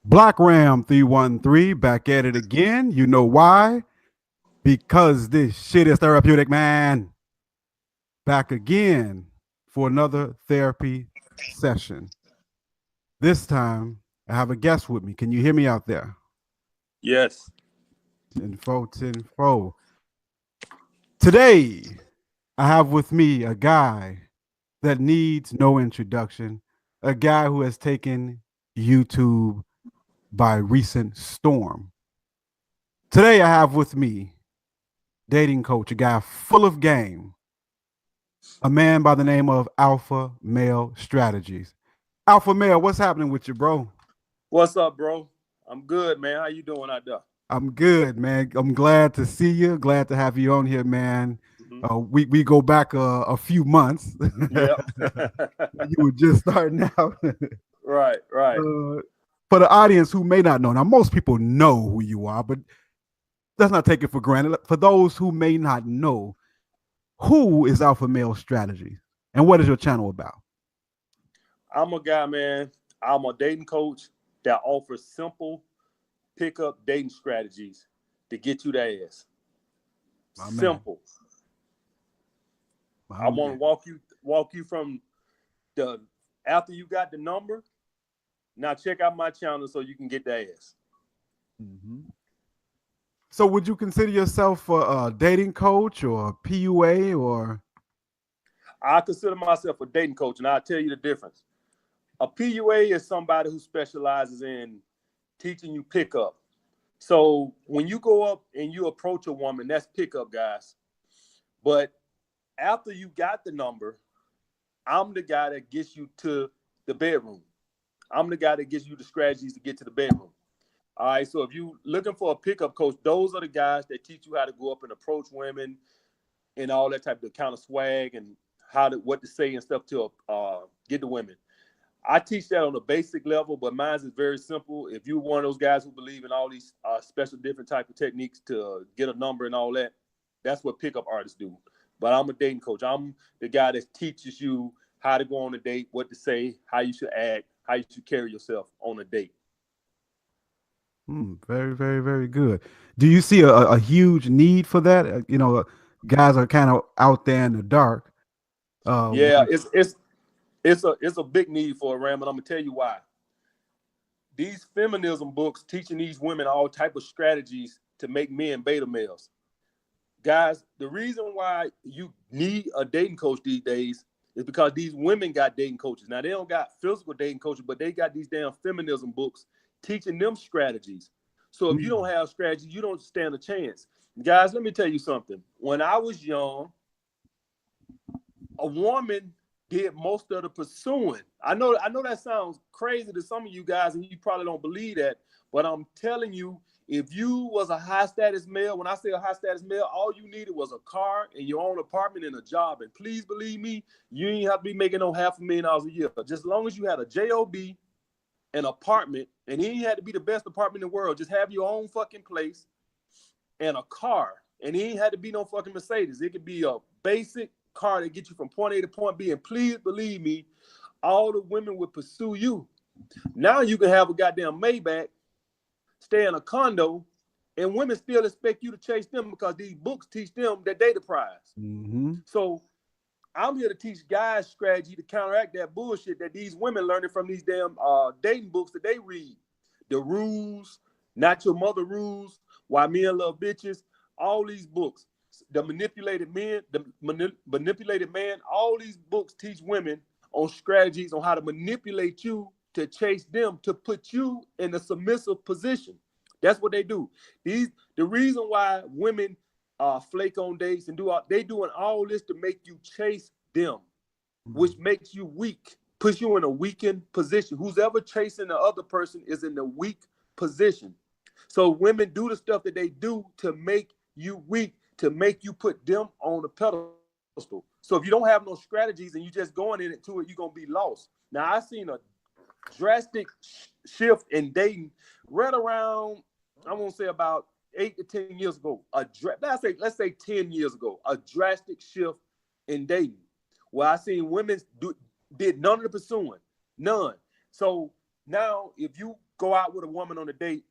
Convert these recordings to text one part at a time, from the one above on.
BlackRam 313 back at it again. You know why? Because this shit is therapeutic, man. Back again for another therapy session. This time, I have a guest with me. Can you hear me out there? Yes. Tinfo, tinfo. Today, I have with me a guy that needs no introduction, a guy who has taken YouTube by recent storm. Today, I have with me dating coach, a guy full of game, a man by the name of Alpha Male Strategies. Alpha Male, what's happening with you, bro? What's up, bro? I'm good, man. How you doing out there? I'm good, man. I'm glad to see you. Glad to have you on here, man. Hmm. We go back a few months. Yep. You were just starting out. Right, right. For the audience who may not know, now most people know who you are, but let's not take it for granted. For those who may not know, who is Alpha Male Strategy, and what is your channel about? I'm a guy, man. I'm a dating coach that offers simple pickup dating strategies to get you the ass. My man, Simple. my I want man. to walk you from the after you got the number. Now check out my channel so you can get the ass. Mhm. So, would you consider yourself a dating coach or a PUA or? I consider myself a dating coach, and I'll tell you the difference. A PUA is somebody who specializes in teaching you pickup. So when you go up and you approach a woman, that's pickup, guys. But after you got the number, I'm the guy that gets you to the bedroom. I'm the guy that gives you the strategies to get to the bedroom. All right. So if you looking for a pickup coach, those are the guys that teach you how to go up and approach women and all that type of kind of swag and how to what to say and stuff to get the women. I teach that on a basic level, but mine is very simple. If you're one of those guys who believe in all these special different type of techniques to get a number and all that, that's what pickup artists do. But I'm a dating coach. I'm the guy that teaches you how to go on a date, what to say, how you should act, how you should carry yourself on a date. Very, very, very good. Do you see a huge need for that? Guys are kind of out there in the dark. Yeah, When, it's a big need for a ram, and I'm gonna tell you why. These feminism books teaching these women all type of strategies to make men beta males. Guys, the reason why you need a dating coach these days is because these women got dating coaches. Now they don't got physical dating coaches, but they got these damn feminism books teaching them strategies. So if you mm, don't have strategy, you don't stand a chance. Guys, let me tell you something. When I was young, a woman did most of the pursuing. I know that sounds crazy to some of you guys, and you probably don't believe that, but I'm telling you, if you was a high status male, when I say a high status male, all you needed was a car and your own apartment and a job. And please believe me, you ain't have to be making no $500,000 a year. Just as long as you had a job, an apartment, and it ain't had to be the best apartment in the world. Just have your own fucking place and a car. And it ain't had to be no fucking Mercedes. It could be a basic car that gets you from point A to point B. And please believe me, all the women would pursue you. Now you can have a goddamn Maybach, stay in a condo, and women still expect you to chase them because these books teach them that they the prize. mm-hmm. So I'm here to teach guys strategy to counteract that bullshit that these women learning from these damn dating books that they read. The rules, not your mother rules, why men love bitches, all these books. The manipulated men, the manipulated man, all these books teach women on strategies on how to manipulate you to chase them, to put you in a submissive position. That's what they do. The reason why women flake on dates and they doing all this to make you chase them, which makes you weak, puts you in a weakened position. Who's ever chasing the other person is in a weak position. So women do the stuff that they do to make you weak, to make you put them on a pedestal. So if you don't have no strategies and you just going into it, you're gonna be lost. Now I seen a drastic shift in dating right around, I won't say about 8 to 10 years ago. Let's say 10 years ago, a drastic shift in dating where I seen women did none of the pursuing, none. So now, if you go out with a woman on a date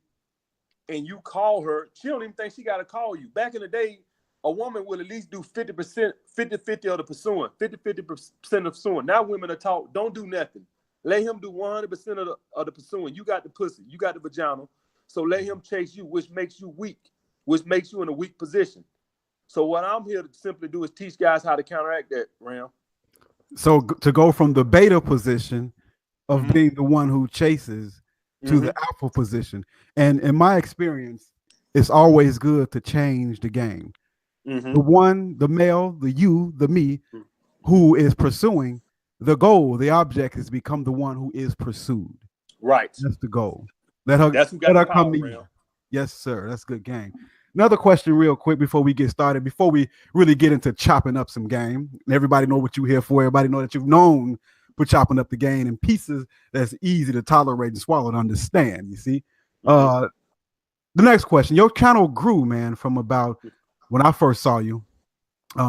and you call her, she don't even think she got to call you. Back in the day, a woman will at least do 50%, 50-50 of the pursuing, 50-50% of pursuing. Now women are taught, don't do nothing. Let him do 100% of the pursuing. You got the pussy, you got the vagina. So let him chase you, which makes you weak, which makes you in a weak position. So what I'm here to simply do is teach guys how to counteract that, Ram. So to go from the beta position of being the one who chases to the alpha position. And in my experience, it's always good to change the game. The one, the male, the you, the me, who is pursuing the goal, the object is become the one who is pursued. Right. That's the goal. That's who got let the her power, come to Ram. you. Yes, sir. That's a good game. Another question real quick before we get started, before we really get into chopping up some game. Everybody know what you're here for. Everybody know that you've known for chopping up the game in pieces that's easy to tolerate and swallow and understand, you see? The next question. Your channel grew, man, from about when I first saw you.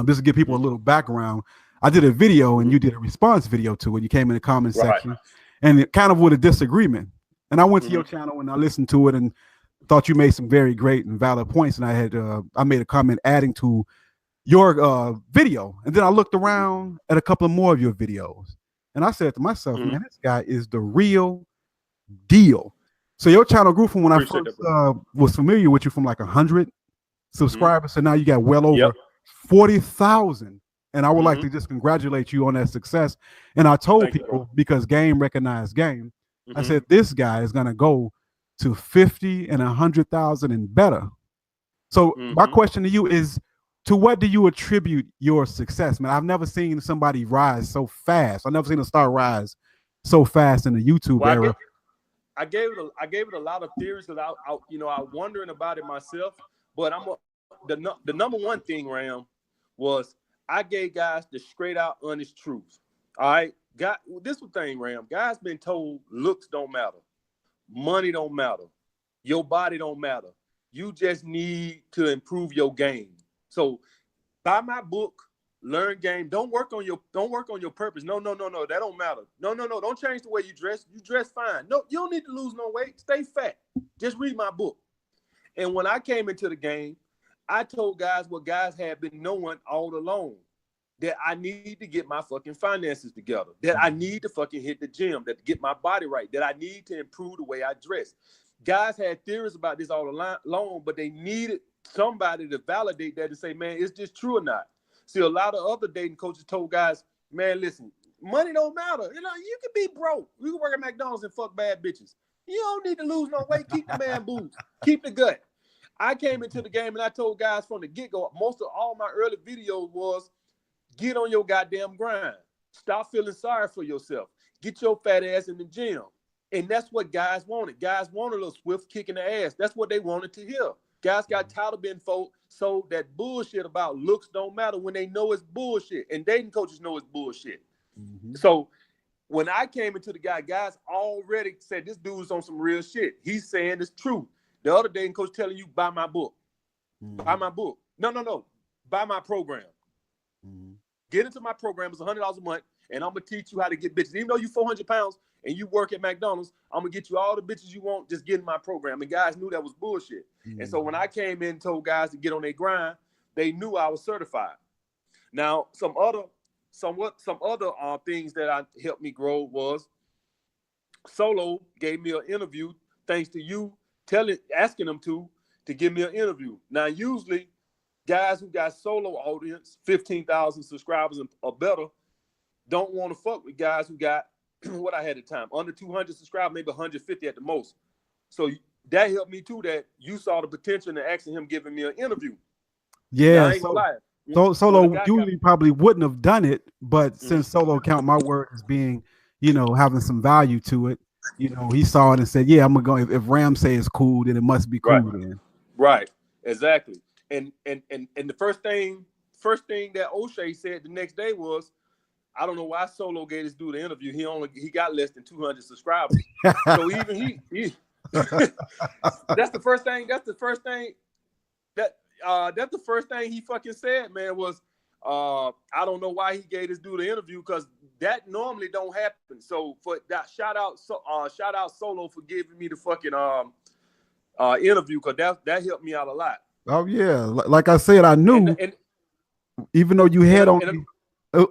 This will give people a little background. I did a video and you did a response video to it. You came in the comment section and it kind of with a disagreement. And I went to your channel and I listened to it and thought you made some very great and valid points. And I made a comment adding to your video. And then I looked around at a couple of more of your videos. And I said to myself, man, this guy is the real deal. So your channel grew from when I first was familiar with you from like 100 subscribers. So now you got well over 40,000. And I would like to just congratulate you on that success. And I told people, because game recognized game, I said, this guy is going to go to 50 and 100,000 and better. So my question to you is, to what do you attribute your success, man? I've never seen somebody rise so fast. I've never seen a star rise so fast in the YouTube era. I gave it a lot of theories because I was wondering about it myself. But the number one thing, Ram, was I gave guys the straight out honest truth. All right, this was the thing, Ram. Guys been told looks don't matter, money don't matter, your body don't matter. You just need to improve your game. So buy my book, learn game. Don't work on your purpose. No, that don't matter. No, don't change the way you dress. You dress fine. No, you don't need to lose no weight. Stay fat. Just read my book. And when I came into the game, I told guys what guys had been knowing all along, that I need to get my fucking finances together, that I need to fucking hit the gym, that to get my body right, that I need to improve the way I dress. Guys had theories about this all along, but they needed somebody to validate that and say, man, is this true or not? See, a lot of other dating coaches told guys, man, listen, money don't matter. You know, you can be broke. You can work at McDonald's and fuck bad bitches. You don't need to lose no weight. Keep the man boobs. Keep the gut. I came into the game and I told guys from the get-go, most of all my early videos was, get on your goddamn grind. Stop feeling sorry for yourself. Get your fat ass in the gym. And that's what guys wanted. Guys wanted a swift kick in the ass. That's what they wanted to hear. Guys got tired of being sold that bullshit about looks don't matter when they know it's bullshit. And dating coaches know it's bullshit. So when I came into the guys already said, this dude's on some real shit. He's saying it's true. The other dating coach telling you, buy my book. Buy my book. No. Buy my program. Get into my program. It's $100 a month. And I'm going to teach you how to get bitches. Even though you 400 pounds and you work at McDonald's, I'm going to get you all the bitches you want. Just get in my program. And guys knew that was bullshit. And so when I came in and told guys to get on their grind, they knew I was certified. Now, some other things that helped me grow was Solo gave me an interview thanks to you asking them to give me an interview. Now, usually guys who got solo audience, 15,000 subscribers or better, don't want to fuck with guys who got what I had at the time, under 200 subscribers, maybe 150 at the most. So that helped me too, that you saw the potential in asking him giving me an interview. Yeah, now, I ain't gonna lie. Solo usually probably wouldn't have done it, but since Solo count my word as being, having some value to it, he saw it and said, yeah, I'm gonna go. If Ram say it's cool, then it must be cool then. Right, exactly. And the first thing that O'Shea said the next day was, I don't know why Solo gave this dude the interview. He got less than 200 subscribers. So even he that's the first thing he fucking said, man, was I don't know why he gave this dude an interview because that normally don't happen. So for that, shout out Solo for giving me the fucking interview because that helped me out a lot. Oh yeah, like I said, I knew And even though you had only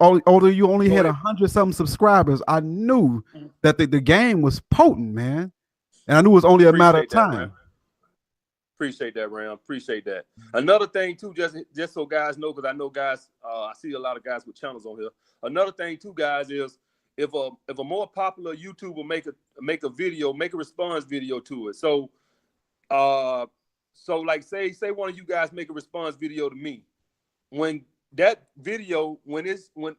although you only go had ahead. 100 something subscribers, I knew that the game was potent, man, and I knew it was only a matter of Appreciate that, Ram. time. Appreciate that, Ram. Appreciate that. Another thing too, just so guys know, because I know guys, I see a lot of guys with channels on here. Another thing too, guys, is if a more popular YouTuber make a video, make a response video to it. Uh, so like say one of you guys make a response video to me. When that video, when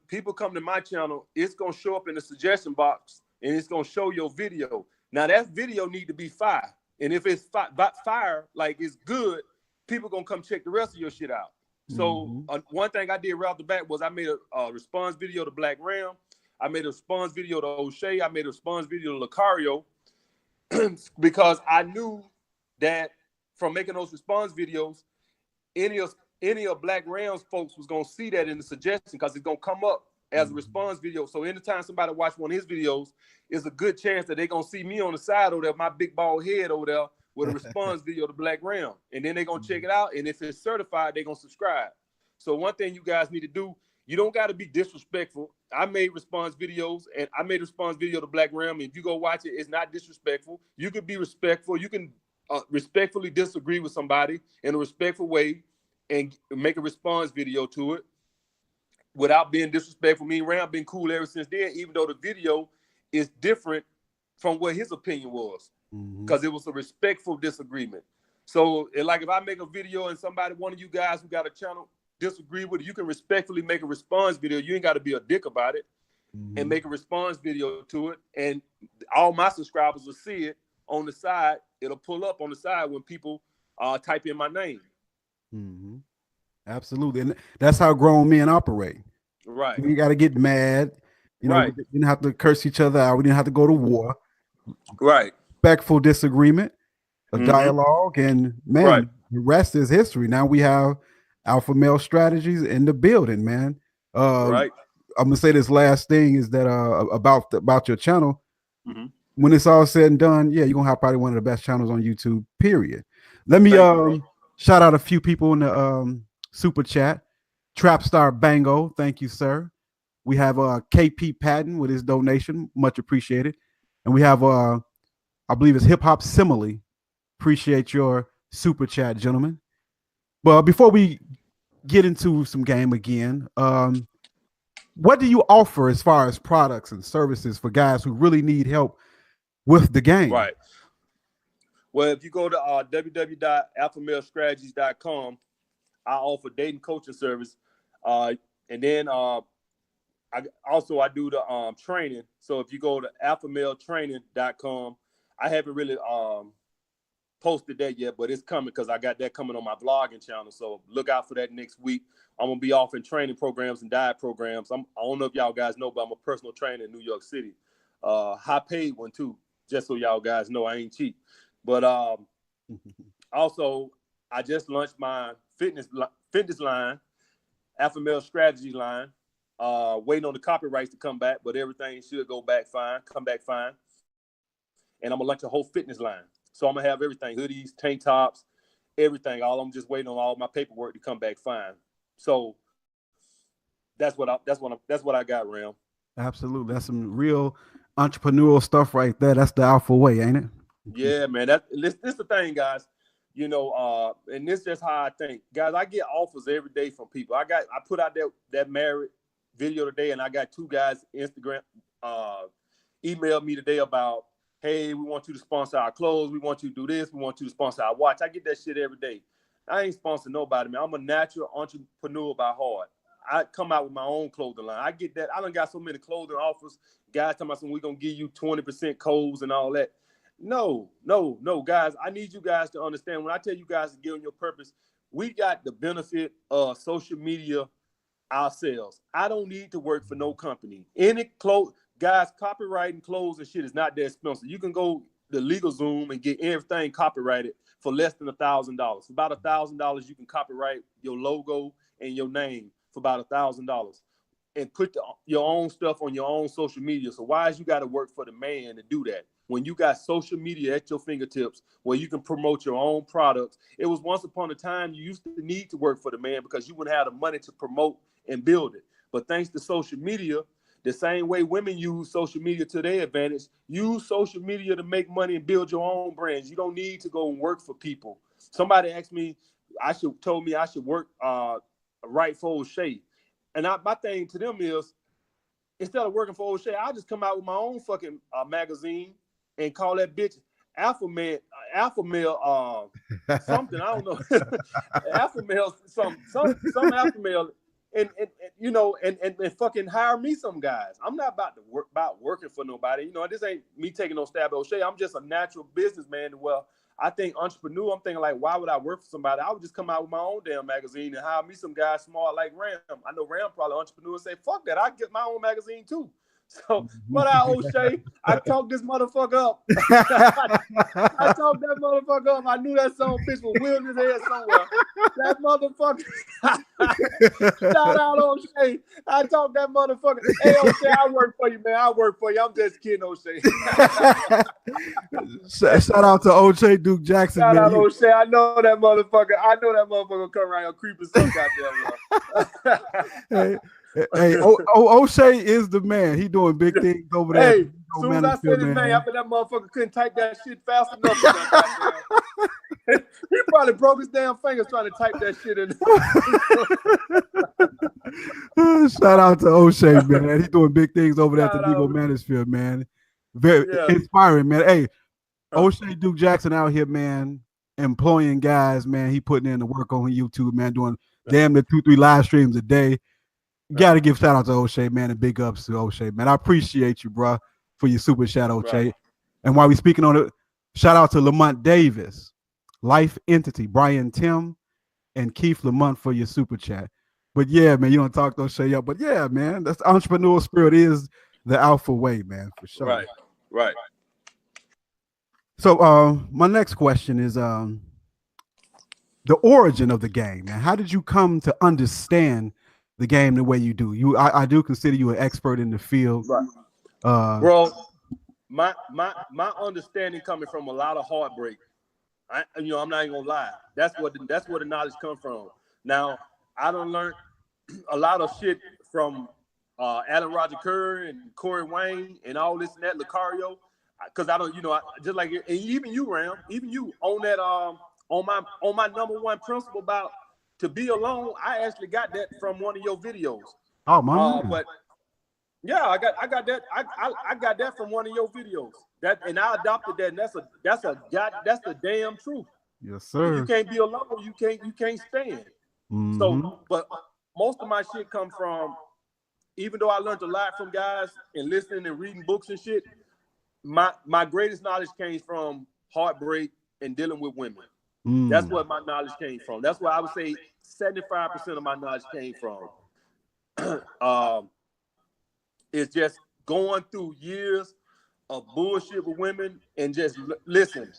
people come to my channel, it's gonna show up in the suggestion box and it's gonna show your video. Now that video need to be fire. And if it's fire, like it's good, people gonna come check the rest of your shit out. So one thing I did right off the bat was I made a response video to BlackRam. I made a response video to O'Shea. I made a response video to Lucario because I knew that from making those response videos, any of BlackRam's folks was gonna see that in the suggestion because it's gonna come up as a response video. So anytime somebody watch one of his videos, it's a good chance that they're gonna see me on the side over there, my big bald head over there with a response video to BlackRam. And then they're gonna check it out. And if it's certified, they're gonna subscribe. So one thing you guys need to do, you don't gotta be disrespectful. I made response videos and I made a response video to BlackRam. If you go watch it, it's not disrespectful. You can be respectful. You can respectfully disagree with somebody in a respectful way and make a response video to it without being disrespectful. Me and Ram been cool ever since then, even though the video is different from what his opinion was, because it was a respectful disagreement. So, like, if I make a video and one of you guys who got a channel disagree with it, you can respectfully make a response video. You ain't got to be a dick about it, and make a response video to it, and all my subscribers will see it on the side. It'll pull up on the side when people type in my name. Absolutely, and that's how grown men operate. Right. We got to get mad. You know, we didn't have to curse each other out. We didn't have to go to war. Right. Respectful disagreement, a dialogue, and man, the rest is history. Now we have alpha male strategies in the building, man. I'm gonna say this last thing is that about your channel. When it's all said and done, yeah, you're gonna have probably one of the best channels on YouTube. Period. Let me shout out a few people in the super chat. Trapstar Bango, thank you, sir. We have KP Patton with his donation, much appreciated. And we have I believe it's Hip Hop Simile. Appreciate your super chat, gentlemen. But before we get into some game again, what do you offer as far as products and services for guys who really need help with the game? Right. Well, if you go to www.alphamalestrategies.com, I offer dating coaching service, and then I do the training. So if you go to alphamaletraining.com, I haven't really posted that yet, but it's coming because I got that coming on my vlogging channel. So look out for that next week. I'm gonna be offering training programs and diet programs. I don't know if y'all guys know, but I'm a personal trainer in New York City, high paid one too. Just so y'all guys know, I ain't cheap. But also, I just launched my fitness line, Alpha Male Strategy line. Waiting on the copyrights to come back, but everything should come back fine. And I'm gonna launch a whole fitness line. So I'm gonna have everything: hoodies, tank tops, everything. I'm just waiting on all my paperwork to come back fine. So that's what I got, Ram. Absolutely, that's some real entrepreneurial stuff right there. That's the alpha way, ain't it? Yeah, man. This the thing, guys. You know, and this is just how I think, guys. I get offers every day from people. I put out that married video today, and I got 2 guys Instagram emailed me today about, hey, we want you to sponsor our clothes. We want you to do this. We want you to sponsor our watch. I get that shit every day. I ain't sponsoring nobody, man. I'm a natural entrepreneur by heart. I come out with my own clothing line. I get that. I done got so many clothing offers. Guys talking about we're going to give you 20% codes and all that. No, guys. I need you guys to understand, when I tell you guys to get on your purpose, we got the benefit of social media ourselves. I don't need to work for no company. Guys, copywriting clothes and shit is not that expensive. You can go to LegalZoom and get everything copyrighted for less than $1,000. For about $1,000, you can copyright your logo and your name for about $1,000 and put your own stuff on your own social media. So why is you got to work for the man to do that when you got social media at your fingertips where you can promote your own products? It was once upon a time you used to need to work for the man because you wouldn't have the money to promote and build it. But thanks to social media, the same way women use social media to their advantage, use social media to make money and build your own brands. You don't need to go and work for people. Somebody asked me, told me I should work right for O'Shea. And my thing to them is, instead of working for O'Shea, I'll just come out with my own fucking magazine and call that bitch Alpha Male, something. I don't know. Alpha Male, some Alpha Male. And you know, and fucking hire me some guys. I'm not about to working for nobody. You know, this ain't me taking no stab at O'Shea. I'm just a natural businessman. Well, I think entrepreneur, I'm thinking like, why would I work for somebody? I would just come out with my own damn magazine and hire me some guys smart like Ram. I know Ram probably entrepreneur say, fuck that, I get my own magazine too. So, but O'Shea, I talked this motherfucker up. I talked that motherfucker up. I knew that son bitch was wheeling his head somewhere. That motherfucker. Shout out O'Shea. I talked that motherfucker. Hey O'Shea, I work for you, man. I work for you. I'm just kidding, O'Shea. Shout out to O'Shea Duke Jackson. Shout man. out O'Shea. I know that motherfucker. Come around here creeping some goddamn Hey, O'Shea is the man. He doing big things over there. Hey, as soon as I said his name, after that motherfucker couldn't type that shit fast enough. He probably broke his damn fingers trying to type that shit in. Shout out to O'Shea, man. He's doing big things over there at the Legal Manosphere, man. Very inspiring, man. Hey, O'Shea Duke Jackson out here, man, employing guys, man. He putting in the work on YouTube, man, doing damn near 2-3 live streams a day. Got to give shout out to O'Shea, man, and big ups to O'Shea, man. I appreciate you, bro, for your super chat, O'Shea. Right. And while we speaking on it, shout out to Lamont Davis, Life Entity, Brian Tim, and Keith Lamont for your super chat. But yeah, man, you don't talk to O'Shea up. But yeah, man, that's entrepreneurial spirit is the alpha way, man, for sure. Right. So my next question is the origin of the game, man. How did you come to understand the game the way you do? I do consider you an expert in the field. Right. Bro, my understanding coming from a lot of heartbreak. I'm not even gonna lie. That's where the knowledge come from. Now, I done learned a lot of shit from Alan Roger Kerr and Corey Wayne and all this and that, Lucario. Because I don't, just like, and even you, Ram, even you on that on my number one principle about to be alone, I actually got that from one of your videos. Oh my! But yeah, I got that. I got that from one of your videos. And I adopted that. And that's the damn truth. Yes, sir. You can't be alone. You can't stand. Mm-hmm. So, but most of my shit come from. Even though I learned a lot from guys and listening and reading books and shit, my greatest knowledge came from heartbreak and dealing with women. That's where my knowledge came from. That's where I would say 75% of my knowledge came from. It's just going through years of bullshit with women and just losing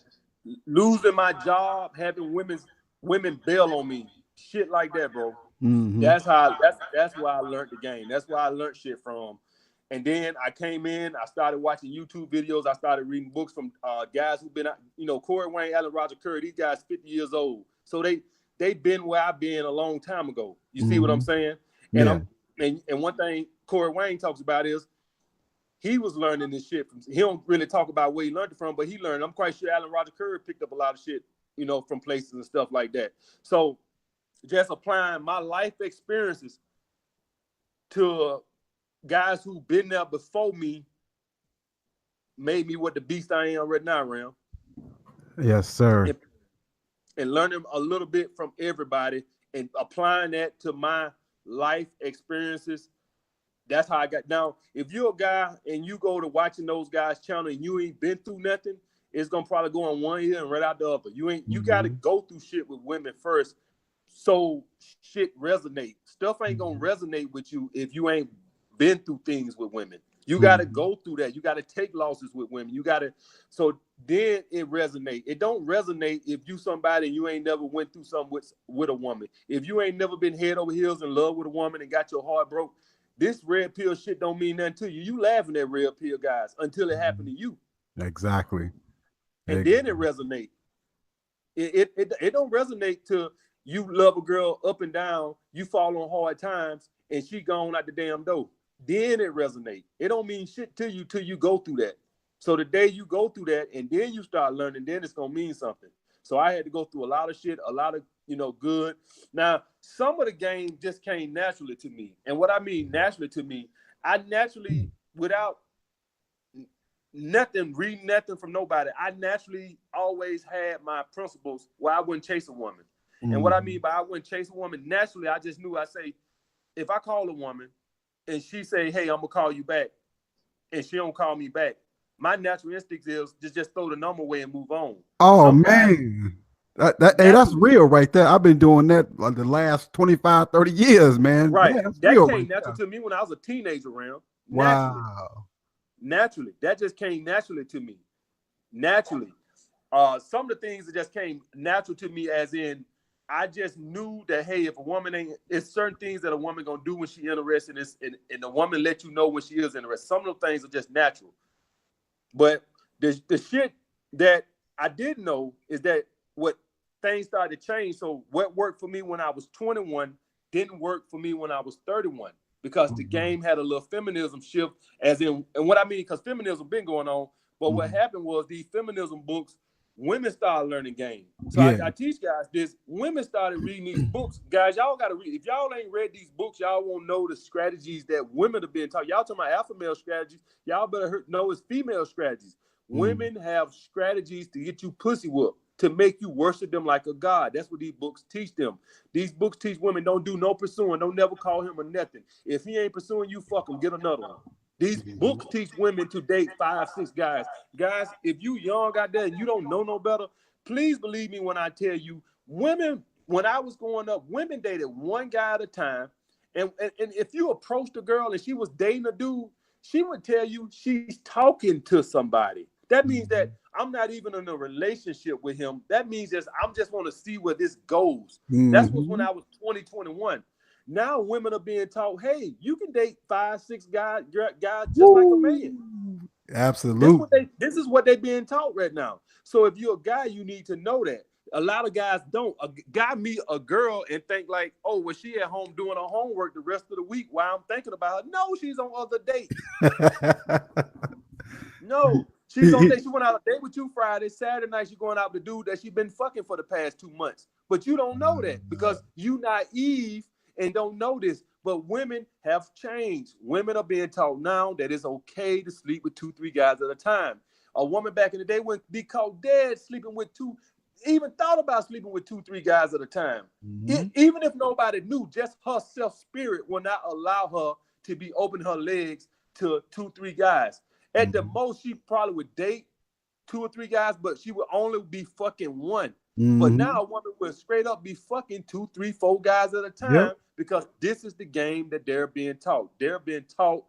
my job, having women bail on me, shit like that, bro. Mm-hmm. That's where I learned the game. That's where I learned shit from. And then I came in, I started watching YouTube videos. I started reading books from guys who've been, Corey Wayne, Alan Roger Kerr, these guys 50 years old. So they been where I've been a long time ago. You see what I'm saying? And yeah. And one thing Corey Wayne talks about is he was learning this shit from, he don't really talk about where he learned it from, but he learned. I'm quite sure Alan Roger Kerr picked up a lot of shit, from places and stuff like that. So just applying my life experiences to guys who've been there before me made me what the beast I am right now, Ram. Yes, sir. And learning a little bit from everybody and applying that to my life experiences. That's how I got. Now, if you're a guy and you go to watching those guys' channel and you ain't been through nothing, it's gonna probably go on one ear and right out the other. You gotta go through shit with women first, so shit resonate. Stuff ain't gonna resonate with you if you ain't been through things with women. You got to go through that. You got to take losses with women. You got to, so then it resonate. It don't resonate if you somebody and you ain't never went through something with a woman. If you ain't never been head over heels in love with a woman and got your heart broke, this red pill shit don't mean nothing to you. You laughing at red pill guys until it happened to you. Exactly. And then it resonate. It don't resonate to you love a girl up and down, you fall on hard times, and she gone out the damn door. Then it resonate. It don't mean shit to you till you go through that. So the day you go through that and then you start learning, then it's gonna mean something. So I had to go through a lot of shit, a lot of good. Now, some of the game just came naturally to me. And what I mean naturally to me, I naturally, without reading nothing from nobody, I naturally always had my principles where I wouldn't chase a woman. And what I mean by I wouldn't chase a woman, naturally, I just knew, I say, if I call a woman and she say, hey, I'm gonna call you back, and she don't call me back, my natural instinct is just throw the number away and move on. Oh, man. Hey, that's real right there. I've been doing that like the last 25, 30 years, man. Right. Yeah, that's that real came right natural there. to me when I was a teenager, around. Wow. Naturally. That just came naturally to me. Naturally. Some of the things that just came natural to me, as in, I just knew that, hey, if a woman ain't, it's certain things that a woman gonna do when she interested in, and the woman let you know when she is interested. Some of the things are just natural. But the shit that I did know is that what things started to change. So what worked for me when I was 21 didn't work for me when I was 31, because the game had a little feminism shift, as in, and what I mean, because feminism been going on, but what happened was these feminism books, women started learning game. So I teach guys this. Women started reading these books. Guys, y'all got to read. If y'all ain't read these books, y'all won't know the strategies that women have been taught. Y'all talking about alpha male strategies. Y'all better know it's female strategies. Women have strategies to get you pussy whooped, to make you worship them like a god. That's what these books teach them. These books teach women, don't do no pursuing. Don't never call him or nothing. If he ain't pursuing you, fuck him. Get another one. These books teach women to date 5, 6 guys. Guys, if you young out there and you don't know no better, please believe me when I tell you, women, when I was growing up, women dated one guy at a time. And if you approached a girl and she was dating a dude, she would tell you she's talking to somebody. That means that I'm not even in a relationship with him. That means I'm just want to see where this goes. That's what when I was 20, 21. Now women are being taught, hey, you can date 5, 6 guys just like a man. Absolutely. This is what they're being taught right now. So if you're a guy, you need to know that. A lot of guys don't. A guy meet a girl and think like, oh, well, she at home doing her homework the rest of the week while I'm thinking about her. No, she's on other dates. No, she's on date. She went out a date with you Friday. Saturday night, she's going out with the dude that she's been fucking for the past 2 months. But you don't know that because you naive and don't know this. But women have changed. Women are being taught now that it's okay to sleep with 2, 3 guys at a time. A woman back in the day wouldn't be caught dead sleeping with 2, even thought about sleeping with 2, 3 guys at a time. Even if nobody knew, just her self-spirit will not allow her to be open her legs to 2, 3 guys. At the most, she probably would date 2 or 3 guys, but she would only be fucking one. But now a woman will straight up be fucking 2, 3, 4 guys at a time because this is the game that they're being taught. They're being taught,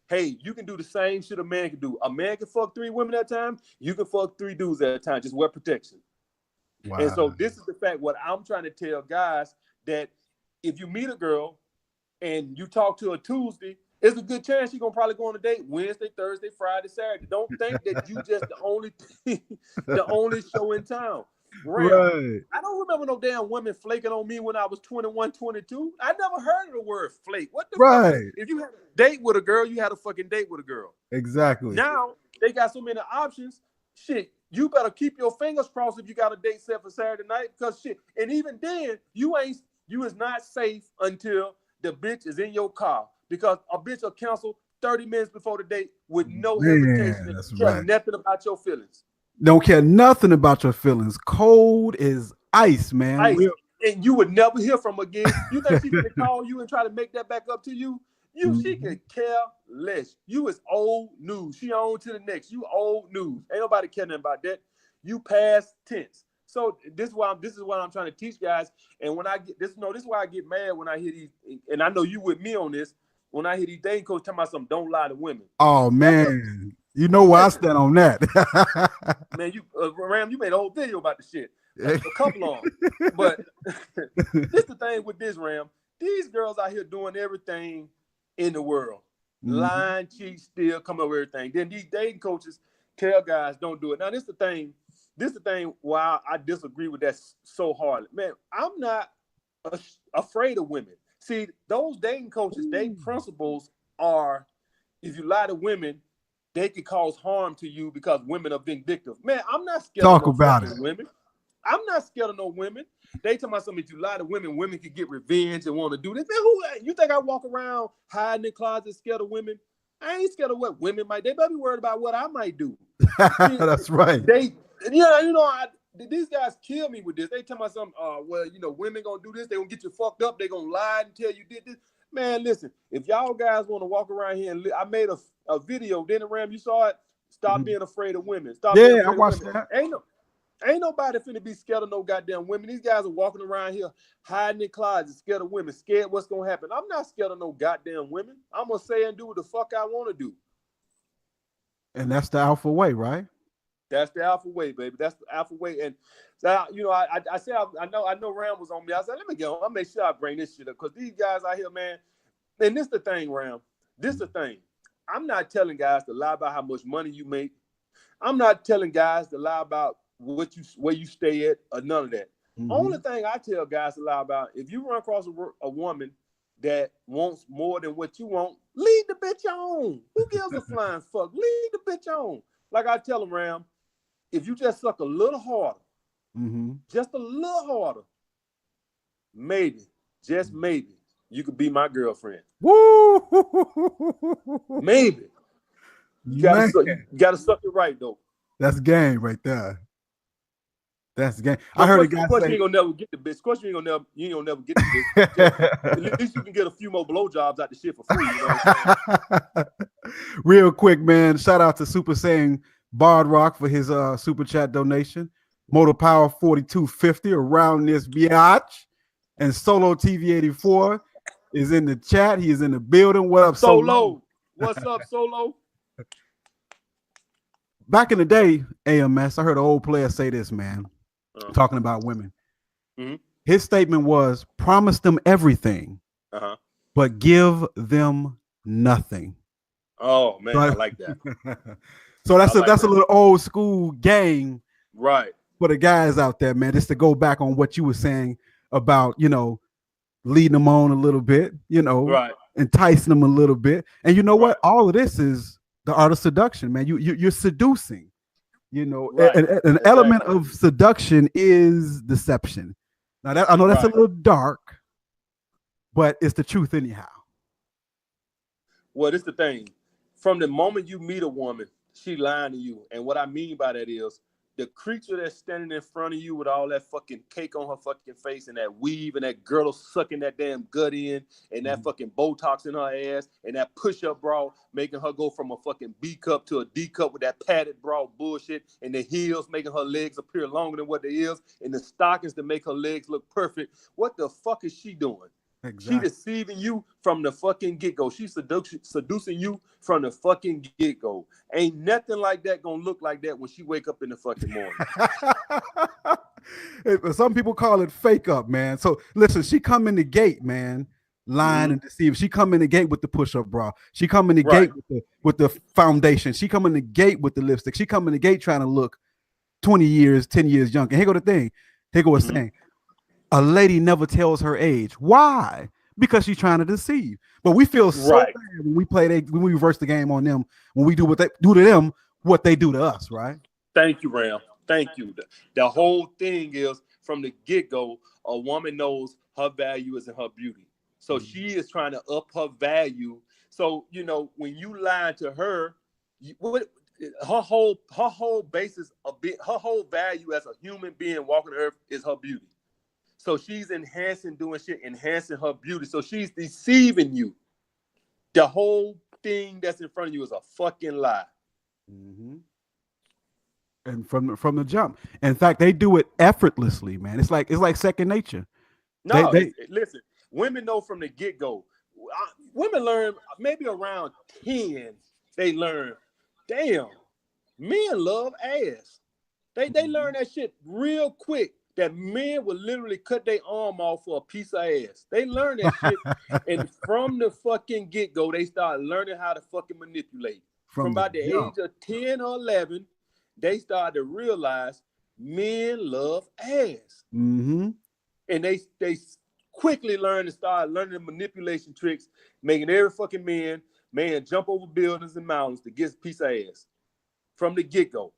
hey, you can do the same shit a man can do. A man can fuck 3 women at a time. You can fuck 3 dudes at a time. Just wear protection. Wow. And so this is the fact, what I'm trying to tell guys, that if you meet a girl and you talk to her Tuesday, it's a good chance she's gonna probably go on a date Wednesday, Thursday, Friday, Saturday. Don't think that you just the only show in town. Right. I don't remember no damn women flaking on me when I was 21, 22. I never heard of the word flake. What the fuck? If you had a date with a girl, you had a fucking date with a girl. Exactly. Now they got so many options. Shit, you better keep your fingers crossed if you got a date set for Saturday night, because shit, and even then, you is not safe until the bitch is in your car, because a bitch will cancel 30 minutes before the date with no hesitation and care nothing about your feelings. Don't care nothing about your feelings. Cold as ice, man. Ice. And you would never hear from again. You think she's gonna call you and try to make that back up to you? She could care less. You is old news. She on to the next. You old news. Ain't nobody caring about that. You past tense. So this is what I'm trying to teach guys. And when I get this, this is why I get mad when I hear these. And I know you with me on this. when I hear these dating coaches talking about something, don't lie to women. Oh man, you know where I stand on that. Man, you Ram, you made a whole video about the shit. A couple of them. But this the thing with this, Ram. These girls out here doing everything in the world. Lying, cheat, steal, come up with everything. Then these dating coaches tell guys don't do it. Now, this the thing. This the thing why I disagree with that so hard. Man, I'm not afraid of women. See, those dating coaches, their principles are, if you lie to women, they can cause harm to you because women are vindictive. Man, I'm not scared Talk of no about fucking it. women. I'm not scared of no women. They tell me something, if you lie to women, women can get revenge and want to do this. Man, who you think I walk around hiding in closets scared of women? I ain't scared of what women might. They better be worried about what I might do. That's right. These guys kill me with this. They tell me something, well, women gonna do this, they gonna get you fucked up, they gonna lie and tell you did this. Man, listen, if y'all guys want to walk around here and I made a video, then Ram, you saw it. Stop being afraid of women. Stop being afraid I watched of women. that. Ain't nobody finna be scared of no goddamn women. These guys are walking around here hiding in closets, scared of women, scared what's gonna happen. I'm not scared of no goddamn women. I'm gonna say and do what the fuck I want to do. And that's the alpha way, right? That's the alpha way, baby. That's the alpha way. And so, I said I know Ram was on me. I said, let me go. I'll make sure I bring this shit up because these guys out here, man. And this the thing, Ram. This the thing. I'm not telling guys to lie about how much money you make. I'm not telling guys to lie about where you stay at or none of that. Only thing I tell guys to lie about, if you run across a woman that wants more than what you want, leave the bitch on. Who gives a flying fuck? Leave the bitch on. Like I tell them, Ram, if you just suck a little harder, just a little harder, maybe, just maybe, you could be my girlfriend. Woo! Maybe. You gotta suck it right though. That's game right there. That's game. I heard a guy say, you ain't gonna never get the bitch. Of course, you ain't gonna never get the bitch. At least you can get a few more blowjobs out the shit for free. You know what I'm saying? Real quick, man. Shout out to Super Saiyan Bard Rock for his super chat donation. Motor Power 4250 around this biatch. And Solo TV 84 is in the chat. He is in the building. What up, Solo? What's up, Solo? Back in the day, AMS, I heard an old player say this, man, talking about women. His statement was, promise them everything, but give them nothing. Oh, man, I like that. So that's a little old school game, right, for the guys out there, man, just to go back on what you were saying about, leading them on a little bit, right, enticing them a little bit. And you know what? All of this is the art of seduction, man. You're seducing, right. An element of seduction is deception. Now I know that's a little dark, but it's the truth anyhow. Well, this is the thing. From the moment you meet a woman, she lying to you. And what I mean by that is the creature that's standing in front of you with all that fucking cake on her fucking face and that weave and that girdle sucking that damn gut in and that fucking Botox in her ass and that push-up bra making her go from a fucking B cup to a D cup with that padded bra bullshit and the heels making her legs appear longer than what they is and the stockings to make her legs look perfect. What the fuck is she doing? Exactly. She deceiving you from the fucking get-go. She's seducing you from the fucking get-go. Ain't nothing like that gonna look like that when she wake up in the fucking morning. Some people call it fake up, man. So listen, she come in the gate, man, lying and deceiving. She come in the gate with the push-up bra. She come in the gate with the foundation. She come in the gate with the lipstick. She come in the gate trying to look 20 years, 10 years younger. And here go the thing. Here go what's saying. A lady never tells her age. Why? Because she's trying to deceive. But we feel so bad when we reverse the game on them, when we do what they do to them, what they do to us, right? Thank you, Ram. Thank you. The whole thing is from the get-go, a woman knows her value is in her beauty. So she is trying to up her value. So, when you lie to her, her whole basis her whole value as a human being walking the earth is her beauty. So she's enhancing her beauty. So she's deceiving you. The whole thing that's in front of you is a fucking lie. And from the jump. In fact, they do it effortlessly, man. It's like second nature. No, listen, women know from the get-go. women learn maybe around 10. They learn, damn, men love ass. They learn that shit real quick. That men will literally cut their arm off for a piece of ass. They learn that shit, and from the fucking get go, they start learning how to fucking manipulate. From From the about the jump. age of 10 or 11, they start to realize men love ass, Mm-hmm. and they quickly learn to start learning the manipulation tricks, making every fucking man jump over buildings and mountains to get a piece of ass from the get go.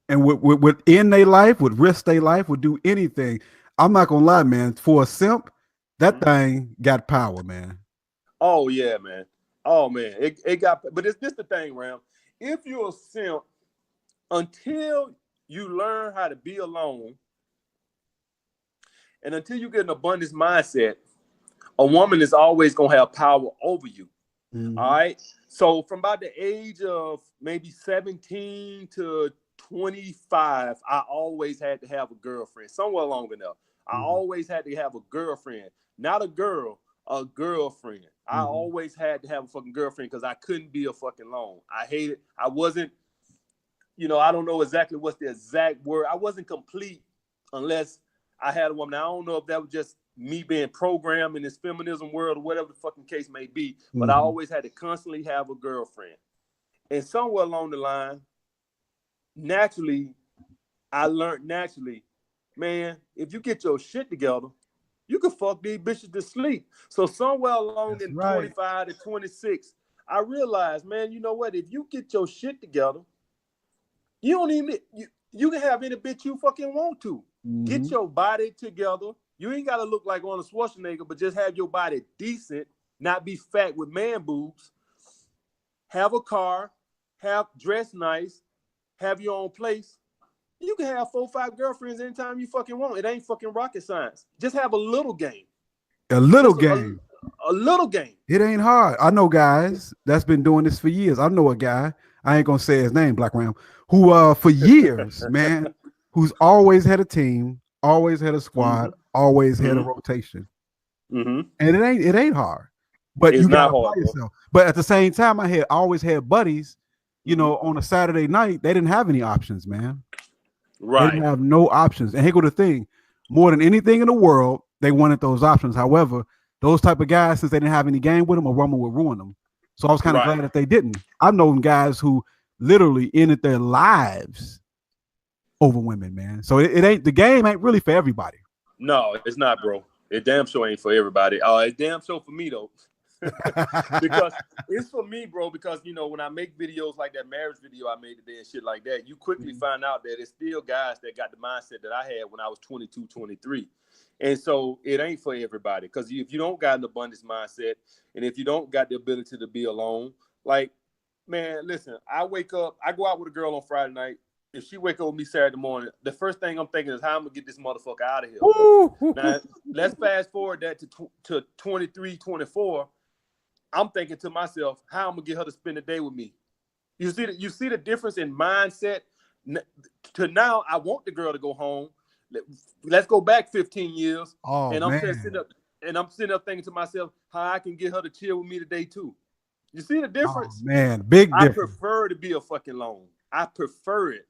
And would end their life, would risk their life, would do anything. I'm not gonna lie, man. For a simp, that thing got power, man. Oh yeah, man. Oh man, it got. But it's this the thing, Ram. If you're a simp, until you learn how to be alone, and until you get an abundance mindset, a woman is always gonna have power over you. All Mm-hmm. right. So from about the age of maybe 17 to 25, I always had to have a girlfriend. Somewhere along enough, I Mm-hmm. always had to have a girlfriend, not a girl, a girlfriend. I Mm-hmm. always had to have a fucking girlfriend because I couldn't be a fucking lone. I hated. I wasn't. I don't know exactly what's the exact word. I wasn't complete unless I had a woman. I don't know if that was just me being programmed in this feminism world or whatever the fucking case may be, but I Mm-hmm. always had to constantly have a girlfriend. And somewhere along the line, naturally, I learned naturally, man, if you get your shit together, you can fuck these bitches to sleep. So somewhere along That's in right. 25 to 26, I realized, man, you know what? If you get your shit together, you don't even you can have any bitch you fucking want to. Mm-hmm. Get your body together. You ain't gotta look like Arnold Schwarzenegger, but just have your body decent, not be fat with man boobs. Have a car, have dress nice, have your own place. You can have 4 or 5 girlfriends anytime you fucking want. It ain't fucking rocket science. Just have a little game. A little Just game. a little game. It ain't hard. I know guys that's been doing this for years. I know a guy, I ain't gonna say his name, BlackRam, who for years, man, who's always had a team, always had a Mm-hmm. squad, always had a Mm-hmm. rotation. Mm-hmm. And it ain't hard. But It's you not gotta apply hard, bro. yourself. But at the same time, I always had buddies, Mm-hmm. on a Saturday night, they didn't have any options, man. They didn't Right. have no options. And here go the thing. More than anything in the world, they wanted those options. However, those type of guys, since they didn't have any game with them, a woman would ruin them. So I was kind of Right. glad that they didn't. I've known guys who literally ended their lives over women, man. So it ain't the game ain't really for everybody. No, it's not, bro. It damn sure ain't for everybody. It's damn sure for me though. Because it's for me, bro. Because when I make videos like that marriage video I made today and shit like that, you quickly find out that it's still guys that got the mindset that I had when I was 22, 23. And so it ain't for everybody. Because if you don't got an abundance mindset, and if you don't got the ability to be alone, like, man, listen, I go out with a girl on Friday night. If she wake up with me Saturday morning, the first thing I'm thinking is how I'm gonna get this motherfucker out of here. Now, let's fast forward that to 23, 24. I'm thinking to myself, how I'm gonna get her to spend the day with me. You see the difference in mindset. To now, I want the girl to go home. Let's go back 15 years, Oh and man. I'm sitting up thinking to myself how I can get her to chill with me today too. You see the Oh difference? man. Big I difference. prefer to be a fucking lone. I prefer it.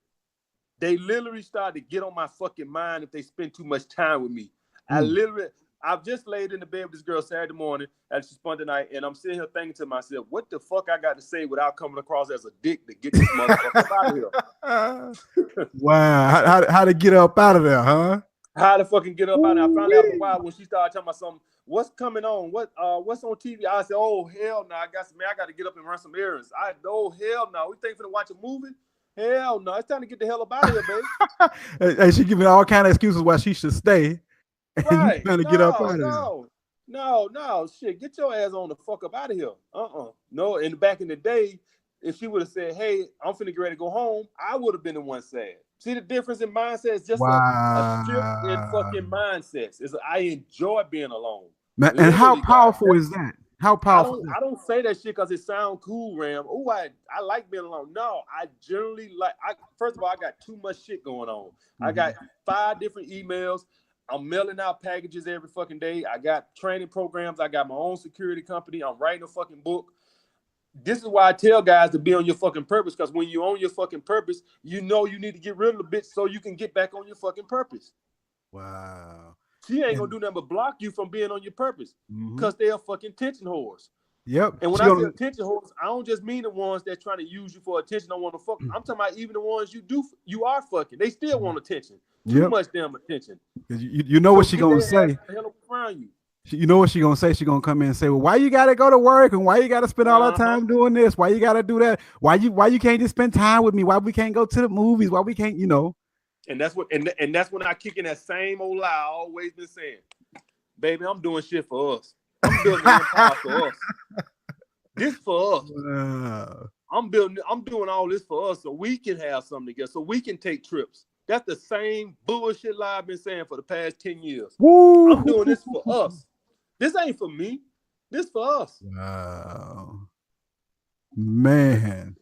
They literally start to get on my fucking mind if they spend too much time with me. Mm. I've just laid in the bed with this girl Saturday morning as she spent the night, and I'm sitting here thinking to myself, what the fuck I got to say without coming across as a dick to get this motherfucker out of here? Wow. How to get up out of there, huh? How to fucking get up out of there? I found out after a Ooh-wee. while when she started talking about something, what's coming on? What's on TV? I said, oh hell no, I got to get up and run some errands. Oh hell no. We think we're gonna watch a movie? Hell no, it's time to get the hell up out of here, baby. And she giving all kind of excuses why she should stay, and you Right. trying to get up No, out of there. no, no. Shit, get your ass on the fuck up out of here. No, and back in the day, if she would have said, hey, I'm finna get ready to go home, I would have been the one sad. See the difference in mindsets? It's just a shift in Wow. fucking mindsets. I enjoy being alone. Man, and how Literally, guys. powerful is that? How powerful is I don't say that shit because it sounds cool, Ram. Oh, I like being alone. No, I generally like. First of all, I got too much shit going on. I that? got 5 different emails. I'm mailing out packages every fucking day. I got training programs. I got my own security company. I'm writing a fucking book. This is why I tell guys to be on your fucking purpose, because when you're on your fucking purpose, you know you need to get rid of the bitch so you can get back on your fucking purpose. Wow. She ain't gonna do nothing but block you from being on your purpose because they're fucking attention whores. Yep. And when I say attention whores, I don't just mean the ones that trying to use you for attention, don't want to fuck. I'm talking about even the ones you are fucking. They still want attention. Too much damn attention. You know what she gonna say. You know what she gonna say? She gonna come in and say, "Well, why you gotta go to work and why you gotta spend all that time doing this? Why you gotta do that? Why you can't just spend time with me? Why we can't go to the movies? Why we can't, you know?" And that's what and that's when I kick in that same old lie I always been saying. Baby, I'm doing shit for us. I'm building an empire for us. This for us. I'm doing all this for us so we can have something together, so we can take trips. That's the same bullshit lie I've been saying for the past 10 years. Woo. I'm doing this for us. This ain't for me. This for us. Wow. Man.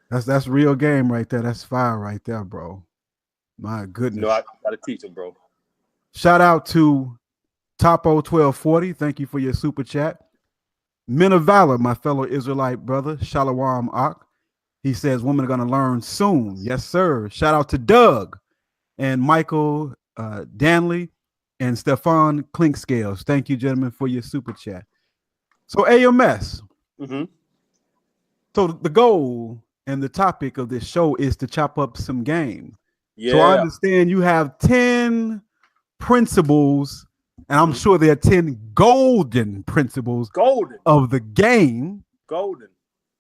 That's real game right there. That's fire right there, bro. My goodness. No, I gotta teach him, bro. Shout out to Topo1240. Thank you for your super chat. Men of Valor, my fellow Israelite brother, Shalawam Ak. He says women are going to learn soon. Yes, sir. Shout out to Doug and Michael Danley and Stefan Clinkscales. Thank you, gentlemen, for your super chat. So AMS. So the goal and the topic of this show is to chop up some game. Yeah. So I understand you have 10 principles, and I'm sure there are 10 golden principles of the game. Golden.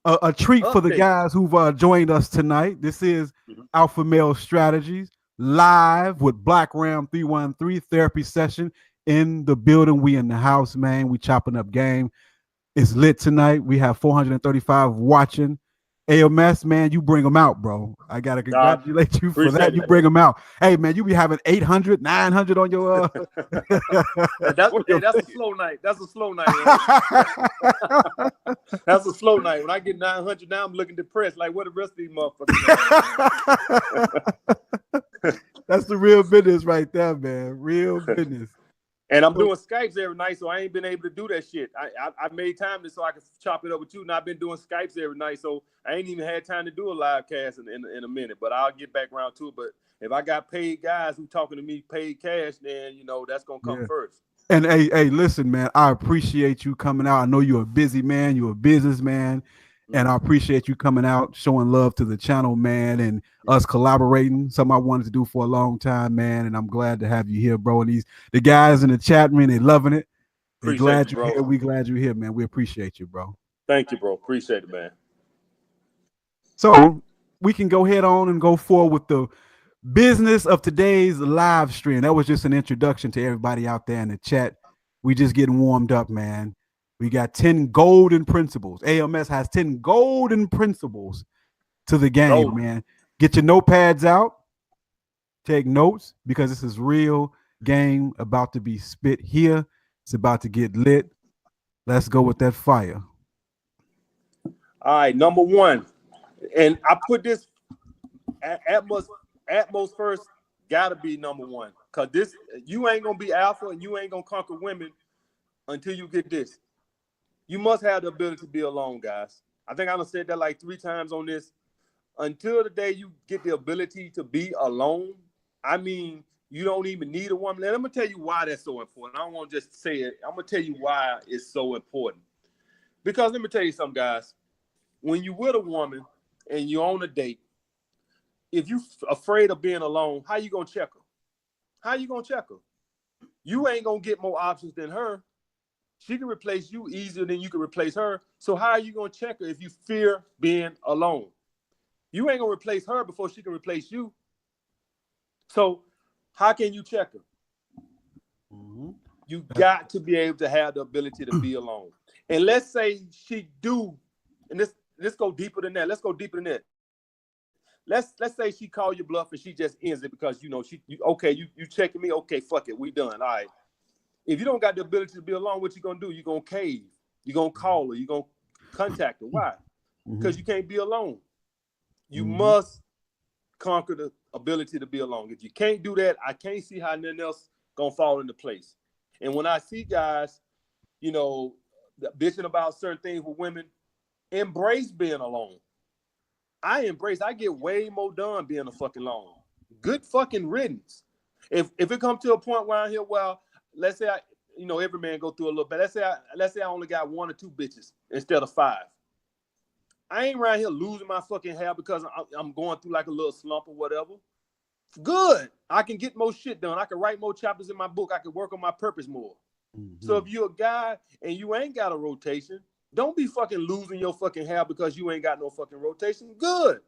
A treat for the guys who've joined us tonight. This is Alpha Male Strategies live with BlackRam 313 therapy session in the building. We in the house, man. We chopping up game. It's lit tonight. We have 435 watching. AMS, man, you bring them out, bro. I got to congratulate you for that. You bring them out. Hey, man, you be having 800, 900 on your... that's a slow night. That's a slow night. That's a slow night. When I get 900 now, I'm looking depressed. Like, what the rest of these motherfuckers That's the real business right there, man. Real business. And I'm doing Skypes every night, so I ain't been able to do that shit. I made time so I can chop it up with you, and I've been doing Skypes every night, so I ain't even had time to do a live cast in a minute. But I'll get back around to it. But if I got paid guys who talking to me paid cash, then you know that's gonna come first. And hey, listen, man, I appreciate you coming out. I know you're a busy man, you're a businessman. And I appreciate you coming out, showing love to the channel, man, and us collaborating. Something I wanted to do for a long time, man. And I'm glad to have you here, bro. And the guys in the chat, man, they loving it. They're glad you're here. We glad you're here, man. We appreciate you, bro. Thank you, bro. Appreciate it, man. So we can go head on and go forward with the business of today's live stream. That was just an introduction to everybody out there in the chat. We just getting warmed up, man. We got 10 golden principles. AMS has 10 golden principles to the game, man. Get your notepads out. Take notes because this is real game about to be spit here. It's about to get lit. Let's go with that fire. All right, number one. And I put this Atmos first gotta be number one. Cause this you ain't gonna be alpha and you ain't gonna conquer women until you get this. You must have the ability to be alone, guys. I think I done said that like 3 times on this. Until the day you get the ability to be alone, I mean, you don't even need a woman. And I'm going to tell you why that's so important. I don't want to just say it. I'm going to tell you why it's so important. Because let me tell you something, guys. When you're with a woman and you're on a date, if you're afraid of being alone, how you going to check her? How you going to check her? You ain't going to get more options than her. She can replace you easier than you can replace her. So how are you going to check her if you fear being alone? You ain't going to replace her before she can replace you. So how can you check her? You got to be able to have the ability to be alone. And let's say she do, and let's go deeper than that. Let's go deeper than that. Let's say she call your bluff and she just ends it because, you know, you checking me. Okay, fuck it. We done. All right. If you don't got the ability to be alone, what you gonna do? You're gonna cave. You're gonna call her. You're gonna contact her. Why? Because you can't be alone. You must conquer the ability to be alone. If you can't do that, I can't see how nothing else gonna fall into place. And when I see guys, you know, bitching about certain things with women, embrace being alone. I get way more done being a fucking alone. Good fucking riddance. If it comes to a point where I'm here, well, let's say every man go through a little bit. Let's say I only got one or two bitches instead of five. I ain't around here losing my fucking hair because I'm going through like a little slump or whatever. Good. I can get more shit done. I can write more chapters in my book. I can work on my purpose more. Mm-hmm. So if you're a guy and you ain't got a rotation, don't be fucking losing your fucking hair because you ain't got no fucking rotation. Good.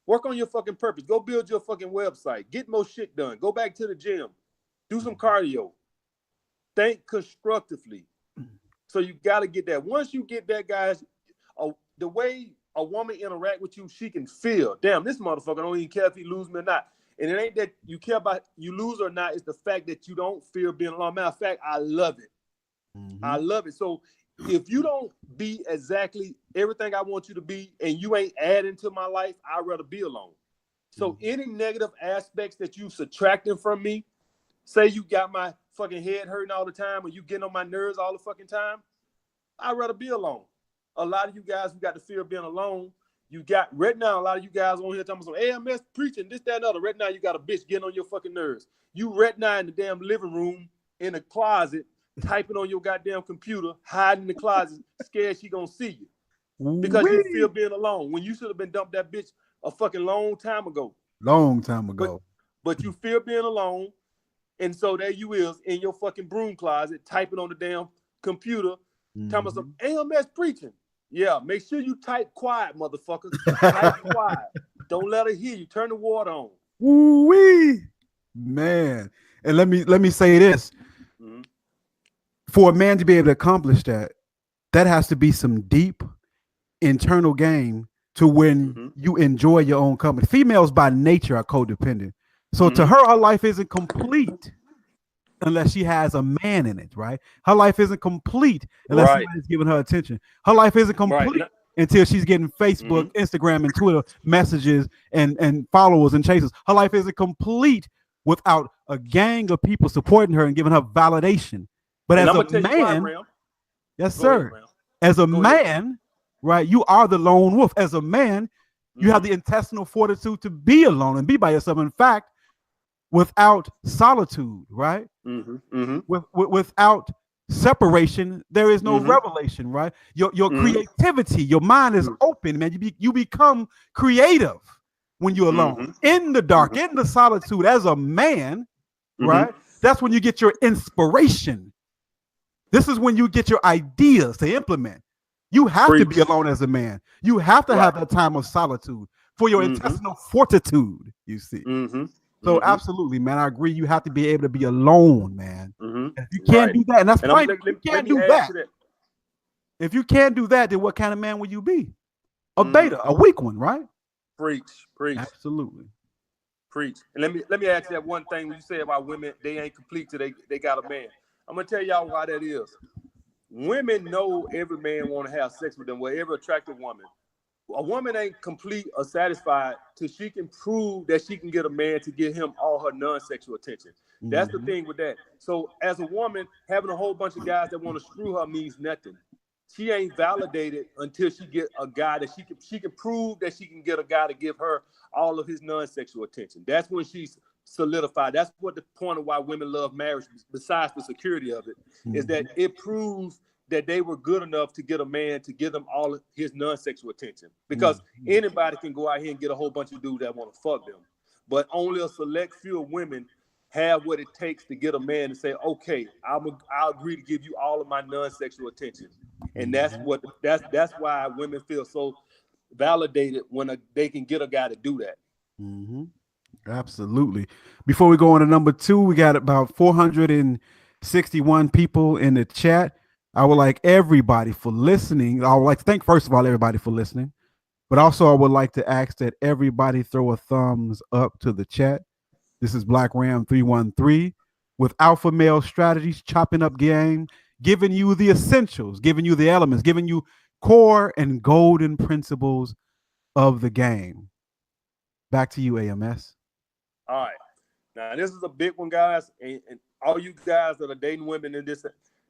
Work on your fucking purpose. Go build your fucking website. Get more shit done. Go back to the gym. Do some cardio. Think constructively. So you got to get that. Once you get that, guys, the way a woman interact with you, she can feel, damn, this motherfucker don't even care if he lose me or not. And it ain't that you care about you lose or not. It's the fact that you don't fear being alone. Matter of fact, I love it. Mm-hmm. I love it. So if you don't be exactly everything I want you to be and you ain't adding to my life, I'd rather be alone. So any negative aspects that you subtracting from me, say you got my fucking head hurting all the time or you getting on my nerves all the fucking time, I'd rather be alone. A lot of you guys who got the fear of being alone, you got right now, a lot of you guys on here talking about some AMS preaching, this, that, and other. Right now, you got a bitch getting on your fucking nerves. You right now in the damn living room, in the closet, typing on your goddamn computer, hiding in the closet, scared she gonna see you. Because you feel being alone. When you should have been dumped that bitch a fucking long time ago. Long time ago. But you feel being alone. And so there you is in your fucking broom closet, typing on the damn computer, talking about some AMS preaching. Yeah, make sure you type quiet, motherfucker. Type quiet. Don't let her hear you. Turn the water on. Woo-wee. Man. And let me say this. Mm-hmm. For a man to be able to accomplish that, that has to be some deep internal game to when you enjoy your own company. Females by nature are codependent. So to her life isn't complete unless she has a man in it, right? Her life isn't complete unless somebody's giving her attention. Her life isn't complete until she's getting Facebook, Instagram, and Twitter messages and followers and chasers. Her life isn't complete without a gang of people supporting her and giving her validation. But as a man, yes, sir. As a man, right, you are the lone wolf. As a man, you have the intestinal fortitude to be alone and be by yourself. In fact, without solitude, right? Without separation, there is no revelation, right? Your creativity, your mind is open, man. You become creative when you're alone, in the dark, in the solitude. As a man, right? That's when you get your inspiration. This is when you get your ideas to implement. You have to be alone as a man. You have to have that time of solitude for your intestinal fortitude, you see. So absolutely, man, I agree. You have to be able to be alone, man. If you can't do that, and that's fine. You can't do that. If you can't do that, then what kind of man will you be? A beta, a weak one, right? Preach. Absolutely. Preach. And let me ask you that one thing when you say about women, they ain't complete till they got a man. I'm gonna tell y'all why that is. Women know every man want to have sex with them, well, every attractive woman. A woman ain't complete or satisfied till she can prove that she can get a man to give him all her non-sexual attention. That's the thing with that. So as a woman, having a whole bunch of guys that want to screw her means nothing. She ain't validated until she get a guy that she can prove that she can get a guy to give her all of his non-sexual attention. That's when she's solidified. That's what the point of why women love marriage, besides the security of it, is that it proves that they were good enough to get a man to give them all of his non-sexual attention. Because anybody can go out here and get a whole bunch of dudes that want to fuck them. But only a select few of women have what it takes to get a man to say, okay, I'll agree to give you all of my non-sexual attention. And that's why women feel so validated when they can get a guy to do that. Absolutely. Before we go on to number 2, we got about 461 people in the chat. I would like everybody for listening. I would like to thank, first of all, everybody for listening. But also, I would like to ask that everybody throw a thumbs up to the chat. This is BlackRam 313 with Alpha Male Strategies, chopping up game, giving you the essentials, giving you the elements, giving you core and golden principles of the game. Back to you, AMS. All right. Now this is a big one, guys, and all you guys that are dating women in this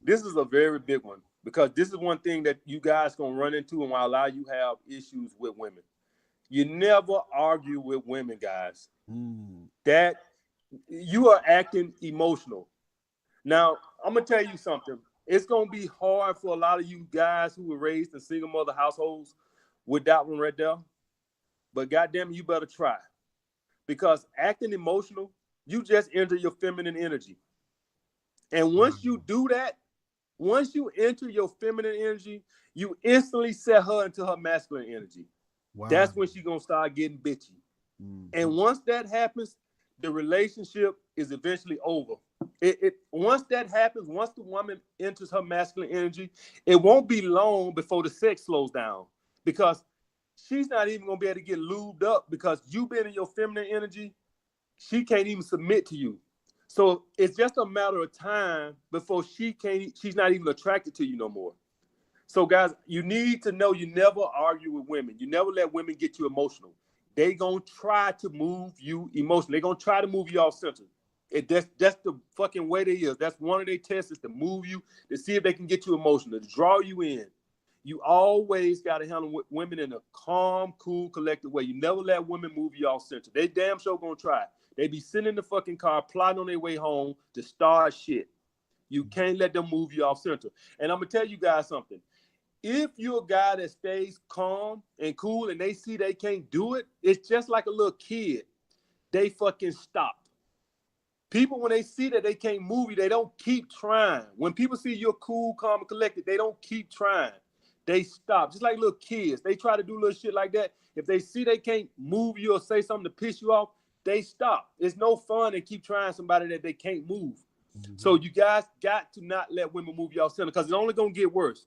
is a very big one because this is one thing that you guys gonna run into and will allow you have issues with women. You never argue with women, guys. That you are acting emotional. Now, I'm gonna tell you something. It's gonna be hard for a lot of you guys who were raised in single mother households with that one right there. But goddamn, you better try. Because acting emotional, you just enter your feminine energy. And once you do that, once you enter your feminine energy, you instantly set her into her masculine energy. Wow. That's when she's gonna start getting bitchy. And once that happens, the relationship is eventually over. Once that happens, once the woman enters her masculine energy, it won't be long before the sex slows down because she's not even gonna be able to get lubed up because you been in your feminine energy, she can't even submit to you. So it's just a matter of time before she's not even attracted to you no more. So guys, you need to know you never argue with women. You never let women get you emotional. They gonna try to move you emotionally. They gonna try to move you off center. That's the fucking way they is. That's one of their tests is to move you, to see if they can get you emotional, to draw you in. You always got to handle women in a calm, cool, collected way. You never let women move you off center. They damn sure gonna try. They be sitting in the fucking car, plotting on their way home to start shit. You can't let them move you off center. And I'm gonna tell you guys something. If you're a guy that stays calm and cool and they see they can't do it, it's just like a little kid. They fucking stop. People, when they see that they can't move you, they don't keep trying. When people see you're cool, calm, and collected, they don't keep trying. They stop. Just like little kids. They try to do little shit like that. If they see they can't move you or say something to piss you off, they stop. It's no fun to keep trying somebody that they can't move. So you guys got to not let women move you off center because it's only going to get worse.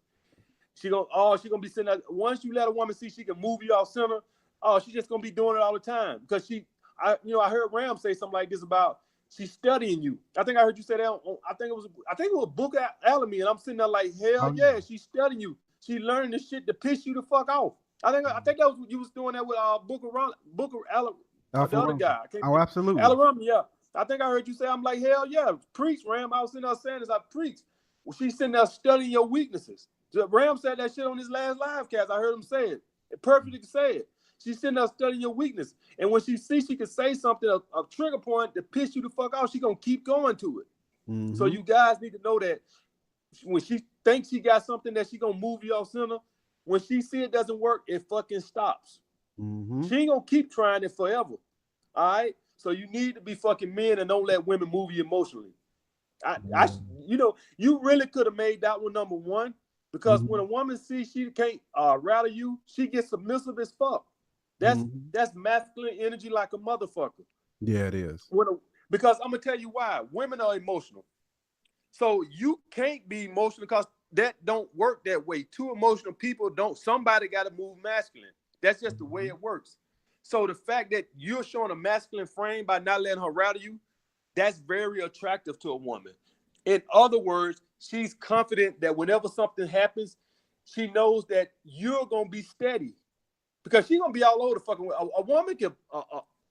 She gonna be sitting there. Once you let a woman see she can move you off center, she's just gonna be doing it all the time because I heard Ram say something like this about she's studying you. I think I heard you say that. I think it was Book Alamy, and I'm sitting there like, hell yeah, she's studying you. She learning the shit to piss you the fuck off. I think that was you was doing that with Booker Alamy, the other guy. Absolutely. Alarum, yeah. I think I heard you say, I'm like, hell yeah, preach, Ram. I was sitting there saying this, I preach. Well, she's sitting there studying your weaknesses. Ram said that shit on his last live cast. I heard him say it. It perfectly said it. She's sitting there studying your weakness. And when she sees she can say something, a trigger point to piss you the fuck off, she's going to keep going to it. So you guys need to know that when she thinks she got something that she's going to move you off center, when she see it doesn't work, it fucking stops. She ain't going to keep trying it forever. All right? So you need to be fucking men and don't let women move you emotionally. You really could have made that one number one. Because when a woman sees she can't rattle you, she gets submissive as fuck. That's masculine energy like a motherfucker. Yeah, it is. Because I'm gonna tell you why. Women are emotional. So you can't be emotional because that don't work that way. Two emotional people don't. Somebody got to move masculine. That's just the way it works. So the fact that you're showing a masculine frame by not letting her rattle you, that's very attractive to a woman. In other words, she's confident that whenever something happens, she knows that you're going to be steady because she's going to be all over the fucking way. A woman can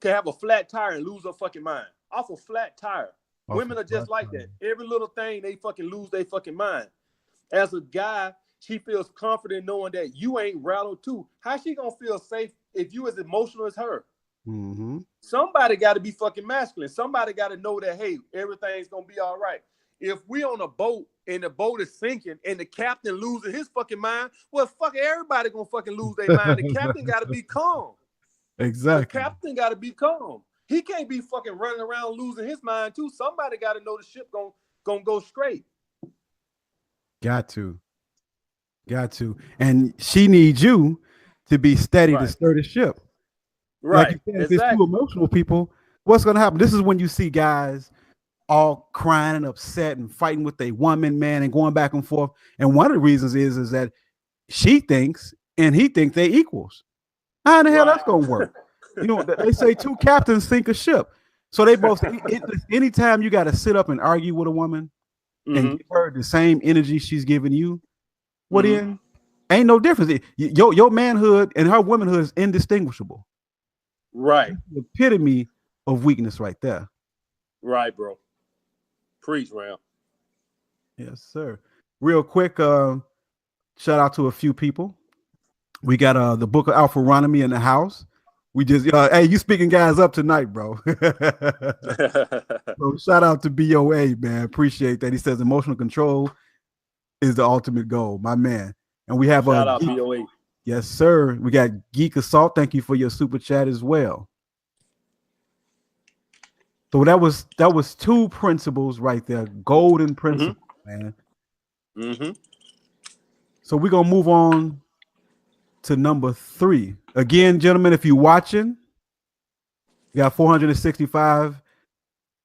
have a flat tire and lose her fucking mind off a flat tire. Women are just like that. Every little thing, they fucking lose their fucking mind. As a guy, she feels confident knowing that you ain't rattled too. How she going to feel safe if you as emotional as her? Somebody got to be fucking masculine. Somebody got to know that, hey, everything's going to be all right. If we on a boat and the boat is sinking and the captain losing his fucking mind, well, fuck everybody gonna fucking lose their mind. The captain got to be calm. Exactly. The captain got to be calm. He can't be fucking running around losing his mind too. Somebody got to know the ship gonna go straight. Got to. And she needs you to be steady to steer the ship. Right. Like you said, if it's two emotional people, what's gonna happen? This is when you see guys all crying and upset and fighting with a woman, man, and going back and forth. And one of the reasons is that she thinks and he thinks they equals. How in the hell that's gonna work? They say two captains sink a ship. So they both anytime you got to sit up and argue with a woman and give her the same energy she's giving you, what ain't no difference. Your manhood and her womanhood is indistinguishable. Right. The epitome of weakness right there. Right, bro. Preach, Ram. Yes, sir. Real quick, shout out to a few people. We got the book of Alpharonomy in the house. We just hey, you speaking guys up tonight, bro. So shout out to BOA, man. Appreciate that. He says emotional control is the ultimate goal, my man. And we have Shout out Geek. BOA. Yes, sir. We got Geek Assault. Thank you for your super chat as well. So that was two principles right there, golden principles, man. Mm-hmm. So we're gonna move on to number 3. Again, gentlemen, if you're watching, you got 465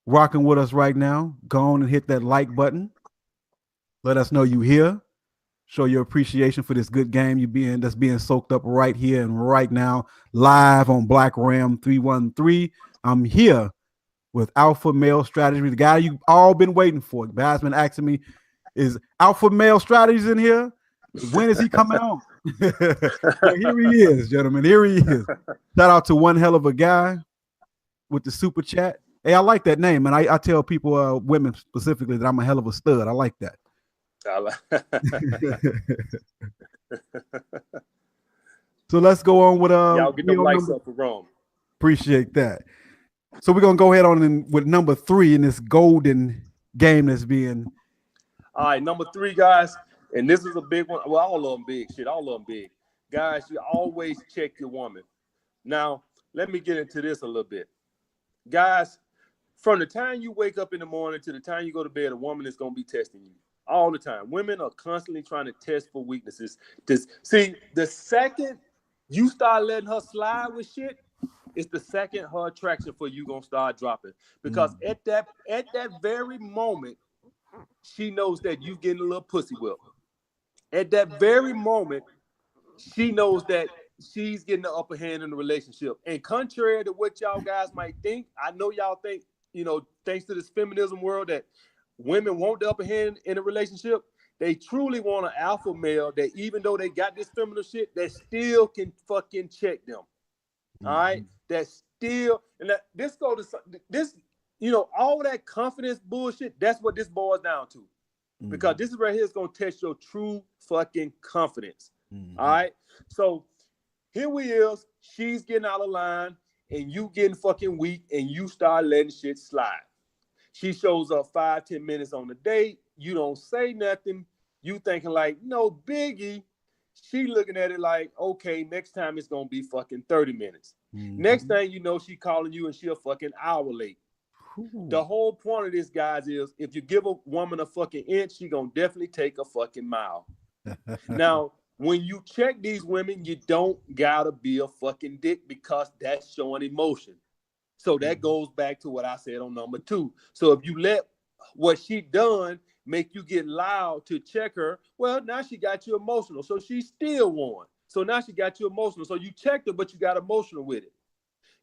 rocking with us right now. Go on and hit that like button. Let us know you here. Show your appreciation for this good game that's being soaked up right here and right now, live on BlackRam 313. I'm here with Alpha Male Strategy, the guy you've all been waiting for. Bad's been asking me, is Alpha Male Strategies in here? When is he coming on? So here he is, gentlemen. Here he is. Shout out to one hell of a guy with the super chat. Hey, I like that name, and I tell people, women specifically, that I'm a hell of a stud. I like that. So let's go on with y'all get them lights up for Rome. Appreciate that. So we're gonna go ahead on with number 3 in this golden game that's being. All right, number 3, guys, and this is a big one. Well, all of them big. Shit, all of them big. Guys, you always check your woman. Now, let me get into this a little bit. Guys, from the time you wake up in the morning to the time you go to bed, a woman is gonna be testing you. All the time. Women are constantly trying to test for weaknesses. See, the second you start letting her slide with shit, it's the second her attraction for you gonna start dropping. Because at that very moment, she knows that you getting a little pussy whipped. At that very moment, she knows that she's getting the upper hand in the relationship. And contrary to what y'all guys might think, I know y'all think, thanks to this feminism world, that women want the upper hand in a relationship. They truly want an alpha male that, even though they got this feminine shit, that still can fucking check them. All right? That still, and that this go to this, all that confidence bullshit, that's what this boils down to. Because this is right here is gonna test your true fucking confidence. All right. So here we is, she's getting out of line, and you getting fucking weak, and you start letting shit slide. She shows up 5-10 minutes on the date. You don't say nothing. You thinking like, no biggie. She looking at it like, okay, next time it's gonna be fucking 30 minutes. Next thing you know, she calling you and she a fucking hour late. The whole point of this, guys, is if you give a woman a fucking inch, she gonna definitely take a fucking mile. Now, when you check these women, you don't gotta be a fucking dick, because that's showing emotion. So that goes back to what I said on number 2. So if you let what she done make you get loud to check her, well, now she got you emotional. So she still won. So now she got you emotional. So you checked her, but you got emotional with it.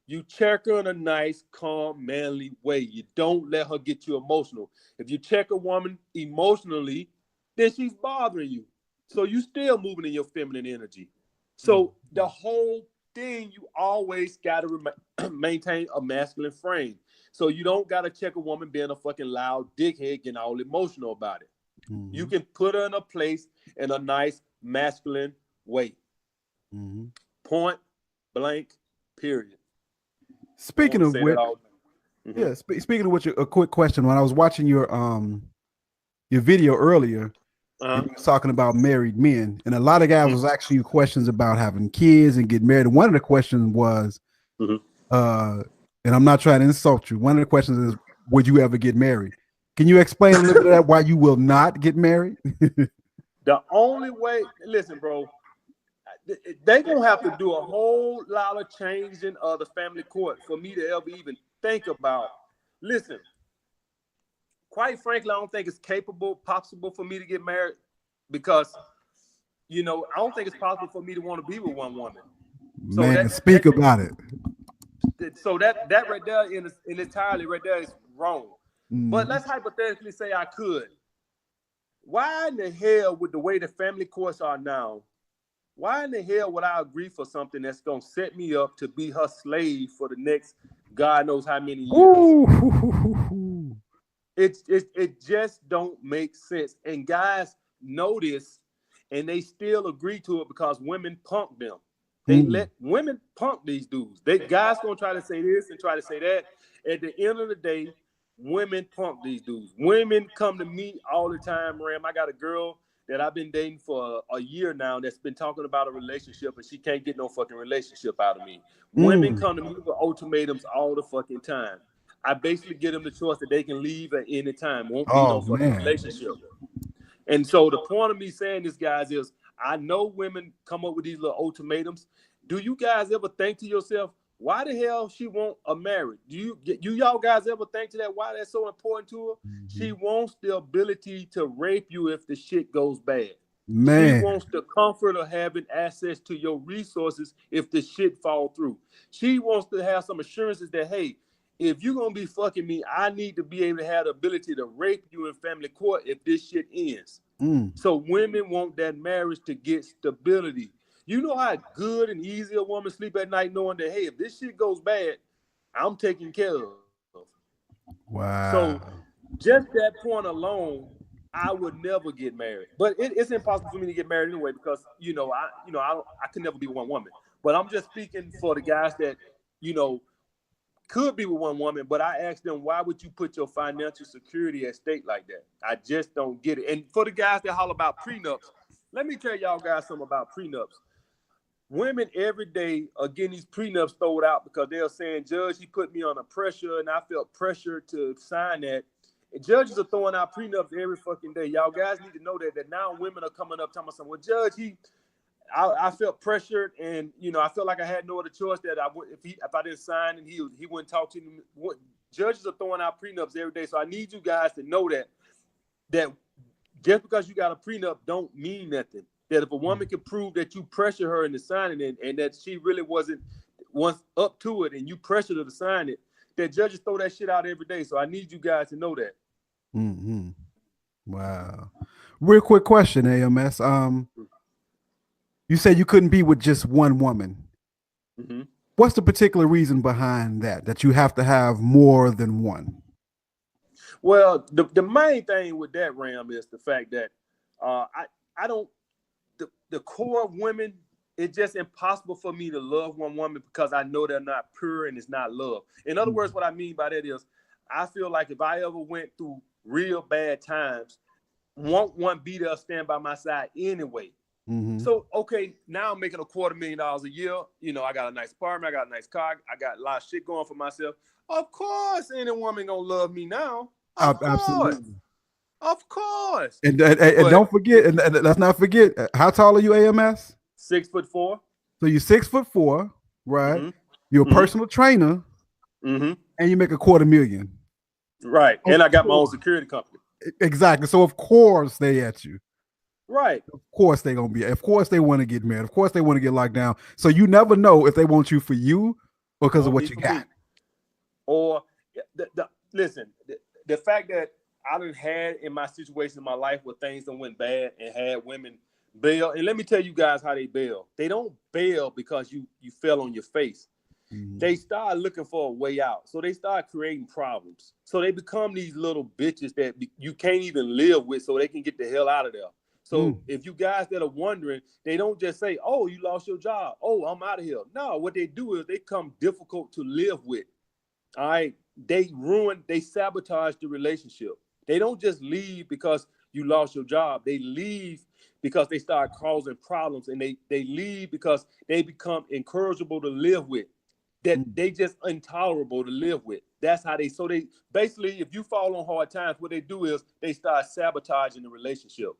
You check her in a nice, calm, manly way. You don't let her get you emotional. If you check a woman emotionally, then she's bothering you. So you still moving in your feminine energy. So the whole thing, you always got to maintain a masculine frame. So you don't got to check a woman being a fucking loud dickhead, getting all emotional about it. You can put her in a place in a nice masculine way. Point blank, period. Speaking of which, speaking of which, a quick question. When I was watching your video earlier, you was talking about married men, and a lot of guys was asking you questions about having kids and getting married. And one of the questions was, and I'm not trying to insult you. One of the questions is, would you ever get married? Can you explain a little bit of that, why you will not get married? The only way, listen, bro, they gonna have to do a whole lot of changing of the family court for me to ever even think about. Listen, quite frankly, I don't think it's possible for me to get married, because, I don't think it's possible for me to want to be with one woman. So man, speak about it. So that right there in entirely right there is wrong. But let's hypothetically say I could. Why in the hell, with the way the family courts are now, Why in the hell would I agree for something that's gonna set me up to be her slave for the next God knows how many years? Ooh. It just don't make sense. And guys know this, and they still agree to it because women punk them. They Mm. let women punk these dudes. They guys gonna try to say this and try to say that. At the end of the day, women punk these dudes. Women come to me all the time, Ram. I got a girl that I've been dating for a year now that's been talking about a relationship and she can't get no fucking relationship out of me. Women Mm. come to me with ultimatums all the fucking time. I basically give them the choice that they can leave at any time. Won't be no Oh fucking man. relationship. And so the point of me saying this, guys, is I know women come up with these little ultimatums. Do you guys ever think to yourself, why the hell she want a marriage? Do y'all guys ever think to that? Why that's so important to her? She Mhm. wants the ability to rape you if the shit goes bad. She Man. wants the comfort of having access to your resources if the shit fall through. She wants to have some assurances that, hey, if you're gonna be fucking me, I need to be able to have the ability to rape you in family court if this shit ends. Mm. So women want that marriage to get stability. You know how good and easy a woman sleep at night knowing that, hey, if this shit goes bad, I'm taken care of. So Wow. just that point alone, I would never get married. But it's impossible for me to get married anyway because I could never be with one woman. But I'm just speaking for the guys that you know could be with one woman, but I asked them, why would you put your financial security at stake like that? I just don't get it. And for the guys that holler about prenups, let me tell y'all guys something about prenups. Women every day are getting these prenups thrown out because they're saying, Judge, he put me on a pressure and I felt pressure to sign that. And judges are throwing out prenups every fucking day. Y'all guys need to know that now women are coming up telling me something. Well, Judge, I felt pressured, and I felt like I had no other choice. That I would if I didn't sign, and he wouldn't talk to me. Judges are throwing out prenups every day, so I need you guys to know that just because you got a prenup don't mean nothing. That if a woman can prove that you pressure her into signing it, and that she really wasn't once up to it, and you pressured her to sign it, that judges throw that shit out every day. So I need you guys to know that. Mm-hmm. Wow. Real quick question, AMS. You said you couldn't be with just one woman. Mm-hmm. What's the particular reason behind that? That you have to have more than one? Well, the main thing with that, Ram, is the fact that I don't the core of women, it's just impossible for me to love one woman because I know they're not pure and it's not love. In other words, what I mean by that is I feel like if I ever went through real bad times, won't one be there stand by my side anyway. Mm-hmm. So okay, now I'm making $250,000 a year. I got a nice apartment, I got a nice car, I got a lot of shit going for myself. Of course, any woman gonna love me now. Of course, Absolutely. of course. And But don't forget, and let's not forget, how tall are you, AMS? 6'4". So you're 6'4", right? Mm-hmm. You're a Mm-hmm. personal trainer, Mm-hmm. and you make $250,000. Right. Of And I got my own course, security company. exactly. So of course they at you. Right. Of course they gonna be. Of course they want to get married. Of course they want to get locked down. So you never know if they want you for you or because of Want me what you for got. me. Or listen, the fact that I done had in my situation in my life where things done went bad and had women bail. And let me tell you guys how they bail. They don't bail because you fell on your face. Mm-hmm. They start looking for a way out. So they start creating problems. So they become these little bitches that you can't even live with so they can get the hell out of there. So Mm-hmm. if you guys that are wondering, they don't just say, oh, you lost your job. Oh, I'm out of here. No, what they do is they come difficult to live with. All right. They sabotage the relationship. They don't just leave because you lost your job. They leave because they start causing problems, and they leave because they become incorrigible to live with. That they just intolerable to live with. That's how they basically, if you fall on hard times, what they do is they start sabotaging the relationship.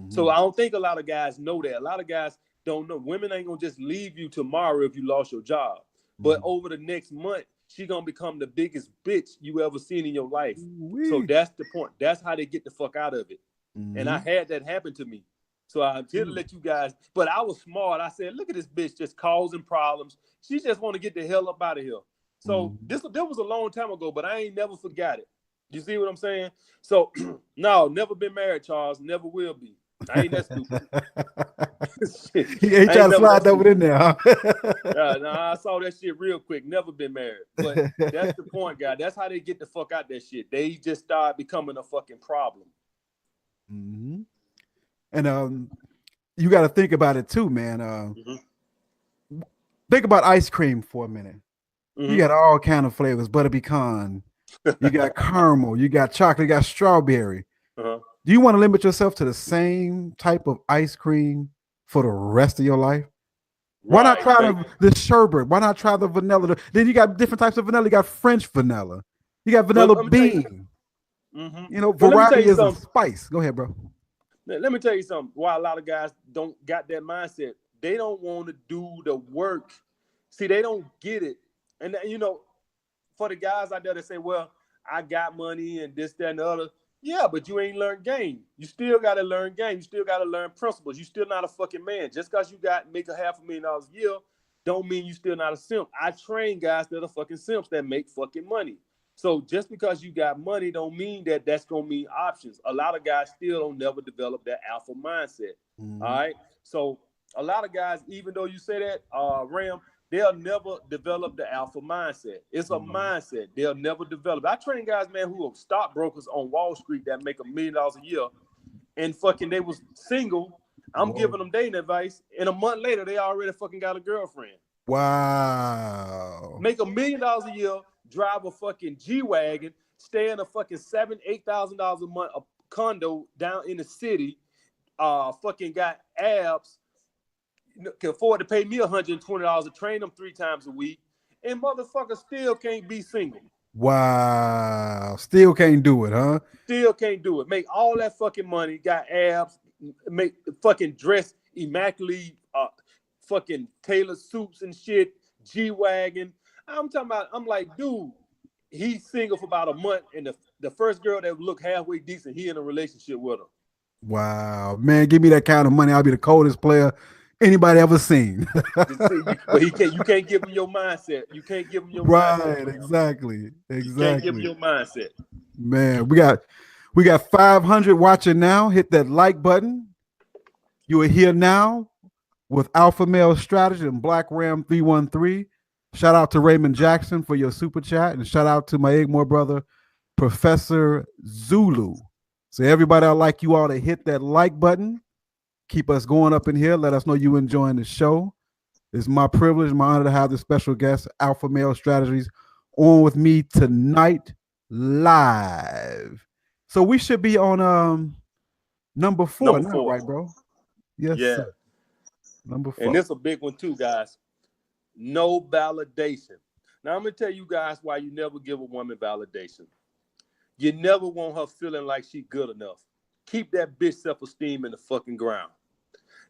So Mm-hmm. I don't think a lot of guys know that. A lot of guys don't know. Women ain't gonna just leave you tomorrow if you lost your job. But over the next month, she gonna become the biggest bitch you ever seen in your life. So Mm-hmm. that's the point. That's how they get the fuck out of it. And I Mm-hmm. had that happen to me. So I'm here to let you guys. But I was smart. I said, look at this bitch just causing problems. She just want to get the hell up out of here. So Mm-hmm. this was a long time ago, but I ain't never forgot it. You see what I'm saying? So no, never been married, Charles. Never will be. I ain't that stupid. Shit. He ain't I trying ain't to never slide that that one in stupid. there, huh? Nah, I saw that shit real quick. Never been married. But that's the point, guy. That's how they get the fuck out that shit. They just start becoming a fucking problem. Mm-hmm. And you got to think about it too, man. Mm-hmm. Think about ice cream for a minute. You Mm-hmm. got all kind of flavors: butter pecan, you got caramel, you got chocolate, you got strawberry. Uh-huh. Do you want to limit yourself to the same type of ice cream for the rest of your life? Why not Right. try the sherbet? Why not try the vanilla? Then you got different types of vanilla. You got French vanilla. You got But vanilla let me tell you. bean. Mm-hmm. You know, But let me tell variety you is a something. spice. Go ahead, bro. Let me tell you something. Why a lot of guys don't got that mindset. They don't want to do the work. See, they don't get it. And you know, for the guys out there that say, well, I got money and this, that, and the other. Yeah, but you ain't learned game. You still got to learn game. You still got to learn principles. You still not a fucking man. Just because you got make $500,000 a year, don't mean you still not a simp. I train guys that are fucking simps that make fucking money. So just because you got money don't mean that that's going to mean options. A lot of guys still don't never develop that alpha mindset. All Mm-hmm. right. So a lot of guys, even though you say that, Ram, they'll never develop the alpha mindset. It's a Mm-hmm. mindset. They'll never develop. I train guys, man, who are stockbrokers on Wall Street that make $1 million a year and fucking they was single. I'm Whoa. giving them dating advice. And a month later, they already fucking got a girlfriend. Wow. Make $1 million a year, drive a fucking G-Wagon, stay in a fucking $7,000-8,000 a month a condo down in the city, fucking got abs, can afford to pay me $120 to train them 3 times a week, and motherfucker still can't be single. Wow. Still can't do it, huh? Still can't do it. Make all that fucking money, got abs, make fucking dress immaculately, fucking tailored suits and shit, G-Wagon. I'm talking about, I'm like, dude, he's single for about a month, and the first girl that looked halfway decent, he in a relationship with her. Wow. Man, give me that kind of money. I'll be the coldest player anybody ever seen. But you can't give him your mindset. You can't give him your mindset, Right, Ram. exactly. You can't give him Exactly. your mindset. Man, we got 500 watching now. Hit that like button. You are here now with Alpha Male Strategy and BlackRam 313. Shout out to Raymond Jackson for your super chat, and shout out to my Egmore brother, Professor Zulu. So everybody, I'd like you all to hit that like button. Keep us going up in here. Let us know you enjoying the show. It's my privilege, my honor to have the special guest, Alpha Male Strategies, on with me tonight live. So we should be on number 4 Number now, 4. right, bro? Yes, Yeah. sir. Number And 4. this is a big one too, guys. No validation. Now I'm gonna tell you guys why you never give a woman validation. You never want her feeling like she good enough. Keep that bitch self-esteem in the fucking ground.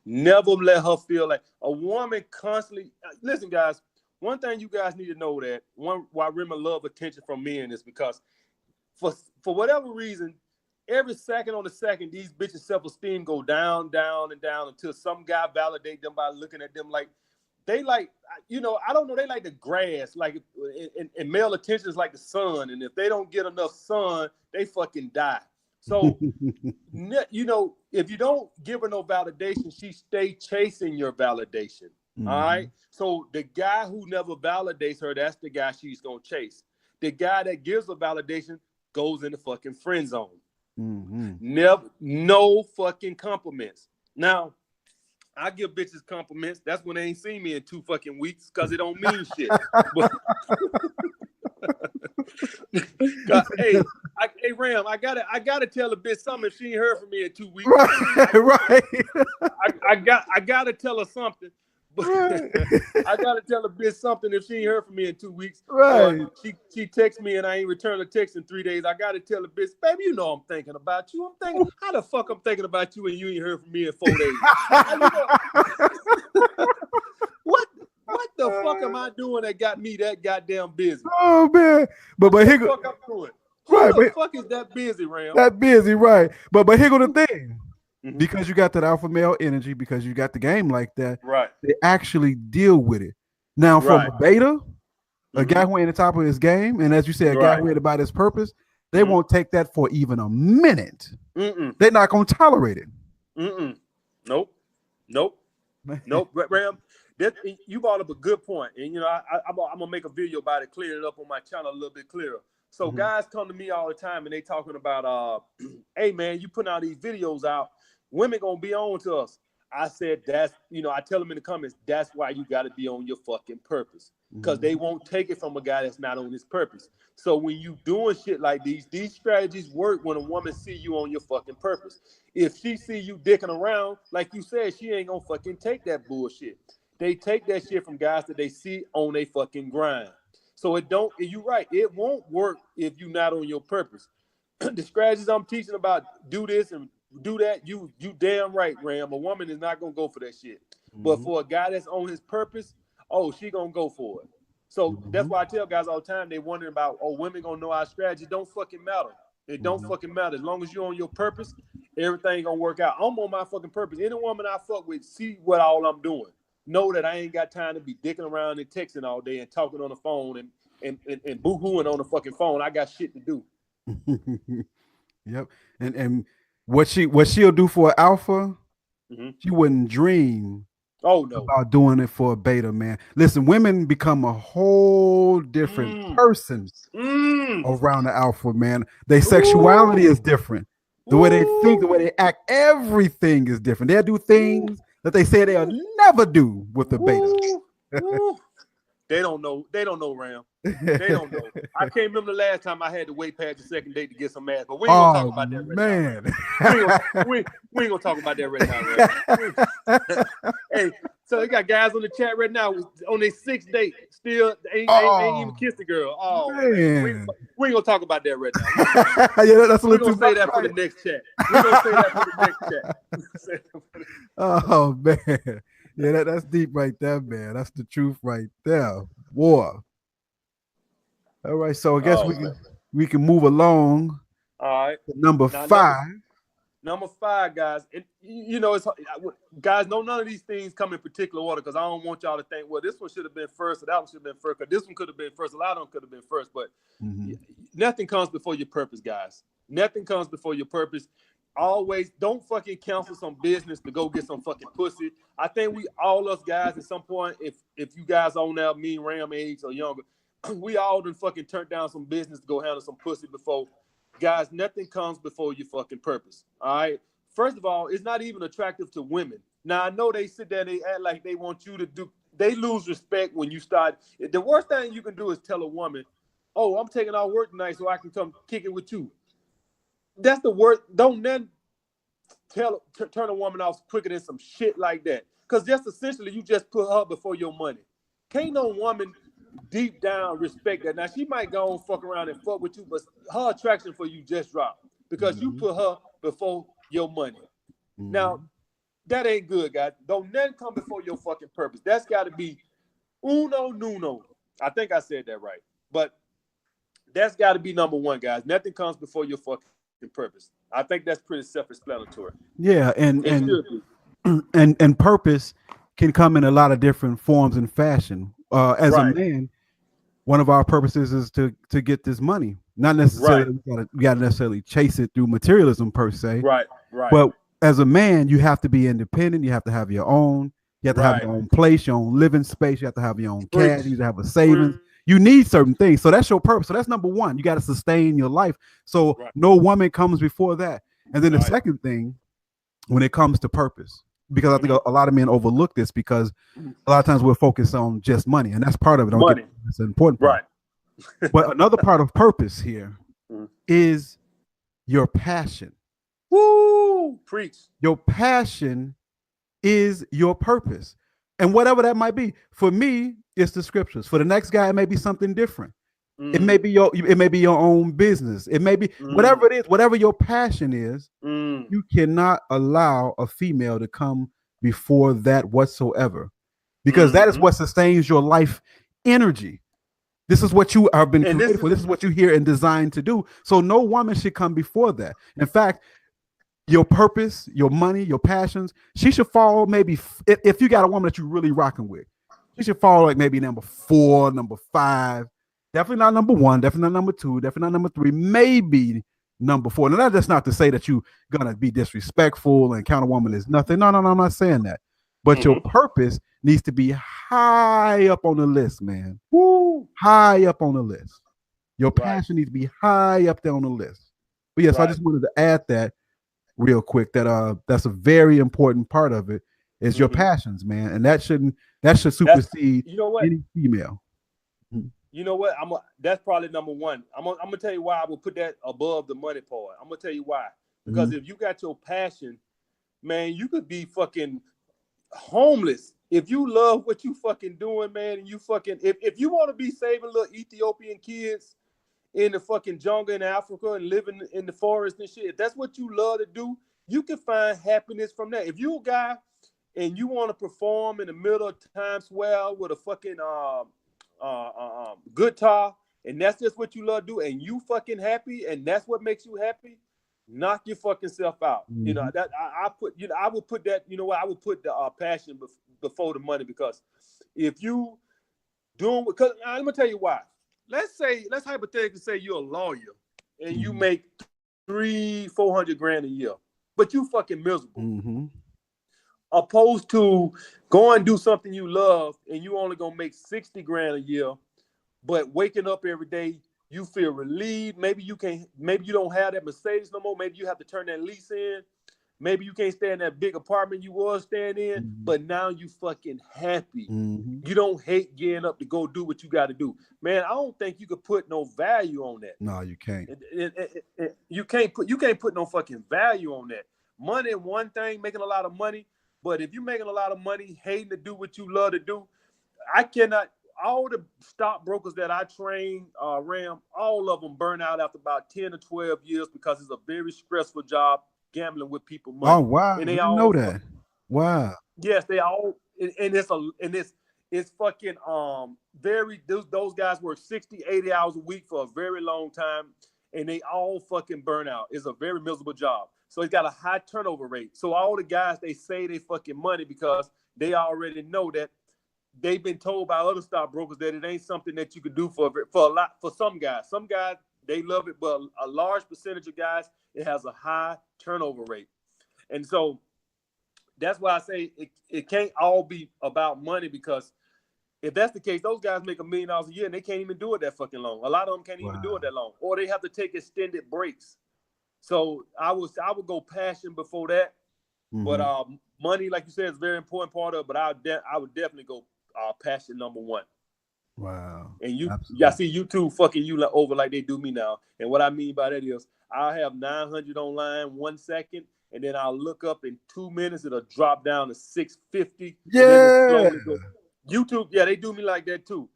Never let her feel like a woman constantly. Listen, guys. One thing you guys need to know that why women love attention from men is because for whatever reason, every second on the second, these bitches' self-esteem go down, down, and down until some guy validate them by looking at them like they like, I don't know, they like the grass, like and male attention is like the sun, and if they don't get enough sun, they fucking die. So, if you don't give her no validation, she stay chasing your validation. All Mm-hmm. right. So the guy who never validates her, that's the guy she's gonna chase. The guy that gives her validation goes in the fucking friend zone. Mm-hmm. Never, no fucking compliments. Now, I give bitches compliments. That's when they ain't seen me in 2 fucking weeks because it don't mean shit. But hey Ram, I gotta tell a bitch something if she ain't heard from me in 2 weeks. Right, right, I gotta tell her something. But right, I gotta tell a bitch something if she ain't heard from me in 2 weeks, or right. she texts me and I ain't returned a text in 3 days. I gotta tell a bitch, baby, you know I'm thinking about you. I'm thinking, how the fuck I'm thinking about you and you ain't heard from me in 4 days? What the fuck am I doing that got me that goddamn busy? Oh man, but What the here go, fuck I'm doing? Who right, the but fuck is that busy, Ram? that busy, right? But here go the thing. Mm-hmm. Because you got that alpha male energy, because you got the game like that, Right. they actually deal with it. Now, from Right. a beta, a Mm-hmm. guy who ain't the top of his game, and as you say, a guy Right. who ain't about his purpose, they Mm-hmm. won't take that for even a minute. Mm-mm. They're not gonna tolerate it. Mm-mm. Nope. Nope. Nope. Ram, you brought up a good point, and I'm gonna make a video about it, clear it up on my channel a little bit clearer. So Mhm. guys come to me all the time, and they talking about, hey man, you putting all these videos out, women gonna be on to us. I said I tell them in the comments, that's why you got to be on your fucking purpose, because Mhm. they won't take it from a guy that's not on his purpose. So when you doing shit like these strategies work when a woman see you on your fucking purpose. If she see you dicking around, like you said, she ain't gonna fucking take that bullshit. They take that shit from guys that they see on a fucking grind. So it don't. You right. It won't work if you not on your purpose. The strategies I'm teaching about, do this and do that. You damn right, Ram. A woman is not gonna go for that shit. But Mhm. for a guy that's on his purpose, oh, she gonna go for it. So that's Mhm. why I tell guys all the time, they wondering about, oh, women gonna know our strategy. Don't fucking matter. It don't Mhm. fucking matter. As long as you're on your purpose, everything gonna work out. I'm on my fucking purpose. Any woman I fuck with, see what all I'm doing. Know that I ain't got time to be dicking around and texting all day and talking on the phone and boo-hooing on the fucking phone. I got shit to do. Yep. And what she'll do for an alpha, Mm-hmm. she wouldn't dream Oh no. about doing it for a beta, man. Listen, women become a whole different Mm. person Mm. around the alpha, man. Their sexuality Ooh. is different. The way they think, the way Ooh. they act, everything is different. They'll do Ooh. things that they say they'll never do with the beta. Ooh. Ooh. They don't know. They don't know, Ram. They don't know. I can't remember the last time I had to wait past the second date to get some ass, but we ain't gonna talk Oh about that right now, Ram. man. We ain't gonna talk about that right now, Ram. Hey, so they got guys on the chat right now on their sixth date, still ain't even Oh kissed the girl. Oh man, man. we ain't gonna talk about that right now. Yeah, that's a We're little gonna too say much, that for the right? next chat. We're gonna say that for the next chat. Oh man. Yeah, that's deep right there, man. That's the truth right there. War. All right, so I guess Oh man. we can move along All right. to number Now 5. number five, guys, and it's guys. No, none of these things come in particular order because I don't want y'all to think, well, this one should have been first, or that one should have been first, because this one could have been first, a lot of them could have been first, but Mm-hmm. nothing comes before your purpose, guys. Nothing comes before your purpose. Always don't fucking cancel some business to go get some fucking pussy. I think we all us guys at some point, if you guys on now, me, Ram age or younger, we all done fucking turned down some business to go handle some pussy before. Guys, nothing comes before your fucking purpose. All right. First of all, it's not even attractive to women. Now I know they sit there and they act like they want you to do. They lose respect when you start. The worst thing you can do is tell a woman, "Oh, I'm taking off work tonight so I can come kick it with you." That's the worst. Don't then turn a woman off quicker than some shit like that. Because just essentially you just put her before your money. Can't no woman deep down respect that. Now she might go and fuck around and fuck with you, but her attraction for you just dropped because you Mm-hmm. put her before your money. Now Mm-hmm. that ain't good, guys. Don't nothing come before your fucking purpose. That's got to be uno nuno. I think I said that right, but that's got to be number one, guys. Nothing comes before your fucking purpose. I think that's pretty self-explanatory. Yeah, It should be. and purpose can come in a lot of different forms and fashion. As a Right, man, one of our purposes is to get this money. Not right, necessarily we gotta necessarily chase it through materialism per se, right, right, but as a man, you have to be independent. You have to have your own. You have to have right. your own place, your own living space. You have to have your own cash. You Preach, need to have a savings. preach. You need certain things. So that's your purpose. So that's number one. You got to sustain your life. So Right, no woman comes before that. And then the right. second thing, when it comes to purpose, because I think Mm-hmm. a lot of men overlook this because a lot of times we're focused on just money, and that's part of it. Don't get Money. that's an important part. Right. But another part of purpose here Mhm. is your passion. Woo! Preach. Your passion is your purpose. And whatever that might be. For me, it's the scriptures. For the next guy, it may be something different. Mm, It may be your own business. It may be mm, whatever it is, whatever your passion is, mm, you cannot allow a female to come before that whatsoever. Because that is mm-hmm. what sustains your life energy. This is what you have been And this created is for. This is what you here and designed to do. So no woman should come before that. In fact, your purpose, your money, your passions, she should fall maybe if you got a woman that you're really rocking with, she should fall like maybe number 4, number 5. Definitely not number 1, definitely not number 2, definitely not number 3, maybe number four. And that's not to say that you gonna be disrespectful and Counterwoman is nothing. No, I'm not saying that. But your purpose needs to be high up on the list, man. Woo! High up on the list. Your passion needs to be high up there on the list. But yes, I just wanted to add that real quick. That's a very important part of it is your passions, man, and that should supersede any female. You know what? That's probably number one. I'm gonna tell you why I would put that above the money part. I'm gonna tell you why. Because if you got your passion, man, you could be fucking homeless. If you love what you fucking doing, man, and you fucking if you want to be saving little Ethiopian kids in the fucking jungle in Africa and living in the forest and shit, if that's what you love to do, you can find happiness from that. If you a guy and you want to perform in the middle of Times Square with a fucking guitar, and that's just what you love to do, and you fucking happy, and that's what makes you happy, knock your fucking self out. You know that I would put that. You know what? I would put the passion before the money, because if you doing, because I'm gonna tell you why. Let's hypothetically say you're a lawyer and you make $300-400 grand a year, but you fucking miserable. Opposed to go and do something you love and you only gonna make 60 grand a year, but waking up every day, you feel relieved. Maybe you don't have that Mercedes no more. Maybe you have to turn that lease in. Maybe you can't stay in that big apartment you was staying in, but now you fucking happy. You don't hate getting up to go do what you got to do. Man, I don't think you could put no value on that. No, you can't. You can't put no fucking value on that. Money, one thing, making a lot of money, but if you're making a lot of money, hating to do what you love to do, I cannot. All the stockbrokers that I train, Ram, all of them burn out after about 10 or 12 years because it's a very stressful job gambling with people money. Oh wow! And I they didn't all know that. Wow. Yes, they all, and it's fucking very. Those guys work 60, 80 hours a week for a very long time, and they all fucking burn out. It's a very miserable job. So it's got a high turnover rate. So all the guys, they say they fucking money because they already know that they've been told by other stockbrokers that it ain't something that you could do for some guys. Some guys, they love it, but a large percentage of guys, it has a high turnover rate. And so that's why I say it can't all be about money, because if that's the case, those guys make $1 million a year and they can't even do it that fucking long. A lot of them can't even do it that long, or they have to take extended breaks. So I would go passion before that. But money, like you said, is a very important part of it, but I would definitely go passion number one. Wow. And I see YouTube fucking you over like they do me now. And what I mean by that is I'll have 900 online 1 second, and then I'll look up in 2 minutes, it'll drop down to 650. Yeah. YouTube, yeah, they do me like that too.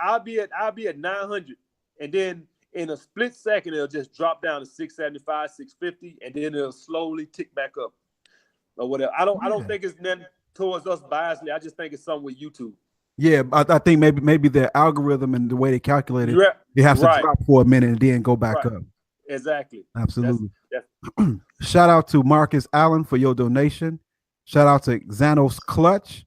I'll be at 900, and then in a split second, it'll just drop down to 675, 650, and then it'll slowly tick back up or whatever. I don't think it's nothing towards us biasly. I just think it's something with YouTube. Yeah, I think maybe their algorithm and the way they calculate it, it has to drop for a minute and then go back up. Exactly. Absolutely. Shout out to Marcus Allen for your donation. Shout out to Xanos Clutch.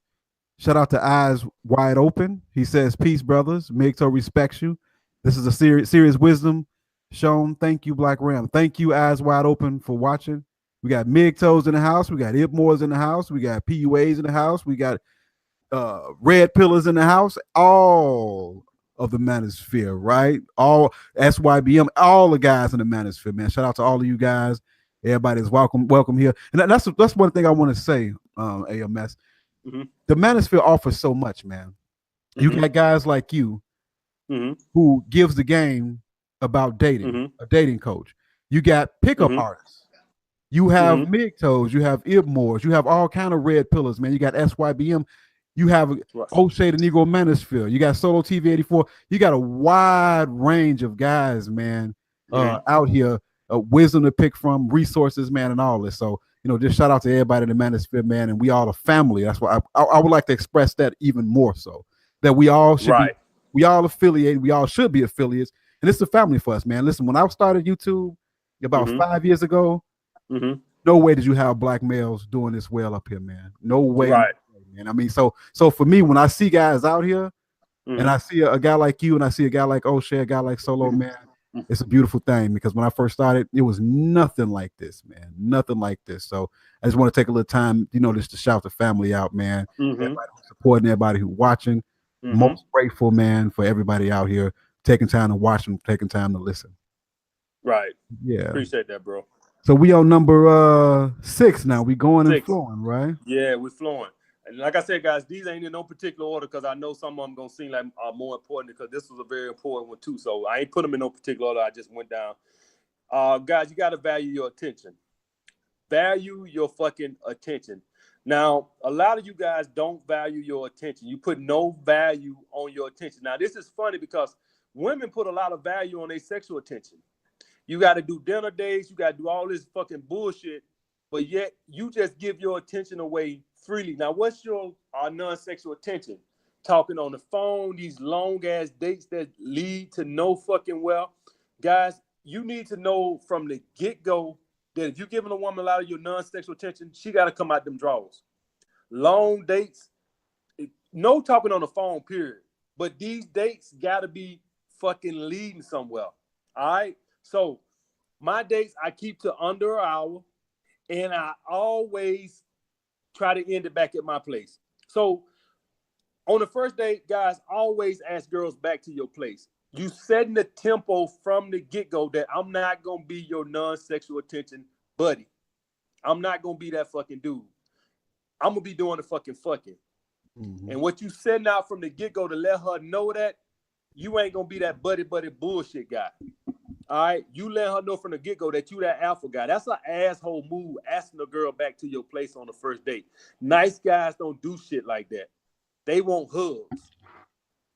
Shout out to Eyes Wide Open. He says, "Peace, brothers. Migto respects you. This is a serious wisdom shown. Thank you, BlackRam. Thank you, Eyes Wide Open, for watching. We got Migtos in the house. We got Ipmores in the house. We got PUAs in the house. We got Red Pillars in the house. All of the Manosphere, right? All SYBM, all the guys in the Manosphere, man. Shout out to all of you guys. Everybody's welcome here. And that's one thing I want to say, AMS. The Manosphere offers so much, man. You got guys like you who gives the game about dating, a dating coach. You got pickup artists. You have Migtos, you have Ibmores, you have all kind of Red Pillars, man. You got SYBM, you have O'Shea the Negro Manosphere, you got Solo TV 84. You got a wide range of guys, man, out here, wisdom to pick from, resources, man, and all this. So, just shout out to everybody in the Manosphere, man, and we all a family. That's why I would like to express that even more so, that we all should be, we all affiliated, we all should be affiliates, and it's a family for us, man. Listen, when I started YouTube about 5 years ago, no way did you have black males doing this well up here, man. No way, man. I mean, so for me, when I see guys out here, and I see a guy like you, and I see a guy like O'Shea, a guy like Solo, man, it's a beautiful thing because when I first started, it was nothing like this, man. Nothing like this. So I just want to take a little time, just to shout the family out, man. Mm-hmm. Everybody who's supporting, everybody who's watching. Mm-hmm. Most grateful, man, for everybody out here taking time to watch and taking time to listen. Right. Yeah. Appreciate that, bro. So we on number 6 now. We going and 6. flowing, right? Yeah, we're flowing. And like I said, guys, these ain't in no particular order because I know some of them gonna seem like are more important because this was a very important one too. So I ain't put them in no particular order. I just went down. Guys, you gotta value your attention. Value your fucking attention. Now, a lot of you guys don't value your attention. You put no value on your attention. Now, this is funny because women put a lot of value on their sexual attention. You got to do dinner dates. You got to do all this fucking bullshit, but yet you just give your attention away freely. Now, what's your non-sexual attention? Talking on the phone, these long ass dates that lead to no fucking well. Guys, you need to know from the get-go that if you're giving a woman a lot of your non-sexual attention, she got to come out them drawers. Long dates, no talking on the phone, period. But these dates got to be fucking leading somewhere. All right? So my dates, I keep to under an hour, and I always try to end it back at my place. So on the first date, guys, always ask girls back to your place. You setting the tempo from the get-go that I'm not going to be your non-sexual attention buddy. I'm not going to be that fucking dude. I'm going to be doing the fucking. Mm-hmm. And what you setting out from the get-go to let her know that you ain't going to be that buddy bullshit guy. All right? You let her know from the get-go that you that alpha guy. That's an asshole move, asking a girl back to your place on the first date. Nice guys don't do shit like that. They want hugs.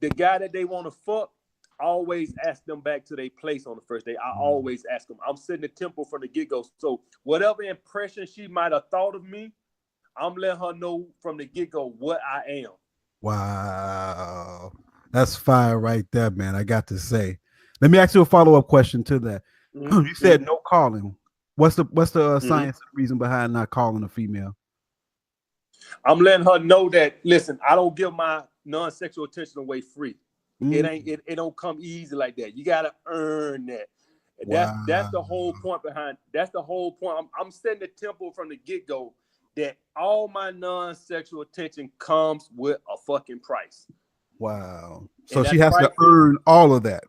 The guy that they want to fuck, always ask them back to their place on the first date. I always ask them. I'm setting the tempo from the get-go. So whatever impression she might have thought of me, I'm letting her know from the get-go what I am. Wow. That's fire right there, man. I got to say. Let me ask you a follow-up question to that. Mm-hmm. You said no calling. What's the science reason behind not calling a female? I'm letting her know that, listen, I don't give my non-sexual attention away free. It don't come easy like that. You gotta earn that. That's the whole point behind. That's the whole point. I'm setting the tempo from the get-go that all my non-sexual attention comes with a fucking price. Wow. So she has to earn all of that.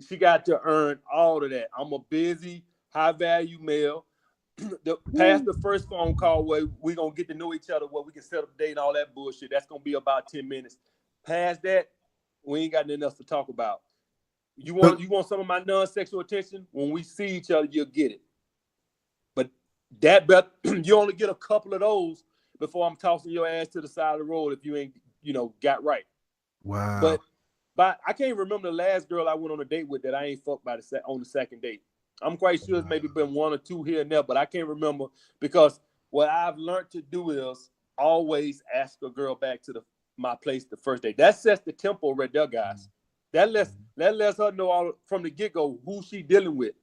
She got to earn all of that. I'm a busy, high-value male. Past the first phone call where we're going to get to know each other, where we can set up a date and all that bullshit, that's going to be about 10 minutes. Past that, we ain't got nothing else to talk about. You want some of my non-sexual attention? When we see each other, you'll get it. But you only get a couple of those before I'm tossing your ass to the side of the road if you ain't, got right. Wow. But I can't remember the last girl I went on a date with that I ain't fucked on the second date. I'm quite sure it's maybe been one or two here and there, but I can't remember because what I've learned to do is always ask a girl back to my place the first date. That sets the tempo right there, guys. That lets her know all from the get-go who she dealing with.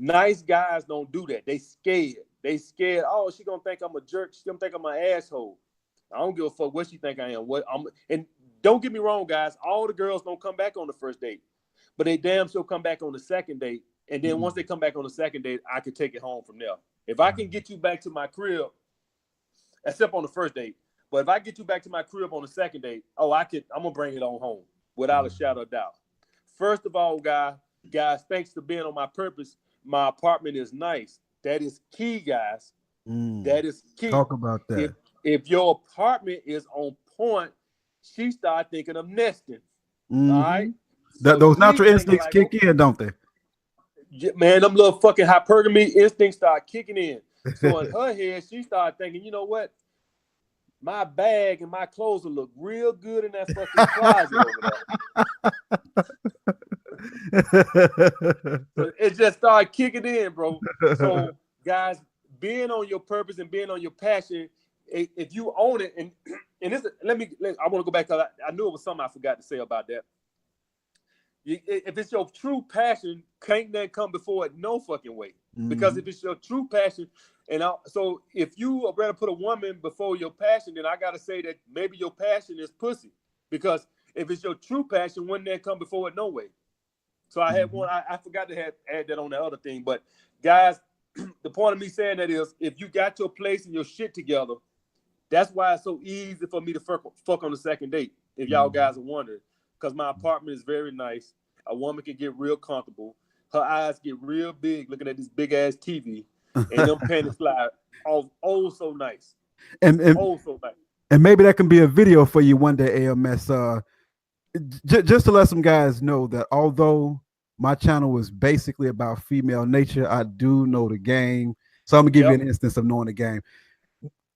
Nice guys don't do that. They scared. Oh, she gonna think I'm a jerk. She gonna think I'm an asshole. I don't give a fuck what she think I am. And don't get me wrong, guys. All the girls don't come back on the first date, but they damn sure come back on the second date. And then once they come back on the second date, I can take it home from there. If I can get you back to my crib, except on the first date, but if I get you back to my crib on the second date, I'm gonna bring it on home without a shadow of doubt. First of all, guys, thanks to being on my purpose, my apartment is nice. That is key, guys. That is key. Talk about that. If your apartment is on point, she start thinking of nesting. All right. So those natural instincts kick in, don't they? Man, them little fucking hypergamy instincts start kicking in. So in her head, she started thinking, you know what? My bag and my clothes will look real good in that fucking closet over there. So it just started kicking in, bro. So guys, being on your purpose and being on your passion, if you own it, and this, I want to go back because I knew it was something I forgot to say about that. If it's your true passion, can't that come before it? No fucking way. Because if it's your true passion, so if you are going to put a woman before your passion, then I got to say that maybe your passion is pussy. Because if it's your true passion, wouldn't that come before it? No way. So I had one. I forgot to add that on the other thing. But guys, the point of me saying that is, if you got your place and your shit together, that's why it's so easy for me to fuck on the second date. If y'all guys are wondering, because my apartment is very nice. A woman can get real comfortable. Her eyes get real big looking at this big ass TV, and them panties fly off. Oh, so nice. and Oh, so nice. and maybe that can be a video for you one day, AMS. Just to let some guys know that although my channel is basically about female nature, I do know the game. So I'm gonna give you an instance of knowing the game.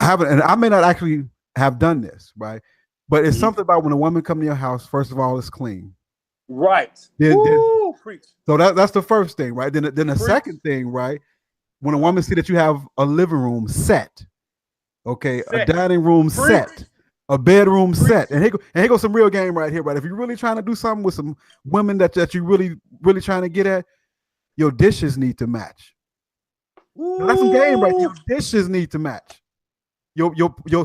I haven't, and I may not actually have done this, right? But it's something about when a woman come to your house. First of all, it's clean. Right. Then, Woo, preach. so that's the first thing, right? Then the second thing, right? When a woman see that you have a living room set, okay, a dining room set, a bedroom set, and here goes some real game right here, right? If you're really trying to do something with some women that you really trying to get at, your dishes need to match. That's some game right there. Your dishes need to match. Your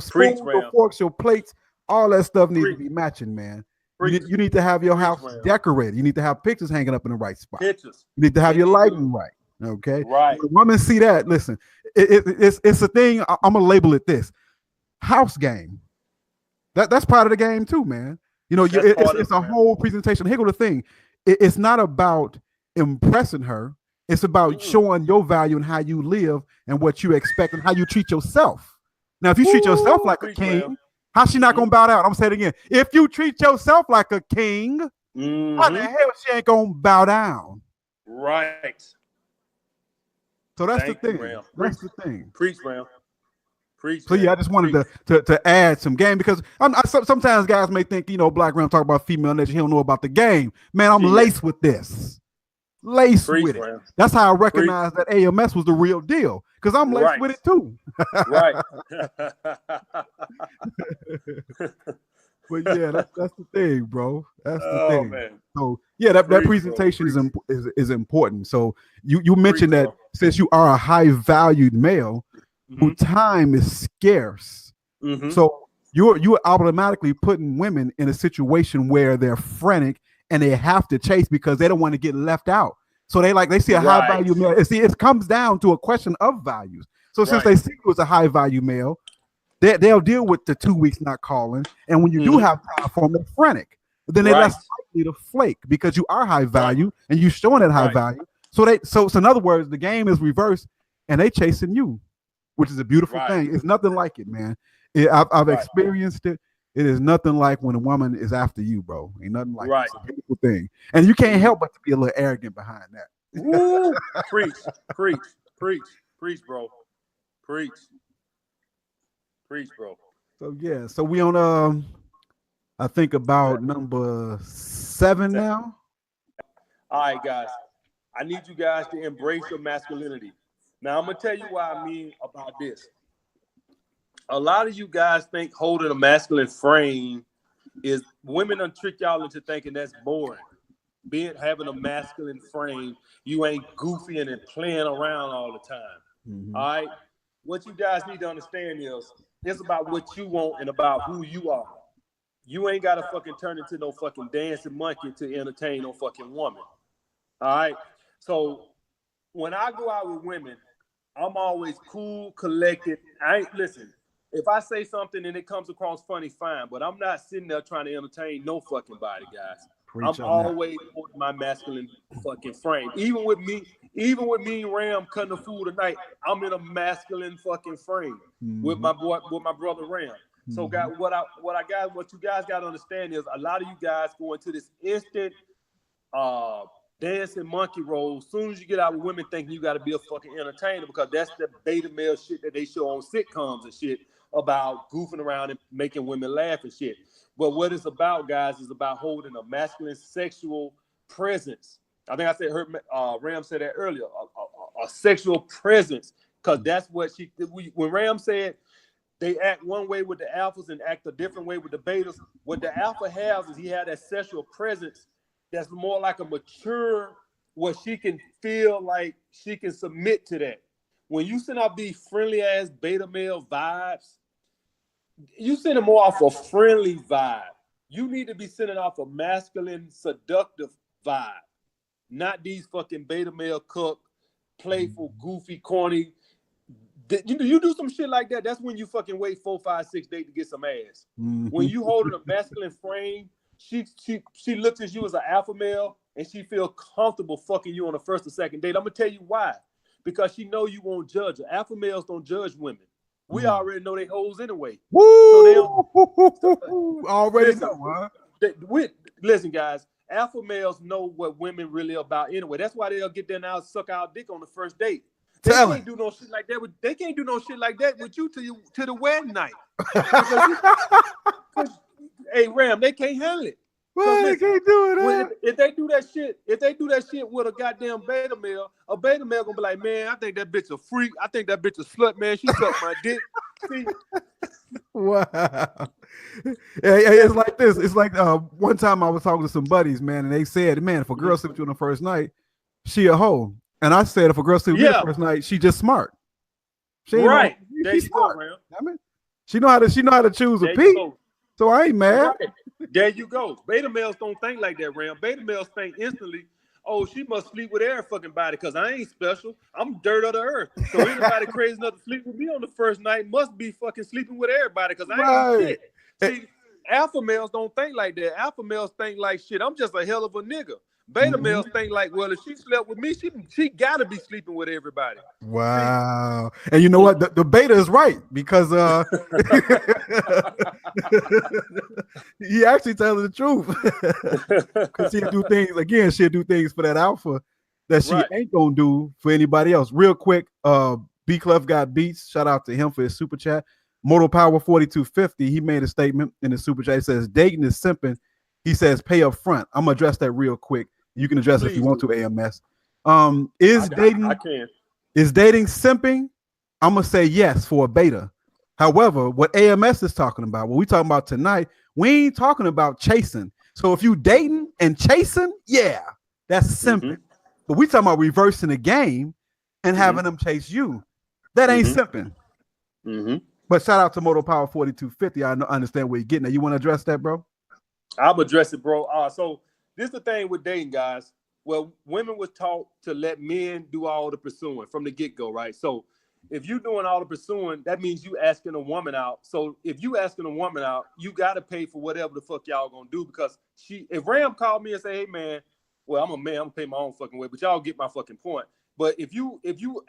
spoons, your forks, your plates, all that stuff needs to be matching, man. You need to have your house decorated. You need to have pictures hanging up in the right spot. Pictures. You need to have your lighting right. Okay. Right. When women see that, listen, it's a thing. I'm gonna label it this: house game. That's part of the game too, man. You know, it's a whole presentation. Here go the thing: it's not about impressing her. It's about showing your value and how you live and what you expect and how you treat yourself. Now, if you treat yourself like a king, how's she not gonna bow down? I'm gonna say it again. If you treat yourself like a king, how the hell she ain't gonna bow down? Right. So that's the thing. That's the thing. Preach, man. Preach. So yeah, I just wanted to add some game because sometimes guys may think, you know, BlackRam talk about female nature. He don't know about the game. Man, I'm laced with this. Laced with it. That's how I recognize that AMS was the real deal because I'm laced with it too. Right. But yeah, that's the thing, bro. That's the thing. Man. So yeah, that presentation is important. So you mentioned that since you are a high valued male, whose time is scarce, so you're automatically putting women in a situation where they're frantic and they have to chase because they don't want to get left out. So they see a high value male. See, it comes down to a question of values. So since they see you as a high value male, they'll deal with the 2 weeks not calling, and when you do have time for them, they're frantic. But then they're less likely to flake because you are high value and you're showing that high value. So in other words, the game is reversed and they chasing you, which is a beautiful thing. It's nothing like it, man. I've experienced it. It is nothing like when a woman is after you, bro. Ain't nothing like it. It's a beautiful thing, and you can't help but to be a little arrogant behind that. Woo! Preach, preach, preach, preach, bro. Preach. Preach, bro. So yeah, so we on I think about number 7 now. All right, guys. I need you guys to embrace your masculinity. Now I'm gonna tell you what I mean about this. A lot of you guys think holding a masculine frame is women done trick y'all into thinking that's boring. Having a masculine frame, you ain't goofy and playing around all the time. All right. What you guys need to understand is it's about what you want and about who you are. You ain't gotta fucking turn into no fucking dancing monkey to entertain no fucking woman. All right. So when I go out with women, I'm always cool, collected. Listen. If I say something and it comes across funny, fine. But I'm not sitting there trying to entertain no fucking body, guys. I'm always holding my masculine fucking frame. Even with me and Ram cutting the food tonight, I'm in a masculine fucking frame with my brother Ram. So, guys, what you guys got to understand is a lot of you guys go into this instant dancing monkey role. As soon as you get out with women thinking you got to be a fucking entertainer because that's the beta male shit that they show on sitcoms and shit about goofing around and making women laugh and shit. But what it's about, guys, is about holding a masculine sexual presence. I think I said Ram said that earlier, a sexual presence, because that's what when Ram said they act one way with the alphas and act a different way with the betas. What the alpha has is he had that sexual presence that's more like a mature, where she can feel like she can submit to that. When you send out these friendly ass beta male vibes, you send them more off a friendly vibe. You need to be sending off a masculine, seductive vibe. not these fucking beta male cuck, playful, goofy, corny. You do some shit like that. That's when you fucking wait 4, 5, 6 days to get some ass. When you holding a masculine frame, she looks at you as an alpha male, and she feel comfortable fucking you on the first or second date. I'm gonna tell you why. Because she know you won't judge her. Alpha males don't judge women. We already know they hoes anyway. Woo! So they don't already know, huh? Listen, guys. Alpha males know what women really about anyway. That's why they'll get there now and suck our dick on the first date. They can't do no shit like that. They can't do no shit like that with you to the wedding night. Hey, Ram, they can't handle it. Well, they can't do it. If they do that shit with a goddamn beta male, a beta male gonna be like, man, I think that bitch a freak. I think that bitch a slut, man. She sucked my dick. See? Wow. It's like this. It's like one time I was talking to some buddies, man, and they said, man, if a girl sleeps with you on the first night, she a hoe. And I said, if a girl sleeps with you the first night, she just smart. She right. She's smart. Go, I mean, she know how to choose a peak. So I ain't mad. Right. There you go. Beta males don't think like that, Ram. Beta males think instantly, oh, she must sleep with every fucking body because I ain't special. I'm dirt of the earth. So anybody crazy enough to sleep with me on the first night must be fucking sleeping with everybody because I ain't shit. See, alpha males don't think like that. Alpha males think like, shit, I'm just a hell of a nigga. Beta males think like, well, if she slept with me, she gotta be sleeping with everybody. Wow. And you know what? The beta is right because he actually telling the truth. Because she'll do things for that alpha that she ain't gonna do for anybody else. Real quick, B Clef got beats. Shout out to him for his super chat. Motor Power 4250, he made a statement in the super chat. He says, dating is simping. He says, pay up front. I'm gonna address that real quick. You can address it if you want to, AMS. Is dating simping? I'm gonna say yes for a beta. However, what AMS is talking about, what we talking about tonight, we ain't talking about chasing. So if you dating and chasing, yeah, that's simping. But we talking about reversing the game and having them chase you. That ain't simping. But shout out to Moto Power 4250. I understand where you're getting at. You want to address that, bro? I'll address it, bro. So this is the thing with dating, guys. Well, women was taught to let men do all the pursuing from the get-go, right? So if you're doing all the pursuing, that means you asking a woman out. So if you asking a woman out, you got to pay for whatever the fuck y'all gonna do because if Ram called me and say, hey, man, well, I'm a man, I'm gonna pay my own fucking way, but y'all get my fucking point. But if you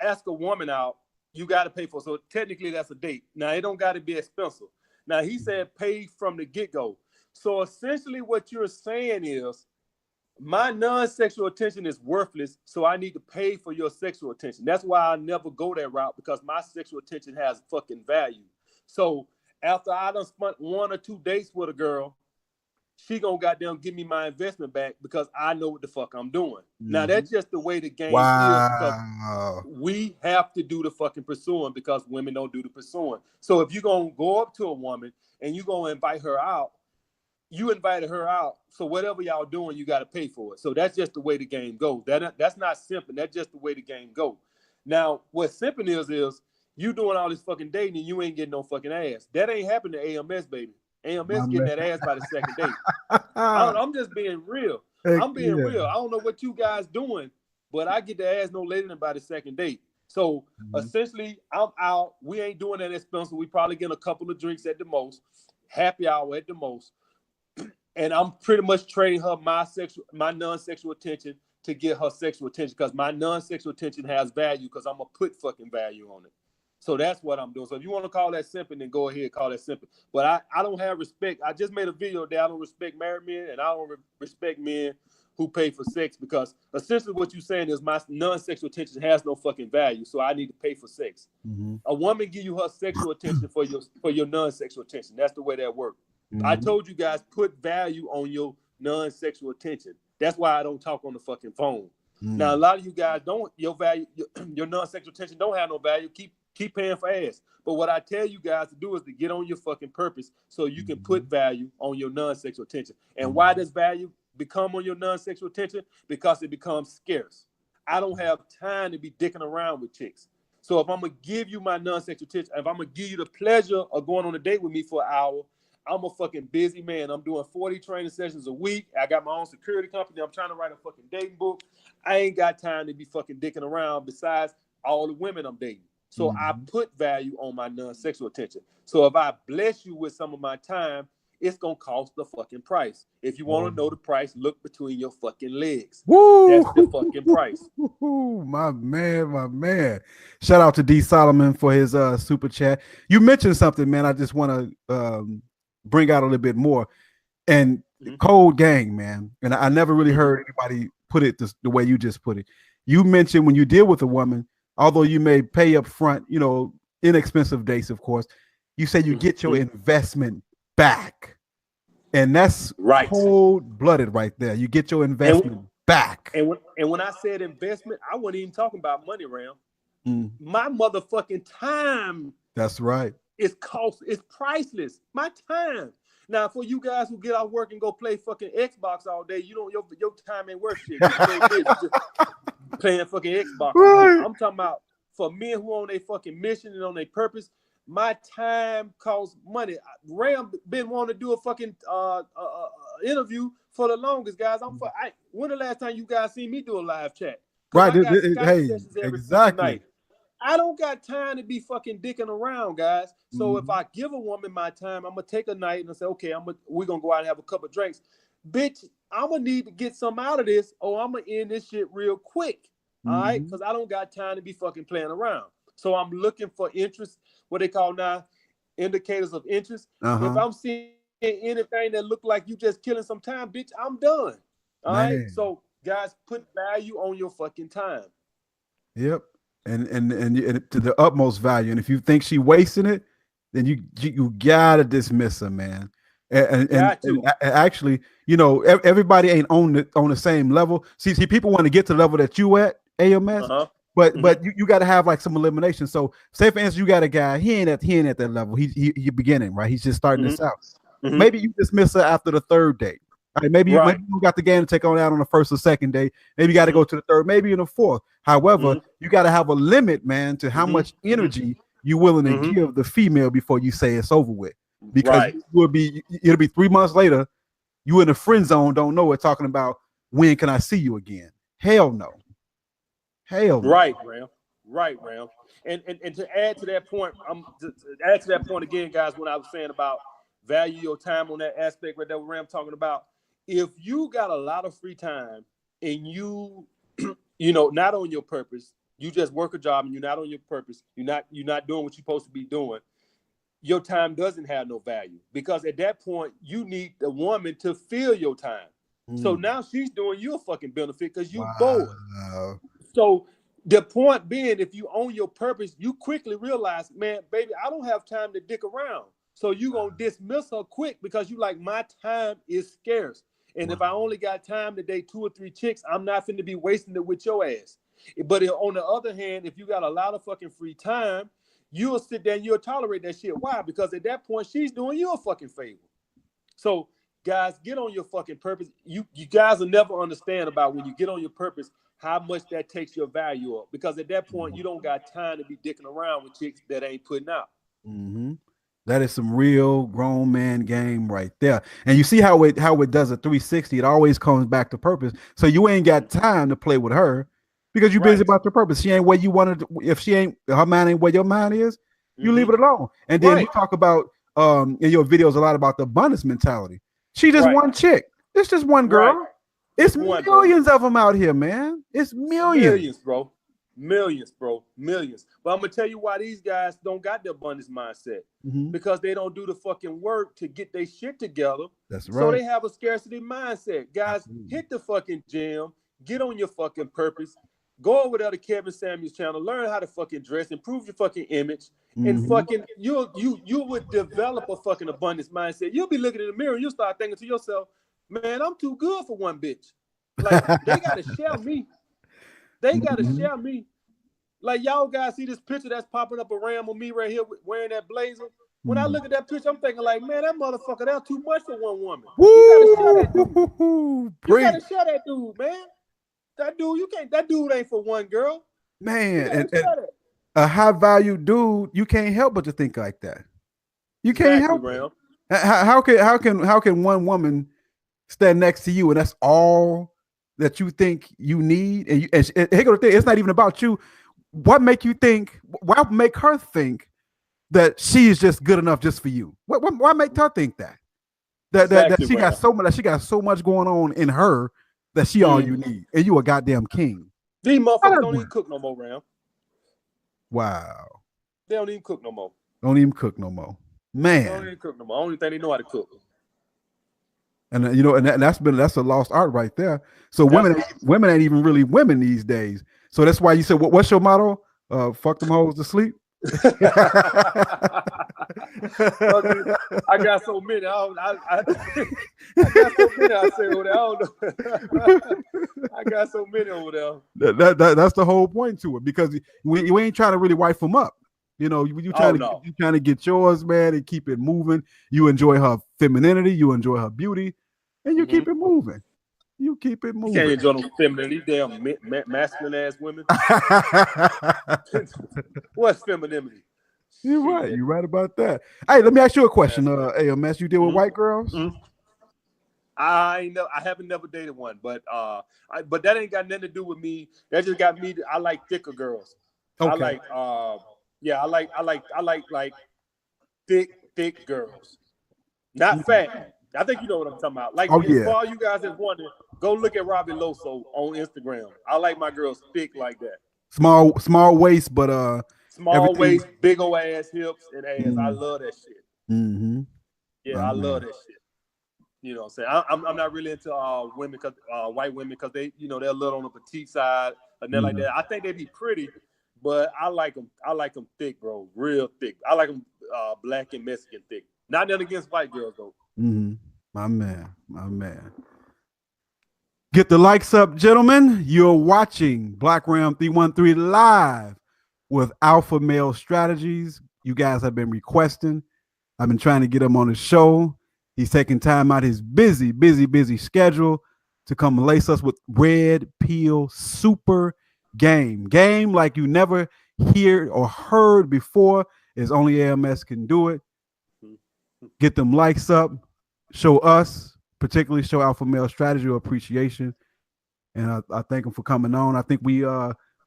ask a woman out, you got to pay for it. So technically that's a date. Now, it don't got to be expensive. Now, he said pay from the get-go. So essentially what you're saying is my non-sexual attention is worthless, so I need to pay for your sexual attention. That's why I never go that route because my sexual attention has fucking value. So after I done spent 1 or 2 dates with a girl, she gonna goddamn give me my investment back because I know what the fuck I'm doing. Now that's just the way the game is because we have to do the fucking pursuing because women don't do the pursuing. So if you're gonna go up to a woman and you're gonna invite her out, you invited her out, so whatever y'all doing, you got to pay for it. So that's just the way the game goes. That's not simping. That's just the way the game goes. Now, what simping is you doing all this fucking dating and you ain't getting no fucking ass. That ain't happened to AMS, baby. AMS getting that ass by the second date. I'm just being real. I'm being real. I don't know what you guys doing, but I get the ass no later than by the second date. So essentially, I'm out. We ain't doing that expensive. We probably getting a couple of drinks at the most, happy hour at the most. And I'm pretty much trading her my non-sexual attention to get her sexual attention because my non-sexual attention has value because I'm going to put fucking value on it. So that's what I'm doing. So if you want to call that simping, then go ahead, call that simping. But I don't have respect. I just made a video that I don't respect married men and I don't respect men who pay for sex because essentially what you're saying is my non-sexual attention has no fucking value, so I need to pay for sex. A woman give you her sexual attention for your non-sexual attention. That's the way that works. I told you guys put value on your non-sexual attention. That's why I don't talk on the fucking phone. Now a lot of you guys don't. Your value, your non-sexual attention don't have no value. Keep paying for ass. But what I tell you guys to do is to get on your fucking purpose so you can put value on your non-sexual attention. And why does value become on your non-sexual attention? Because it becomes scarce. I don't have time to be dicking around with chicks. So if I'm gonna give you my non-sexual attention, if I'm gonna give you the pleasure of going on a date with me for an hour, I'm a fucking busy man. I'm doing 40 training sessions a week. I got my own security company. I'm trying to write a fucking dating book. I ain't got time to be fucking dicking around besides all the women I'm dating. So I put value on my non-sexual attention. So if I bless you with some of my time, it's gonna cost the fucking price. If you want to know the price, look between your fucking legs. Woo! That's the fucking price. My man, my man. Shout out to D Solomon for his super chat. You mentioned something, man. I just want to bring out a little bit more. And Cold Gang, man. And I never really heard anybody put it the way you just put it. You mentioned when you deal with a woman, although you may pay up front, you know, inexpensive dates, of course, you say you get your investment back. And that's right. Cold-blooded right there. You get your investment back. And when I said investment, I wasn't even talking about money, Ram. My motherfucking time. That's right. It's priceless. My time. Now, for you guys who get off work and go play fucking Xbox all day, you don't your time ain't worth shit. You just playing fucking Xbox. Right. I'm talking about for men who on their fucking mission and on their purpose. My time costs money. Ram been wanting to do a fucking interview for the longest, guys. When the last time you guys seen me do a live chat? Right. Hey, exactly. Night. I don't got time to be fucking dicking around, guys. So if I give a woman my time, I'm gonna take a night and I say, okay, we're gonna go out and have a couple of drinks. Bitch, I'm gonna need to get some out of this, or I'm gonna end this shit real quick. All right, because I don't got time to be fucking playing around. So I'm looking for interest, what they call now indicators of interest. If I'm seeing anything that look like you just killing some time, bitch, I'm done. All right. So guys, put value on your fucking time. Yep. And to the utmost value. And if you think she wasting it, then you gotta dismiss her, man. And actually, you know, everybody ain't on the same level. See, people want to get to the level that you at, AMS. But you got to have like some elimination. So say for instance, you got a guy, he ain't at that level. He beginning, right? He's just starting this out. Maybe you dismiss her after the third date. Right? Maybe you got the game to take on out on the first or second day. Maybe you got to go to the third, maybe in the fourth. However, you got to have a limit, man, to how much energy you're willing to give the female before you say it's over with. Because it'll be 3 months later, you in the friend zone, don't know it, talking about when can I see you again? Hell no. Hell no. Right, Ram. And to add to that point, again, guys, when I was saying about value your time on that aspect right there, what Ram talking about. If you got a lot of free time and you know, not on your purpose, you just work a job and you're not on your purpose, you're not doing what you're supposed to be doing, your time doesn't have no value, because at that point you need the woman to fill your time. So now she's doing you a fucking benefit because you bored. So the point being, if you own your purpose, you quickly realize, man, baby, I don't have time to dick around. So you gonna dismiss her quick because you like, my time is scarce. And if I only got time to date 2 or 3 chicks, I'm not finna be wasting it with your ass. But on the other hand, if you got a lot of fucking free time, you'll sit there and you'll tolerate that shit. Why? Because at that point, she's doing you a fucking favor. So guys, get on your fucking purpose. You guys will never understand about when you get on your purpose, how much that takes your value up. Because at that point, you don't got time to be dicking around with chicks that ain't putting out. That is some real grown man game right there. And you see how it does a 360. It always comes back to purpose. So you ain't got time to play with her because you're busy about your purpose. She ain't where you wanted to, if her mind ain't where your mind is, you leave it alone. And then you talk about in your videos a lot about the abundance mentality. She just one chick. It's just one girl. It's millions of them out here, man. It's millions. Millions, bro. Millions. But I'm gonna tell you why these guys don't got the abundance mindset. Because they don't do the fucking work to get their shit together. That's right. So they have a scarcity mindset. Guys, hit the fucking gym, get on your fucking purpose, go over there to Kevin Samuels' channel, learn how to fucking dress, improve your fucking image, and fucking you would develop a fucking abundance mindset. You'll be looking in the mirror and you'll start thinking to yourself, man, I'm too good for one bitch. Like, they gotta share me. They gotta share me. Like, y'all guys see this picture that's popping up around with me right here wearing that blazer. When I look at that picture, I'm thinking like, man, that motherfucker, that's too much for one woman. You gotta share that dude. You gotta share that dude, man. That dude ain't for one girl. Man, and a high value dude, you can't help but to think like that. You can't help it. How can one woman stand next to you and that's all that you think you need? And here go the thing, it's not even about you. What make you think? Why make her think that she's just good enough just for you? Why make her think that? That Exactly, she got Ram. so much that she got so much going on in her that she all you Mm. need, and you a goddamn king. These How motherfuckers that don't even work? cook no more, Ram. Wow. They don't even cook no more. Don't even cook no more, They don't man. even cook no more. Only thing they know how to cook. And that's a lost art right there. So That's women ain't even really women these days. So that's why you said, what's your motto? Fuck them hoes to sleep. Fuck it. I got so many. I got so many. I say over there. I don't know. I got so many over there. That's the whole point to it, because you ain't trying to really wife them up. You Oh trying to no. you trying to get yours, man, and keep it moving. You enjoy her femininity, you enjoy her beauty, and you Mm-hmm. keep it moving. You keep it You can't moving. enjoy no femininity. Damn masculine ass women. What's femininity? You're right. Shit. You're right about that. Hey, let me ask you a question. Masculine. AMS, you deal with white girls? Mm-hmm. I know I haven't never dated one, but but that ain't got nothing to do with me. That just got me. I like thicker girls. I Okay. like yeah, I like thick girls, not fat. I think you know what I'm talking about. Like Oh for yeah. all you guys that's wondering, go look at Robbie Loso on Instagram. I like my girls thick like that. Small waist, but Small everything. waist, big old ass hips and ass. I Mm, love that shit. mm-hmm. Yeah, My I love man. that shit. You know what I'm saying? I'm not really into women, cause white women, because they, they're a little on the petite side and they're like Mm, that. I think they be pretty, but I like them. I like them thick, bro, real thick. I like them black and Mexican thick. Not nothing against white girls though. mm-hmm. My man. My man. Get the likes up, gentlemen. You're watching BlackRam 313 live with Alpha Male Strategies. You guys have been requesting. I've been trying to get him on the show. He's taking time out his busy schedule to come lace us with red pill super game. Game like you never hear or heard before, is only AMS can do it. Get them likes up. Show us, particularly show Alpha Male Strategy or appreciation. And I thank him for coming on. I think we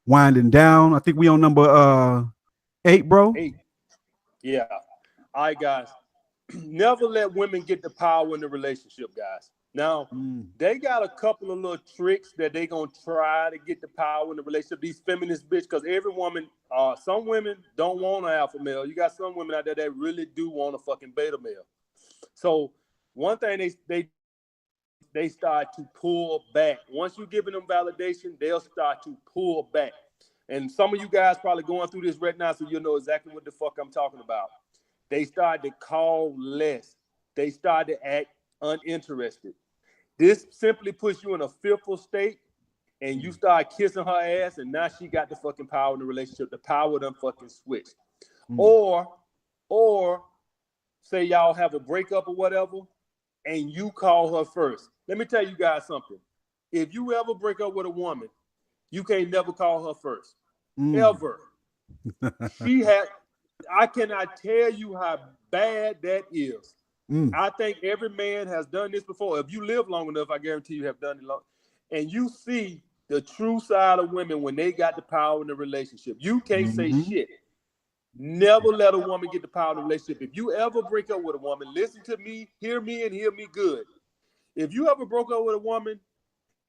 winding down. I think we on number 8, bro. 8. Yeah. All right, guys. Never let women get the power in the relationship, guys. Now, Mm. they got a couple of little tricks that they gonna try to get the power in the relationship. These feminist bitch, because every woman, some women don't want an alpha male. You got some women out there that really do want a fucking beta male. So one thing they do is they start to pull back. Once you're giving them validation, they'll start to pull back. And some of you guys probably going through this right now, so you'll know exactly what the fuck I'm talking about. They start to call less. They start to act uninterested. This simply puts you in a fearful state, and you start kissing her ass, and now she got the fucking power in the relationship. The power done fucking switched. Mm. Or, or say y'all have a breakup or whatever, and you call her first. Let me tell you guys something. If you ever break up with a woman, you can't never call her first. Mm. Ever. She had, I cannot tell you how bad that is. Mm. I think every man has done this before. If you live long enough, I guarantee you have done it long. And you see the true side of women when they got the power in the relationship. You can't say Mm-hmm. shit. Never let a woman get the power in the relationship. If you ever break up with a woman, listen to me, and hear me good. If you ever broke up with a woman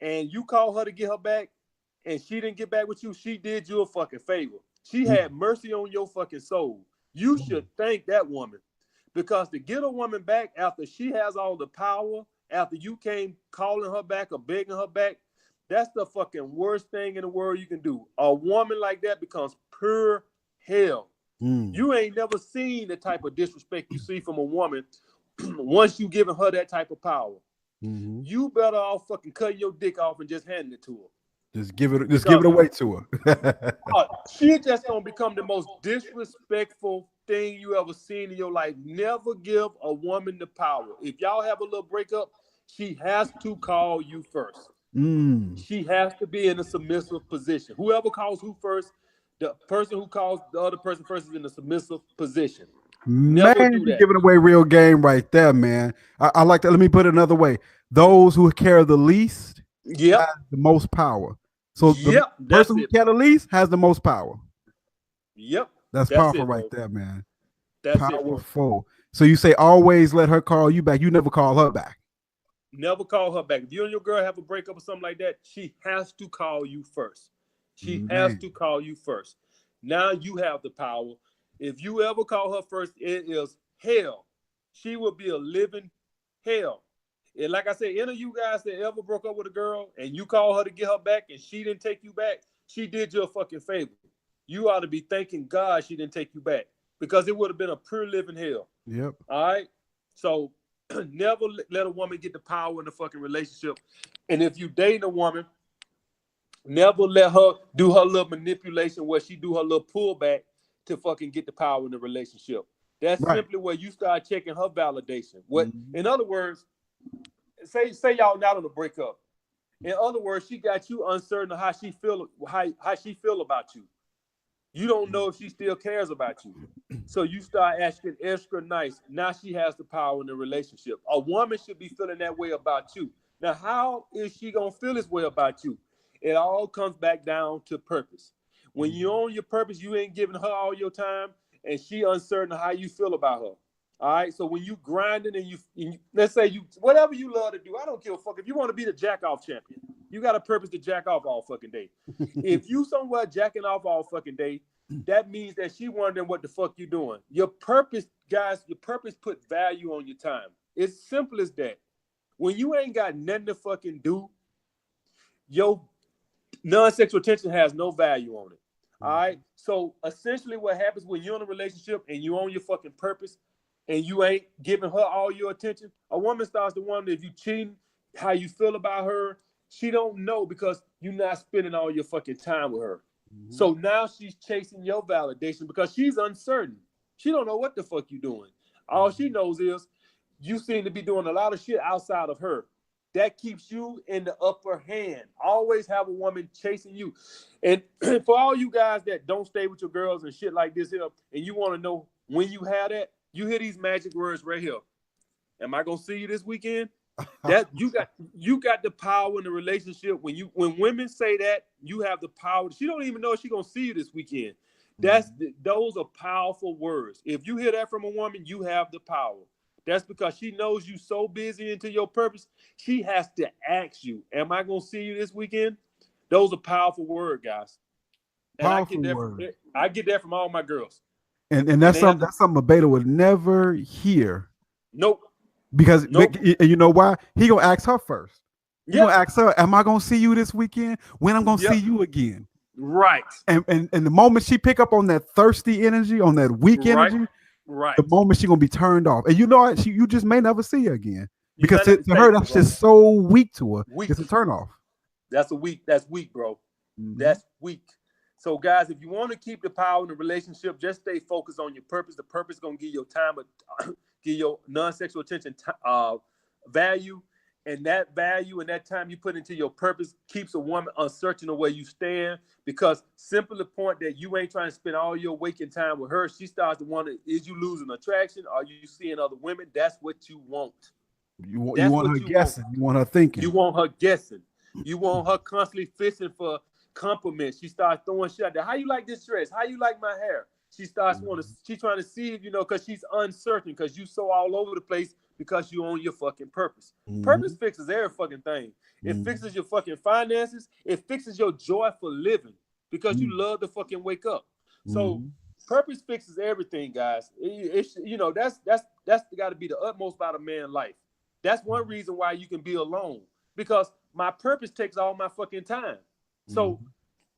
and you call her to get her back and she didn't get back with you, she did you a fucking favor. She Mm. had mercy on your fucking soul. You Mm. should thank that woman, because to get a woman back after she has all the power, after you came calling her back or begging her back, that's the fucking worst thing in the world you can do. A woman like that becomes pure hell. Mm. You ain't never seen the type of disrespect you see from a woman once you giving her that type of power. Mm-hmm. You better off fucking cutting your dick off and just handing it to her. Just give Because it away to her. she just gonna become the most disrespectful thing you ever seen in your life. Never give a woman the power. If y'all have a little breakup, she has to call you first. Mm. She has to be in a submissive position. Whoever calls who first, the person who calls the other person first is in a submissive position. Never Man, do you're that. giving away real game right there, man. I like that. Let me put it another way. Those who care the least Yep. have the most power. So the Yep. That's person who it, care the bro. least has the most power. Yep. That's That's powerful it, right bro. there, man. That's it, bro. Powerful. So you say always let her call you back. You never call her back. Never call her back. If you and your girl have a breakup or something like that, she has to call you first. She has Man. to call you first. Now you have the power. If you ever call her first, it is hell. She will be a living hell. And like I said, any of you guys that ever broke up with a girl and you call her to get her back and she didn't take you back, she did you a fucking favor. You ought to be thanking God she didn't take you back because it would have been a pure living hell. Yep. All right. So never let a woman get the power in the fucking relationship. And if you dating a woman, never let her do her little manipulation where she do her little pullback to fucking get the power in the relationship. That's Right. simply where you start checking her validation. What, Mhm. in other words, say y'all not on a breakup. In other words, she got you uncertain of how she feel about you. You don't know if she still cares about you. So you start asking extra nice. Now she has the power in the relationship. A woman should be feeling that way about you. Now, how is she going to feel this way about you? It all comes back down to purpose. When you own your purpose, you ain't giving her all your time, and she uncertain of how you feel about her. All right. So when you grinding and you let's say you whatever you love to do, I don't give a fuck. If you want to be the jack off champion, you got a purpose to jack off all fucking day. If you somewhere jacking off all fucking day, that means that she wondering what the fuck you doing. Your purpose, guys, your purpose put value on your time. It's simple as that. When you ain't got nothing to fucking do, your non-sexual attention has no value on it. All right. So essentially, what happens when you're in a relationship and you own your fucking purpose and you ain't giving her all your attention, a woman starts to wonder if you cheating, how you feel about her. She don't know because you're not spending all your fucking time with her. So now she's chasing your validation because she's uncertain. She don't know what the fuck you doing. All she knows is you seem to be doing a lot of shit outside of her. That keeps you in the upper hand. Always have a woman chasing you. And for all you guys that don't stay with your girls and shit like this here, and you want to know when you have that, you hear these magic words right here. Am I gonna see you this weekend? That you got the power in the relationship. When women say that, you have the power. She don't even know if she gonna see you this weekend. Those are powerful words. If you hear that from a woman, you have the power. That's because she knows you so busy into your purpose. She has to ask you, "Am I gonna see you this weekend?" Those are powerful words, guys. And Powerful word. I get that from all my girls. And And that's they have something to. that's something a beta would never hear. Nope. Because Nope. and you know why? He gonna ask her first. He gonna Yep. ask her, "Am I gonna see you this weekend? When I'm gonna see Yep. you again?" Right. And the moment she pick up on that thirsty energy, on that weak Right. energy, Right. the moment she gonna be turned off. And you know what? You just may never see her again You because might not to her thank you, that's bro. just so weak to her. Weak. It's a turn off. That's weak, bro. That's weak. So, guys, if you want to keep the power in the relationship, just stay focused on your purpose. The purpose is gonna give your time, give your non-sexual attention value, and that value and that time you put into your purpose keeps a woman uncertain of where you stand. Because simply the point that you ain't trying to spend all your waking time with her, she starts to wonder: is you losing attraction? Are you seeing other women? That's what you want. You That's want her what you want. guessing. You want her thinking. You want her guessing. You want her constantly fishing for compliments. She starts throwing shit out there. How you like this dress? How you like my hair? She starts she's trying to see if because she's uncertain because you so all over the place because you own your fucking purpose. Purpose fixes every fucking thing. It fixes your fucking finances. It fixes your joy for living because you love to fucking wake up. So purpose fixes everything, guys. That's got to be the utmost about a man's life. That's one reason why you can be alone because my purpose takes all my fucking time. So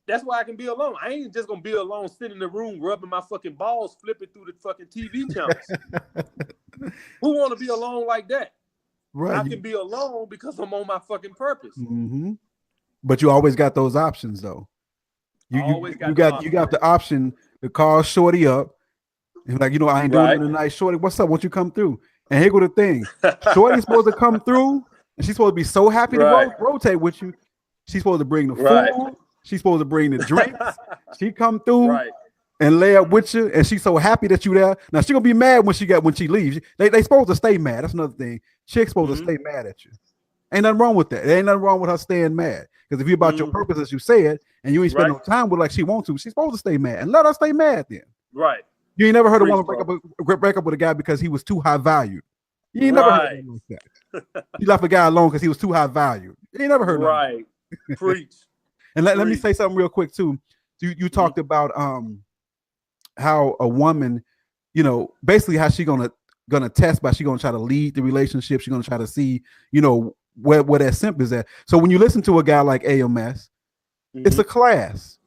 that's why I can be alone. I ain't just gonna be alone sitting in the room rubbing my fucking balls, flipping through the fucking TV channels. Who want to be alone like that? Right. I can be alone because I'm on my fucking purpose. But you always got those options though. I always got You the got option. the option to call Shorty up and like, I ain't doing it tonight. Shorty, what's up? Won't you come through? And here go the thing. Shorty's supposed to come through and she's supposed to be so happy to rotate with you. She's supposed to bring the food. She's supposed to bring the drinks. She come through. Right. and lay up with you, and she's so happy that you there. Now she gonna be mad when she leaves. They supposed to stay mad. That's another thing. Chicks supposed to stay mad at you. Ain't nothing wrong with that. There ain't nothing wrong with her staying mad. Because if you're about your purpose, as you said, and you ain't spend Right. no time with like she wants to, she's supposed to stay mad and let her stay mad then. Right. You ain't never heard a Preach, woman break up with a guy because he was too high valued. You ain't never heard right. nothing like that. He left a guy alone because he was too high valued. You ain't never heard nothing. Right. Preach. And let me say something real quick too. You talked about how a woman, you know, basically how she gonna test by she gonna try to lead the relationship. She's gonna try to see, you know, where that simp is at. So when you listen to a guy like AMS, it's a class,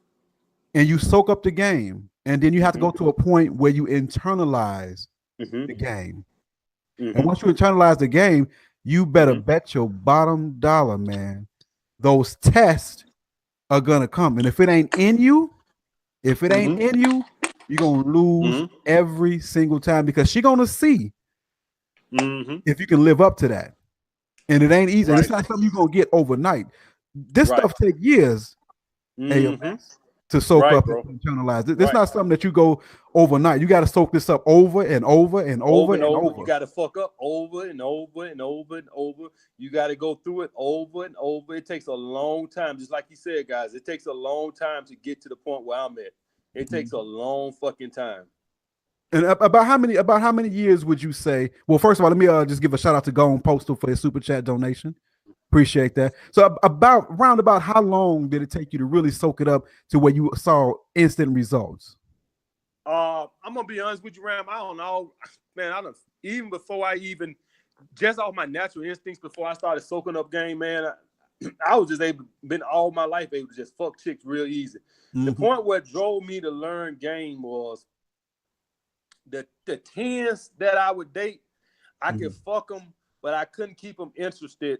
and you soak up the game, and then you have to go to a point where you internalize the game. And once you internalize the game, you better bet your bottom dollar, man, those tests are gonna come. And if it ain't in you, you're gonna lose every single time, because she's gonna see if you can live up to that. And it ain't easy. And it's not something you're gonna get overnight. This stuff take years, AMS, to soak up and internalize. It's not something that you go overnight. You got to soak this up over and over and over and over. You got to fuck up over and over and over and over. You got to go through it over and over. It takes a long time. Just like you said, guys, it takes a long time to get to the point where I'm at. It takes a long fucking time. And about how many years would you say? Well, first of all, let me just give a shout out to Gone Postal for his super chat donation. Appreciate that. So about how long did it take you to really soak it up to where you saw instant results? I'm gonna be honest with you, Ram. I don't know, man. I don't even before I even just off my natural instincts before I started soaking up game, man. I was just been all my life able to just fuck chicks real easy. The point where it drove me to learn game was the tens that I would date. I could fuck them, but I couldn't keep them interested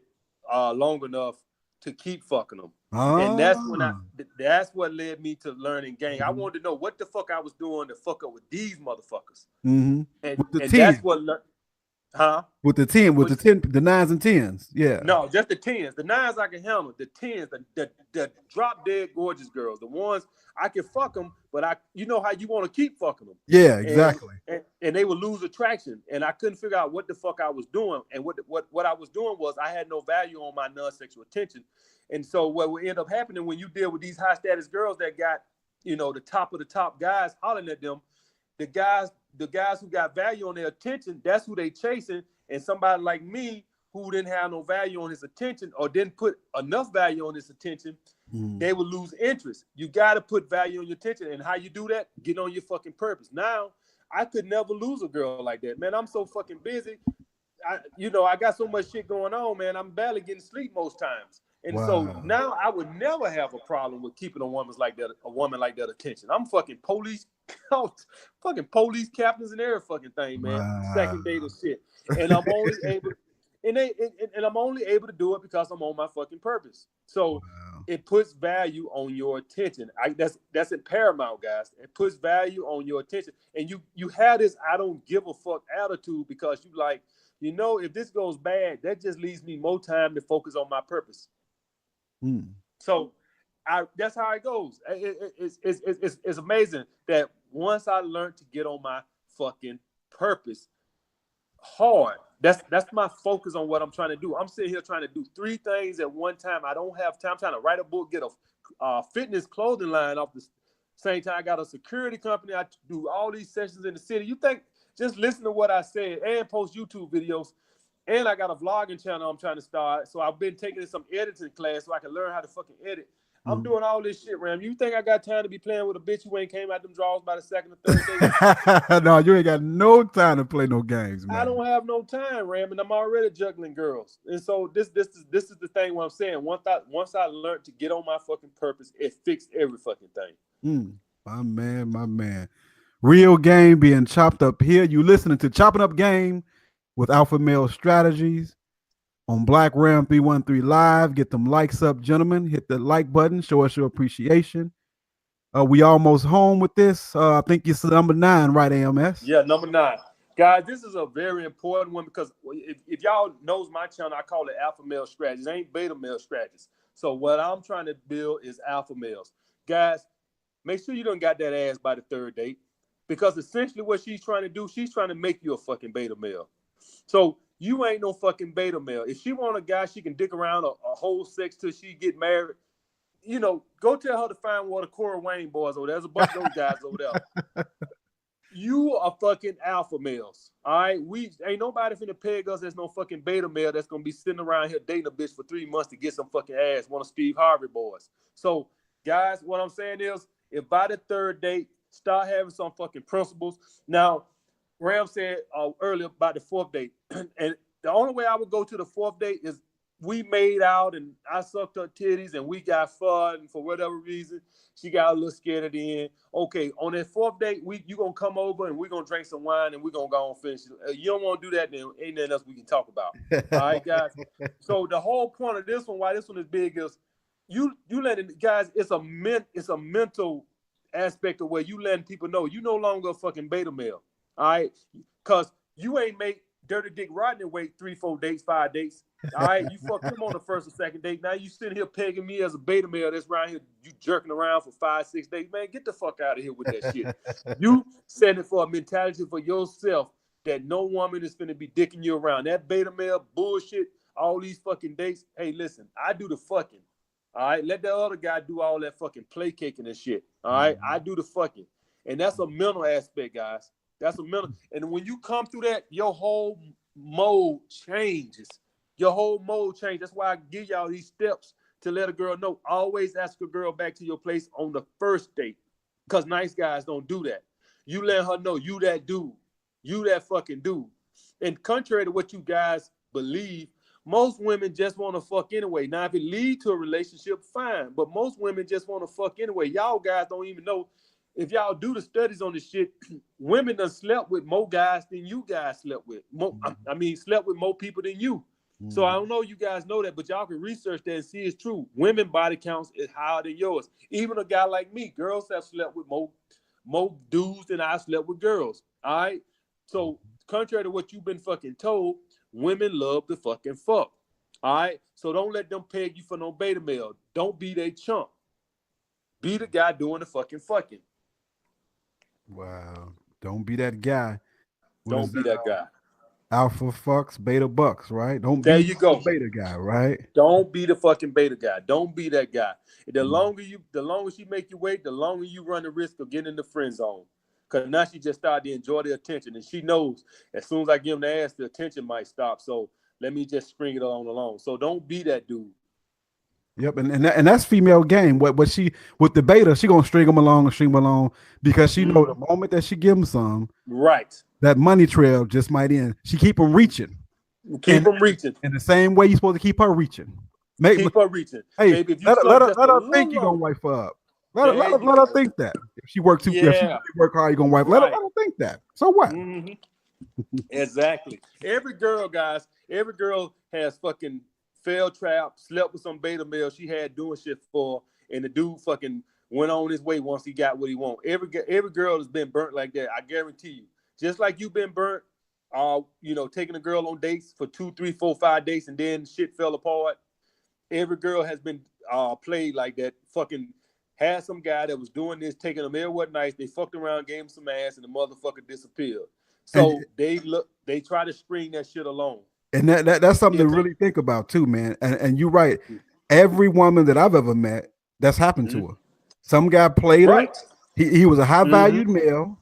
long enough to keep fucking them. And that's what led me to learning game. I wanted to know what the fuck I was doing to fuck up with these motherfuckers. And that's what with the nines and tens. Yeah. No, just the tens. The nines I can handle. The tens, the drop dead gorgeous girls, the ones I can fuck them, but you know how you want to keep fucking them. Yeah, exactly. And they would lose attraction, and I couldn't figure out what the fuck I was doing. And what I was doing was I had no value on my non-sexual attention. And so what would end up happening when you deal with these high status girls that got, you know, the top of the top guys hollering at them, the guys who got value on their attention, that's who they chasing. And somebody like me who didn't have no value on his attention or didn't put enough value on his attention, they would lose interest. You got to put value on your attention. And how you do that? Get on your fucking purpose. Now, I could never lose a girl like that. Man, I'm so fucking busy. I got so much shit going on, man. I'm barely getting sleep most times. And so now I would never have a problem with keeping a woman like that attention. I'm fucking police captains and every fucking thing, man. Second date and shit. And I'm only able and I'm only able to do it because I'm on my fucking purpose. So it puts value on your attention. That's in paramount, guys. It puts value on your attention. And you have this I don't give a fuck attitude because you like, you know, if this goes bad, that just leaves me more time to focus on my purpose. So that's how it goes. It's amazing that once I learned to get on my fucking purpose hard, that's my focus on what I'm trying to do. I'm sitting here trying to do 3 things at one time. I don't have time. I'm trying to write a book, get a fitness clothing line off the same time. I got a security company. I do all these sessions in the city. You think just listen to what I said and post YouTube videos. And I got a vlogging channel I'm trying to start. So I've been taking some editing class so I can learn how to fucking edit. I'm doing all this shit, Ram. You think I got time to be playing with a bitch who ain't came out them draws by the second or third day? No, you ain't got no time to play no games, man. I don't have no time, Ram, and I'm already juggling girls. And so this is the thing what I'm saying. Once I learned to get on my fucking purpose, it fixed every fucking thing. My man. Real game being chopped up here. You listening to Chopping Up Game with Alpha Male Strategies on BlackRam 313 Live. Get them likes up, gentlemen. Hit the like button. Show us your appreciation. We almost home with this. I think it's number 9, right, AMS? Yeah, number 9. Guys, this is a very important one because if y'all knows my channel, I call it Alpha Male Strategies. It ain't Beta Male Strategies. So what I'm trying to build is Alpha Males. Guys, make sure you don't got that ass by the third date. Because essentially what she's trying to do, she's trying to make you a fucking beta male. So you ain't no fucking beta male. If she want a guy she can dick around a whole sex till she get married, go tell her to find one of the Cora Wayne boys over there. There's a bunch of those guys over there. You are fucking alpha males. All right. We ain't nobody finna peg us as no fucking beta male that's gonna be sitting around here dating a bitch for 3 months to get some fucking ass, one of Steve Harvey boys. So, guys, what I'm saying is, if by the third date, start having some fucking principles. Now, Ram said earlier about the fourth date, and the only way I would go to the fourth date is we made out and I sucked her titties and we got fun, and for whatever reason she got a little scared at the end. Okay, on that fourth date, you gonna come over and we're gonna drink some wine and we're gonna go and finish. You don't want to do that, then ain't nothing else we can talk about. All right, guys. So the whole point of this one, why this one is big, is you letting guys. It's a mental aspect of where you letting people know you no longer a fucking beta male. All right, because you ain't make Dirty Dick Rodney wait 3, 4 dates, 5 dates. All right, you fucked him on the first or second date. Now you sitting here pegging me as a beta male that's around here, you jerking around for 5, 6 days. Man, get the fuck out of here with that shit. You setting for a mentality for yourself that no woman is finna be dicking you around. That beta male bullshit, all these fucking dates. Hey, listen, I do the fucking. All right, let that other guy do all that fucking play caking and shit. All right, I do the fucking. And that's a mental aspect, guys. That's a mental. And when you come through that, your whole mode changes. Your whole mode changes. That's why I give y'all these steps to let a girl know. Always ask a girl back to your place on the first date. Because nice guys don't do that. You let her know you that dude. You that fucking dude. And contrary to what you guys believe, most women just want to fuck anyway. Now, if it leads to a relationship, fine. But most women just want to fuck anyway. Y'all guys don't even know. If y'all do the studies on this shit, women done slept with more guys than you guys slept with. Slept with more people than you. So I don't know you guys know that, but y'all can research that and see it's true. Women body counts is higher than yours. Even a guy like me, girls have slept with more dudes than I slept with girls. All right? So contrary to what you've been fucking told, women love to fucking fuck. All right? So don't let them peg you for no beta male. Don't be their chump. Be the guy doing the fucking fucking. Wow. Don't be that guy. What is Don't be that? that guy. Alpha fucks, beta bucks, right? Don't There be you go. the beta guy, right? Don't be the fucking beta guy. Don't be that guy. The longer she make you wait, the longer you run the risk of getting in the friend zone. Because now she just started to enjoy the attention. And she knows as soon as I give him the ass, the attention might stop. So let me just string it on along. So don't be that dude. Yep, and that's female game. What she with the beta, she gonna string them along because she know the moment that she give them some, right, that money trail just might end. She keep them reaching. Keep them reaching. In the same way you're supposed to keep her reaching. Keep her reaching. Hey, baby, if you let her little think you're gonna wife her up. Let her think that. If she work if she really work hard, you're gonna wife. Let her think that. So what? Mm-hmm. Exactly. Every girl, guys, has fucking failed trap, slept with some beta male she had doing shit for, and the dude fucking went on his way once he got what he want. Every girl has been burnt like that. I guarantee you. Just like you've been burnt, taking a girl on dates for 2, 3, 4, 5 dates, and then shit fell apart. Every girl has been played like that. Fucking had some guy that was doing this, taking them everywhere nice. They fucked around, gave him some ass, and the motherfucker disappeared. So they try to string that shit along. And that's something to really think about too, man. And you're right. Every woman that I've ever met, that's happened to her. Some guy played her. He was a high valued male.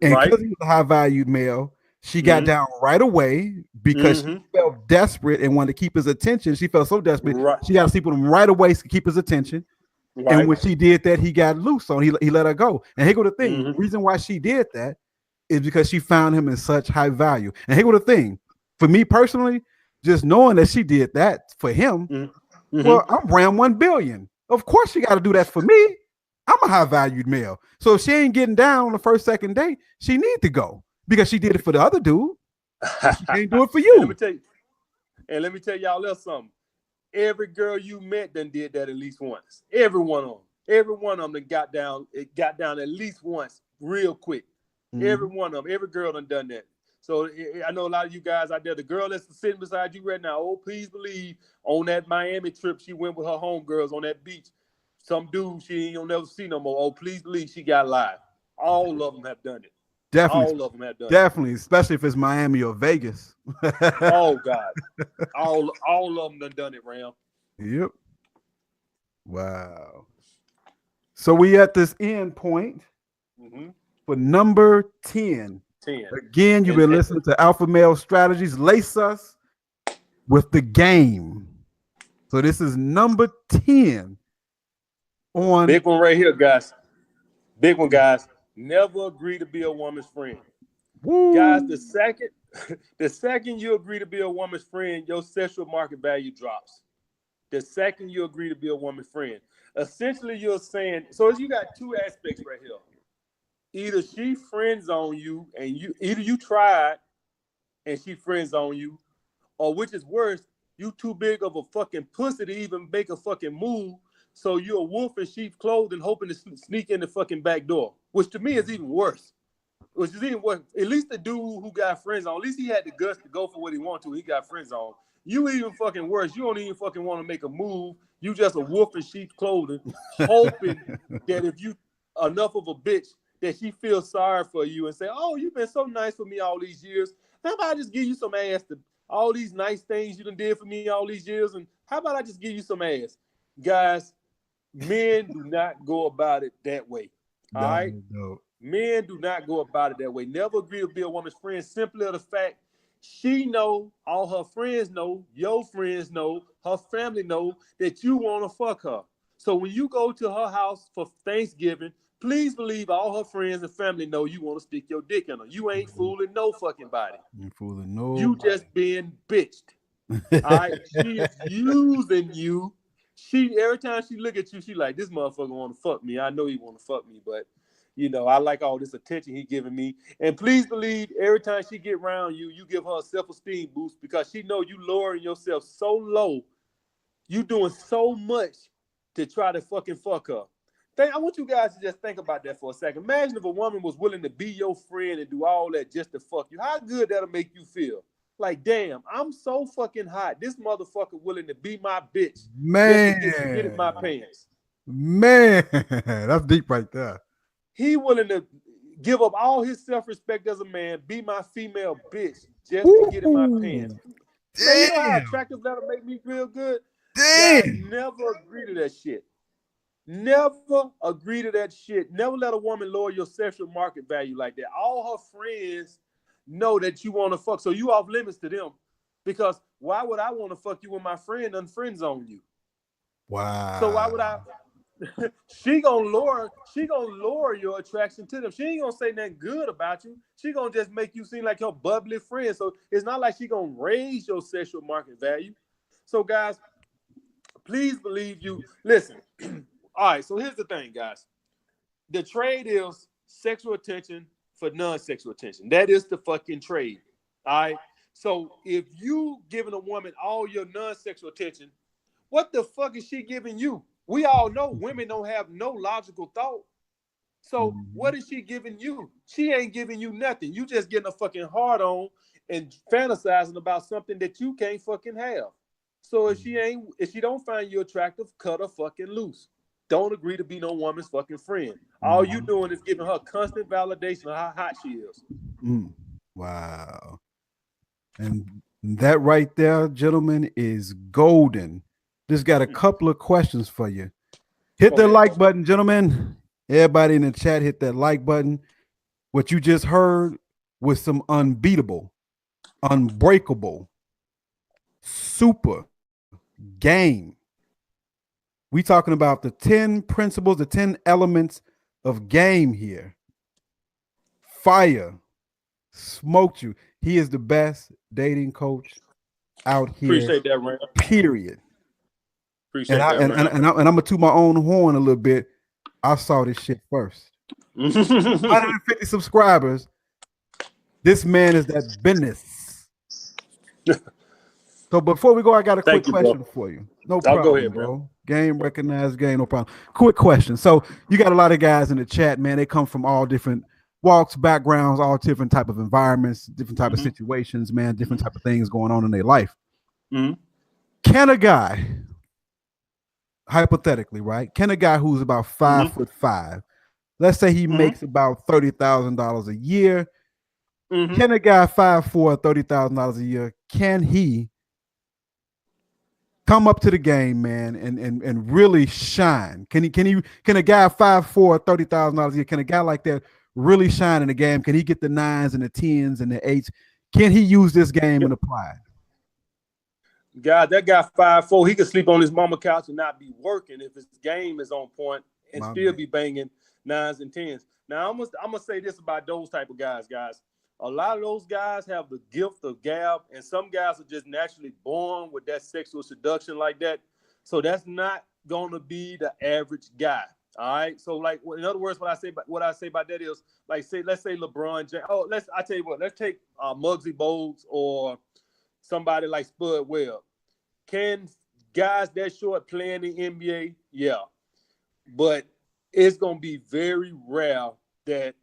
And because he was a high valued male, she got down right away because she felt desperate and wanted to keep his attention. She felt so desperate. She got to sleep with him right away to keep his attention. And when she did that, he got loose on. He let her go. And here go the thing. The reason why she did that is because she found him in such high value. And here go the thing. For me personally, just knowing that she did that for him, well, I'm Ram 1 billion. Of course she got to do that for me. I'm a high valued male. So if she ain't getting down on the first, second date, she need to go because she did it for the other dude. She can't do it for you. Let me tell y'all else something. Every girl you met done did that at least once. Every one of them that got down at least once real quick. Every one of them, every girl done that. So I know a lot of you guys out there, the girl that's sitting beside you right now, oh, please believe on that Miami trip, she went with her homegirls on that beach. Some dude she ain't gonna never see no more. Oh, please believe she got live. All of them have done it. Definitely. All of them have done Definitely, especially if it's Miami or Vegas. it. Oh God. All of them done it, Ram. Yep. Wow. So we at this end point for number 10. 10. Again, you've been listening to Alpha Male Strategies. Lace us with the game. So this is number 10 on big one right here, guys. Big one, guys. Never agree to be a woman's friend. Woo. Guys, the second you agree to be a woman's friend, your sexual market value drops. The second you agree to be a woman's friend. Essentially, you're saying, so you got two aspects right here. Either she friends on you and either you tried and she friends on you, or which is worse, you too big of a fucking pussy to even make a fucking move. So you're a wolf in sheep's clothing hoping to sneak in the fucking back door, which to me is even worse. Which is even worse. At least the dude who got friends on, at least he had the guts to go for what he wanted to. He got friends on. You even fucking worse. You don't even fucking want to make a move. You just a wolf in sheep's clothing, hoping that if you enough of a bitch that she feels sorry for you and say, oh, you've been so nice for me all these years. How about I just give you some ass to all these nice things you done did for me all these years? And how about I just give you some ass? Guys, men do not go about it that way. All right? No. Men do not go about it that way. Never agree to be a woman's friend. Simply of the fact she know, all her friends know, your friends know, her family know that you want to fuck her. So when you go to her house for Thanksgiving, please believe all her friends and family know you want to stick your dick in her. You ain't fooling no fucking body. You ain't fooling no. You just being bitched. All right? She is using you. Every time she look at you, she like, this motherfucker want to fuck me. I know he want to fuck me, but you know, I like all this attention he giving me. And please believe every time she get around you, you give her a self-esteem boost because she know you lowering yourself so low. You doing so much to try to fucking fuck her. I want you guys to just think about that for a second. Imagine if a woman was willing to be your friend and do all that just to fuck you. How good that'll make you feel? Like, damn, I'm so fucking hot. This motherfucker willing to be my bitch. Man. Just to get in my pants. Man, that's deep right there. He willing to give up all his self-respect as a man, be my female bitch, just to get in my pants. Man, you know how attractive that'll make me feel good? Damn. God, never agree to that shit. Never agree to that shit. Never let a woman lower your sexual market value like that. All her friends know that you want to fuck, so you off limits to them. Because why would I want to fuck you when my friend unfriends on you? Wow. So why would I? She gonna lower your attraction to them. She ain't gonna say nothing good about you. She gonna just make you seem like her bubbly friend. So it's not like she gonna raise your sexual market value. So guys, please believe you. Listen. All right. So here's the thing, guys. The trade is sexual attention for non-sexual attention. That is the fucking trade. All right. So if you giving a woman all your non-sexual attention, what the fuck is she giving you? We all know women don't have no logical thought. So what is she giving you? She ain't giving you nothing. You just getting a fucking hard on and fantasizing about something that you can't fucking have. So if she don't find you attractive, cut her fucking loose. Don't agree to be no woman's fucking friend. All you doing is giving her constant validation of how hot she is. Wow. And that right there, gentlemen, is golden. Just got a couple of questions for you. Hit that like button, gentlemen. Everybody in the chat, hit that like button. What you just heard was some unbeatable, unbreakable, super game. We talking about the 10 principles, the 10 elements of game here. Fire smoked you. He is the best dating coach out here. Appreciate that, Ram. Period. Appreciate that, and I'm gonna toot my own horn a little bit. I saw this shit first. 150 subscribers. This man is that business. So before we go, I got a quick question for you. No problem, go ahead, bro. Game recognized game, no problem. Quick question. So you got a lot of guys in the chat, man. They come from all different walks, backgrounds, all different type of environments, different type of situations, man, different type of things going on in their life. Can a guy hypothetically, right? Can a guy who's about Mm-hmm. 5'5", let's say he Mm-hmm. makes about $30,000 a year. Mm-hmm. Can a guy 5'4", $30,000 a year? Can he come up to the game, man, and really shine? Can a guy 5'4", $30,000 a year? Can a guy like that really shine in the game? Can he get the nines and the tens and the eights? Can he use this game and apply it? God, that guy 5'4", he could sleep on his mama couch and not be working if his game is on point and My still man. be banging nines and tens. Now, I'm gonna say this about those type of guys. A lot of those guys have the gift of gab, and some guys are just naturally born with that sexual seduction like that. So that's not gonna be the average guy. All right. So, like, in other words, what I say about that is, like, let's say LeBron James. Oh, I tell you what. Let's take Muggsy Bogues or somebody like Spud Webb. Can guys that short play in the NBA? Yeah, but it's gonna be very rare that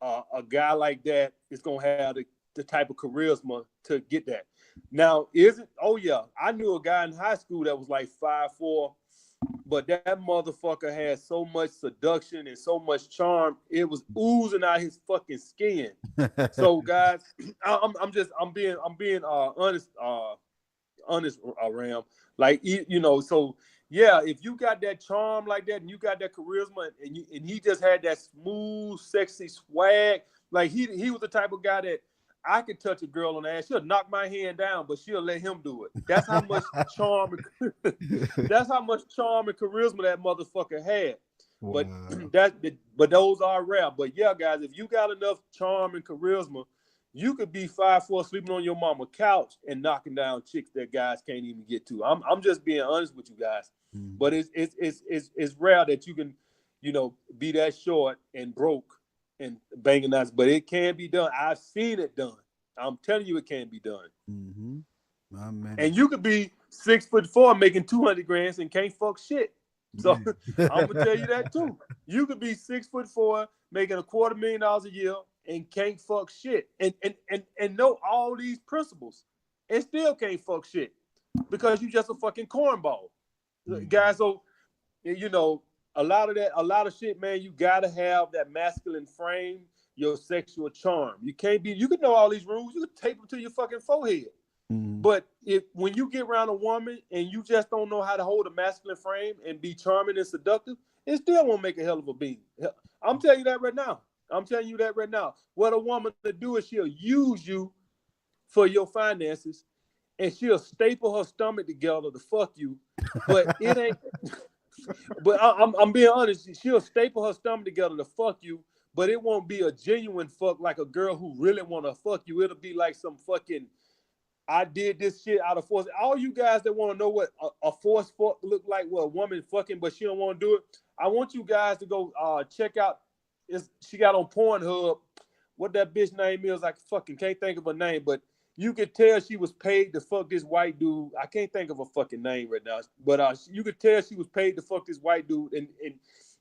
a guy like that is gonna have the type of charisma to get that. Now, is it? Oh yeah, I knew a guy in high school that was like 5'4", but that motherfucker had so much seduction and so much charm, it was oozing out his fucking skin. So, guys, I'm being honest, Ram. Like, so yeah, if you got that charm like that and you got that charisma and he just had that smooth, sexy swag, like he was the type of guy that I could touch a girl on the ass. She'll knock my hand down, but she'll let him do it. That's how much charm. That's how much charm and charisma that motherfucker had. But Wow. but those are rare. But yeah, guys, if you got enough charm and charisma, you could be 5'4", sleeping on your mama couch and knocking down chicks that guys can't even get to. I'm just being honest with you guys. Mm. But it's rare that you can, be that short and broke and banging nuts. But it can be done. I've seen it done. I'm telling you, it can be done. Mm-hmm. My man. And you could be 6'4", making 200 grand and can't fuck shit. So Man. I'm gonna tell you that too. You could be 6'4", making $250,000 a year and can't fuck shit, and know all these principles, and still can't fuck shit because you just a fucking cornball, Mm. guys. So a lot of that, a lot of shit, man. You gotta have that masculine frame, your sexual charm. You can't be. You can know all these rules. You can tape them to your fucking forehead. Mm. But when you get around a woman and you just don't know how to hold a masculine frame and be charming and seductive, it still won't make a hell of a being. I'm telling you that right now. I'm telling you that right now. What a woman to do is she'll use you for your finances and she'll staple her stomach together to fuck you. But it ain't. But I'm being honest. She'll staple her stomach together to fuck you, but it won't be a genuine fuck like a girl who really want to fuck you. It'll be like some fucking I did this shit out of force. All you guys that want to know what a force fuck look like, what a woman fucking, but she don't want to do it. I want you guys to go check out. She got on Pornhub. What that bitch name is, I fucking can't think of her name, but you could tell she was paid to fuck this white dude. I can't think of a fucking name right now, but you could tell she was paid to fuck this white dude, and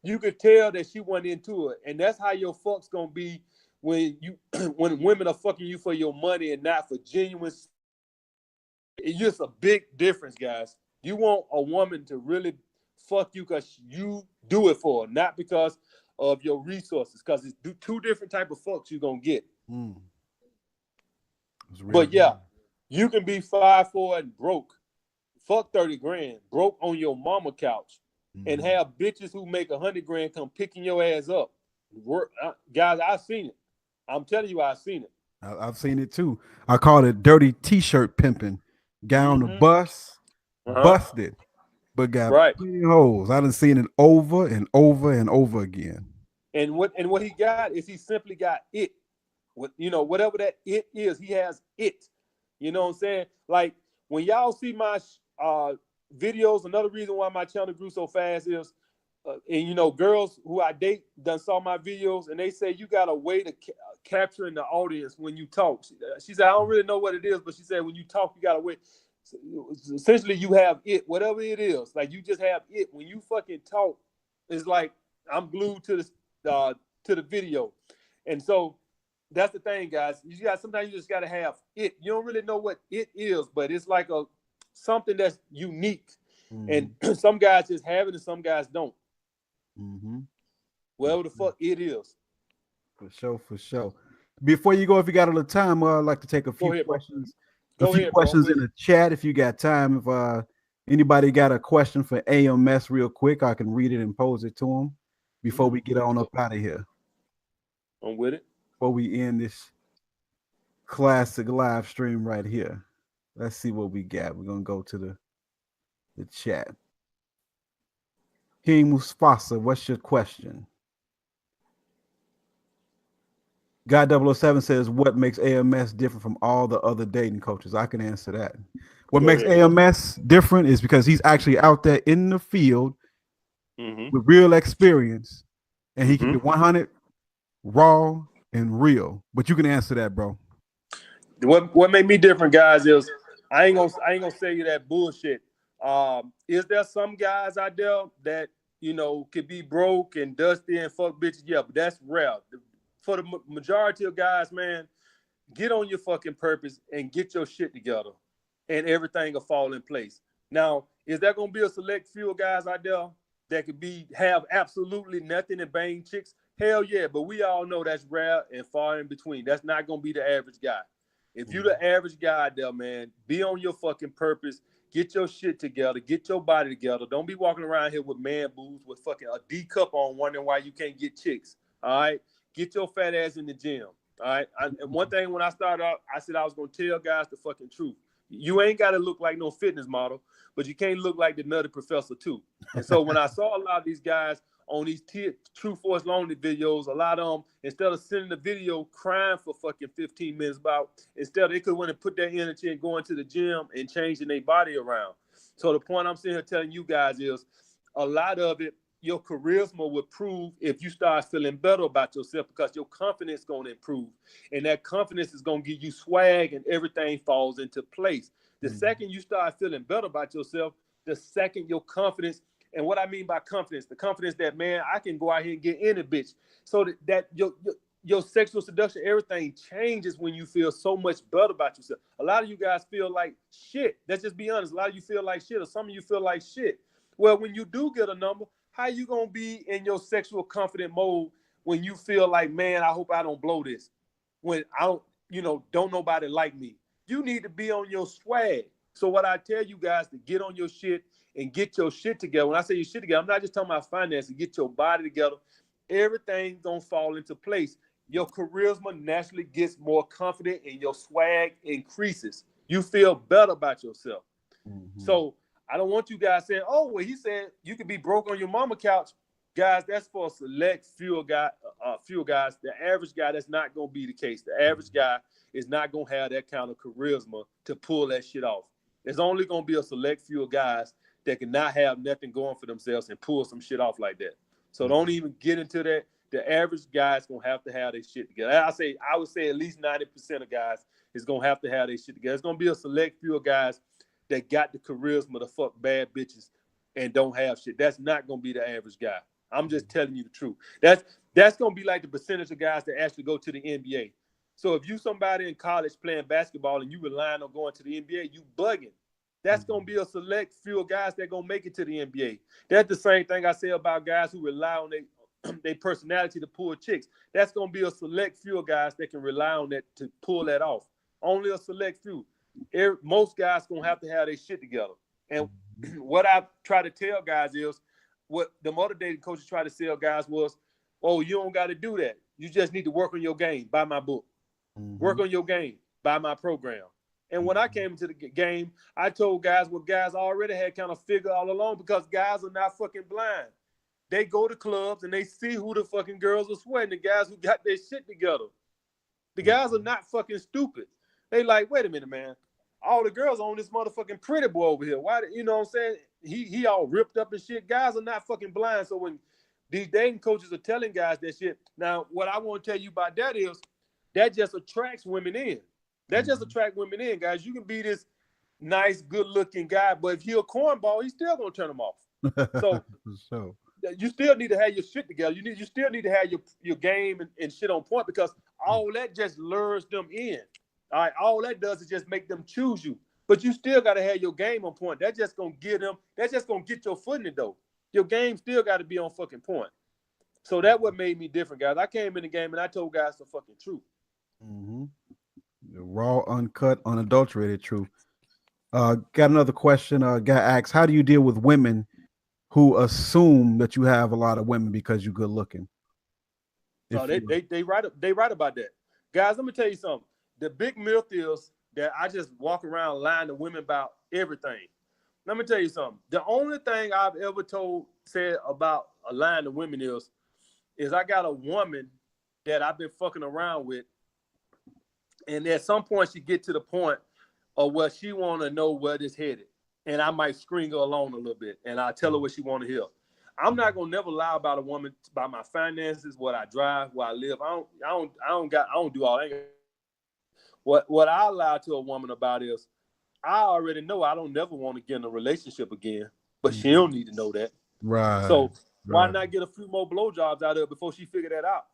you could tell that she went into it, and that's how your fuck's gonna be when you when women are fucking you for your money and not for genuine. It's just a big difference, guys. You want a woman to really fuck you because you do it for her, not because of your resources. Because it's two different type of fucks you're gonna get. Mm. It's real But good. yeah, you can be 5'4" and broke, fuck 30 grand, broke on your mama couch, and Mm. have bitches who make 100 grand come picking your ass up. Guys, I've seen it. I'm telling you, I've seen it. I've seen it too. I call it dirty t-shirt pimping. Guy on the Mm-hmm. bus, Uh-huh. busted, but got Right. plenty of holes. I done seen it over and over and over again. And what he got is he simply got it. Whatever that it is, he has it. You know what I'm saying? Like when y'all see my videos, another reason why my channel grew so fast is, and girls who I date done saw my videos and they say you got a way to capture in the audience when you talk. She said I don't really know what it is, but she said when you talk you got a way. Essentially, you have it, whatever it is. Like you just have it when you fucking talk. It's like I'm glued to the video, and so that's the thing, guys. Sometimes you just gotta have it. You don't really know what it is, but it's like something that's unique. And Mm-hmm. some guys just have it and some guys don't. Mm-hmm. For Whatever the sure. fuck it is. For sure. For sure. Before you go, if you got a little time, I'd like to take a Go few ahead, bro. questions. A Go few ahead, bro. I'm questions with in you. the chat if you got time. If anybody got a question for AMS real quick, I can read it and pose it to them before we get on Go. up out of here. I'm with it. Before we end this classic live stream right here. Let's see what we got. We're gonna go to the chat. King Mufasa, what's your question? Guy 007 says, what makes AMS different from all the other dating coaches? I can answer that. What Go makes ahead, bro. AMS different is because he's actually out there in the field Mm-hmm. with real experience and he keep Mm-hmm. it 100 raw and real. But you can answer that, bro. What made me different, guys, is I ain't gonna say you that bullshit. Is there some guys out there that could be broke and dusty and fuck bitches? Yeah, but that's rare. For the majority of guys, man, get on your fucking purpose and get your shit together, and everything will fall in place. Now, is there gonna be a select few of guys out there that could have absolutely nothing and bang chicks? Hell yeah, but we all know that's rare and far in between. That's not gonna be the average guy. If you the average guy out there, man, be on your fucking purpose. Get your shit together. Get your body together. Don't be walking around here with man boobs with fucking a D cup on, wondering why you can't get chicks. All right, get your fat ass in the gym. All right. And one thing when I started out, I said I was gonna tell guys the fucking truth. You ain't gotta look like no fitness model, but you can't look like the nutty professor too. And so when I saw a lot of these guys on these True Force Lonely videos, a lot of them, instead of sending the video crying for fucking 15 minutes instead they could went and put that energy and going to the gym and changing their body around. So the point I'm sitting here telling you guys is a lot of it, your charisma would prove if you start feeling better about yourself because your confidence is going to improve. And that confidence is going to give you swag and everything falls into place. The second you start feeling better about yourself, the second your confidence, and what I mean by confidence, the confidence that, man, I can go out here and get any bitch. So that your sexual seduction, everything changes when you feel so much better about yourself. A lot of you guys feel like shit. Let's just be honest. A lot of you feel like shit, or some of you feel like shit. Well, when you do get a number, how you gonna be in your sexual confident mode when you feel like, man, I hope I don't blow this? When I don't nobody like me. You need to be on your swag. So what I tell you guys to get on your shit and get your shit together. When I say your shit together, I'm not just talking about finances. Get your body together. Everything's gonna fall into place. Your charisma naturally gets more confident and your swag increases. You feel better about yourself. Mm-hmm. So I don't want you guys saying, "Oh, well, he said you could be broke on your mama couch." Guys, that's for a select few guys. The average guy, that's not gonna be the case. The average guy is not gonna have that kind of charisma to pull that shit off. There's only gonna be a select few guys that can not have nothing going for themselves and pull some shit off like that. So don't even get into that. The average guy is gonna have to have their shit together. I would say at least 90% of guys is gonna have to have their shit together. It's gonna be a select few guys that got the charisma to fuck bad bitches and don't have shit. That's not gonna be the average guy. I'm just telling you the truth. That's gonna be like the percentage of guys that actually go to the NBA. So if you somebody in college playing basketball and you relying on going to the NBA, you bugging. That's gonna be a select few of guys that gonna make it to the NBA. That's the same thing I say about guys who rely on their personality to pull chicks. That's gonna be a select few of guys that can rely on that to pull that off. Only a select few. Most guys gonna have to have their shit together. And what I try to tell guys is, what the motivating coaches try to tell guys was, oh, you don't got to do that. You just need to work on your game. Buy my book. Mm-hmm. Work on your game. Buy my program. And when I came into the game, I told guys what guys already had kind of figured all along, because guys are not fucking blind. They go to clubs and they see who the fucking girls are sweating, the guys who got their shit together. The guys are not fucking stupid. They like, wait a minute, man. All the girls on this motherfucking pretty boy over here. Why, you know what I'm saying? He all ripped up and shit. Guys are not fucking blind. So when these dating coaches are telling guys that shit, now what I want to tell you about that is that just attracts women in. That just attracts women in, guys. You can be this nice, good-looking guy, but if you're a cornball, he's still gonna turn them off. So So you still need to have your shit together. You still need to have your game and shit on point, because all that just lures them in. All right, all that does is just make them choose you. But you still got to have your game on point. That's just gonna get them. That's just gonna get your foot in the door. Your game still got to be on fucking point. So that what made me different, guys. I came in the game and I told guys the fucking truth. Mm-hmm. The raw, uncut, unadulterated truth. Got another question. Guy asks, how do you deal with women who assume that you have a lot of women because you're good looking? So they right about that, guys. Let me tell you something. The big myth is that I just walk around lying to women about everything. Let me tell you something. The only thing I've ever said about lying to women is I got a woman that I've been fucking around with, and at some point she get to the point of where she want to know where this headed, and I might screen her along a little bit, and I tell her what she want to hear. I'm not gonna never lie about a woman, about my finances, what I drive, where I live. I don't do all that. What I lie to a woman about is I already know I don't never want to get in a relationship again, but she don't need to know that. Right. So why not get a few more blowjobs out of her before she figure that out?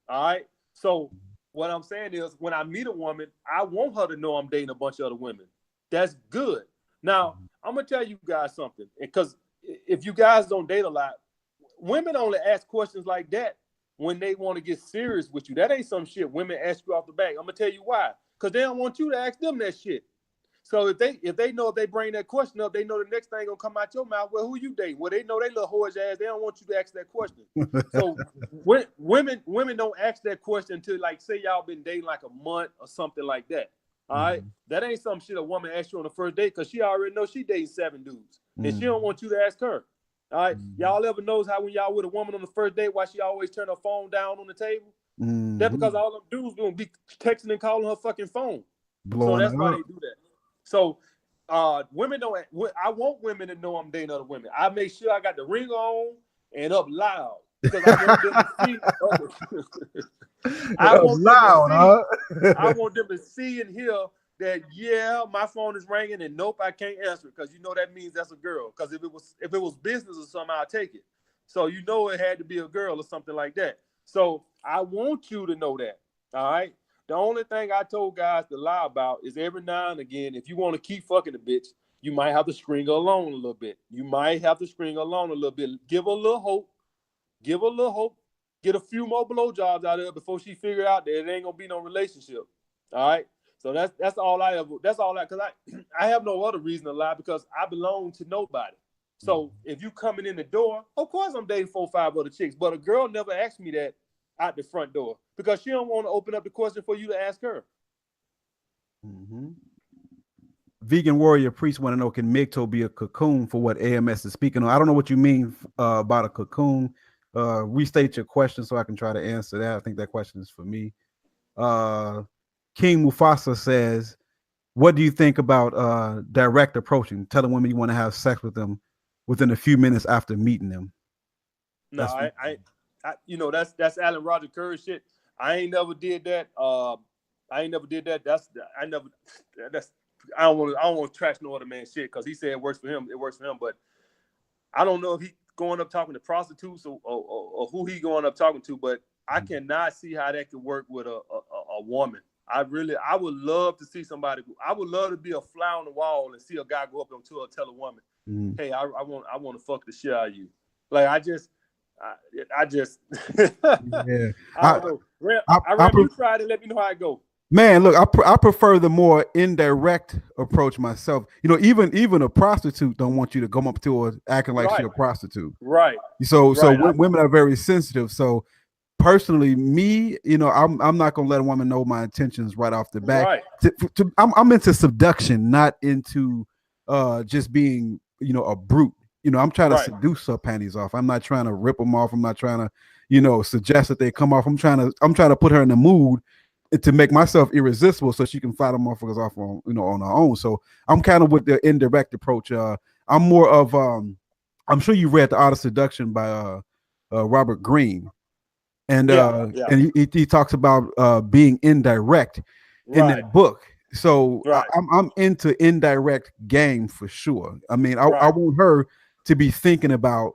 All right. So what I'm saying is, when I meet a woman, I want her to know I'm dating a bunch of other women. That's good. Now, I'm gonna tell you guys something, because if you guys don't date a lot, women only ask questions like that when they want to get serious with you. That ain't some shit women ask you off the bat. I'm gonna tell you why. Because they don't want you to ask them that shit. So if they know, if they bring that question up, they know the next thing gonna come out your mouth. Well, who you dating? Well, they know they little whorish ass. They don't want you to ask that question. So women don't ask that question until, like, say y'all been dating like a month or something like that. All right, that ain't some shit a woman asks you on the first date, because she already knows she dating 7 dudes, and she don't want you to ask her. All right, y'all ever knows how when y'all with a woman on the first date, why she always turn her phone down on the table? That's because all them dudes gonna be texting and calling her fucking phone. So that's why they do that. So women don't. I want women to know I'm dating other women. I make sure I got the ring on and up loud, because I want them to see. I want them to see and hear that, yeah, my phone is ringing, and nope, I can't answer it, because you know that means that's a girl. Because if it was business or something, I'll take it. So you know it had to be a girl or something like that. So I want you to know that. All right. The only thing I told guys to lie about is, every now and again, if you want to keep fucking a bitch, you might have to string her along a little bit. Give her a little hope. Get a few more blowjobs out of her before she figure out that it ain't gonna be no relationship. All right. So that's all because I have no other reason to lie, because I belong to nobody. So if you coming in the door, of course I'm dating 4 or 5 other chicks, but a girl never asked me that out the front door, because she don't want to open up the question for you to ask her. Vegan Warrior Priest want to know, can MGTOW be a cocoon for what AMS is speaking on? I don't know what you mean about a cocoon. Restate your question so I can try to answer that. I think that question is for me. King Mufasa says, what do you think about direct approaching, telling women you want to have sex with them within a few minutes after meeting them? No, that's Alan Roger Curry shit. I ain't never did that. I don't want to trash no other man's shit, because he said it works for him. It works for him, but I don't know if he going up talking to prostitutes or who he going up talking to. But I cannot see how that could work with a woman. I would love to see somebody. I would love to be a fly on the wall and see a guy go up to her, tell a woman, "Hey, I want to fuck the shit out of you." Like I just yeah. I don't know. You try to let me know how it go. Man, look, I prefer the more indirect approach myself. You know, even a prostitute don't want you to come up to her acting like she's a prostitute. Right. So women are very sensitive. So personally, me, you know, I'm not gonna let a woman know my intentions right off the bat. Right. I'm into seduction, not into just being, you know, a brute. You know, I'm trying to seduce her panties off. I'm not trying to rip them off. I'm not trying to, you know, suggest that they come off. I'm trying to put her in the mood to make myself irresistible so she can fly the motherfuckers off on, you know, on her own. So I'm kind of with the indirect approach. I'm more of I'm sure you read The Art of Seduction by Robert Greene. And and he talks about being indirect in that book. So I'm into indirect game for sure. I mean, I want her to be thinking about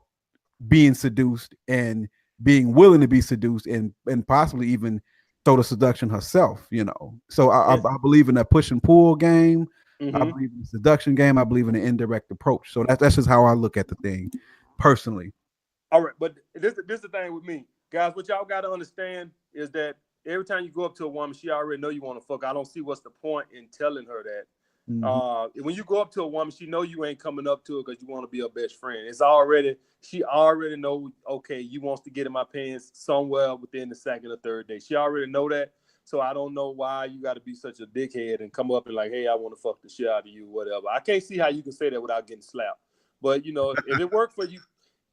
being seduced and being willing to be seduced and possibly even throw the seduction herself, you know. So I believe in that push and pull game. I Mm-hmm. believe in the seduction game. I believe in the indirect approach. So that's just how I look at the thing, personally. All right, but this is the thing with me, guys. What y'all got to understand is that every time you go up to a woman, she already know you want to fuck. I don't see what's the point in telling her that. Hmm. When you go up to a woman, she know you ain't coming up to her because you want to be her best friend. It's already she already know. Okay, you wants to get in my pants somewhere within the second or third day. She already know that. So I don't know why you got to be such a dickhead and come up and like, hey, I want to fuck the shit out of you, whatever. I can't see how you can say that without getting slapped. But you know, if it worked for you,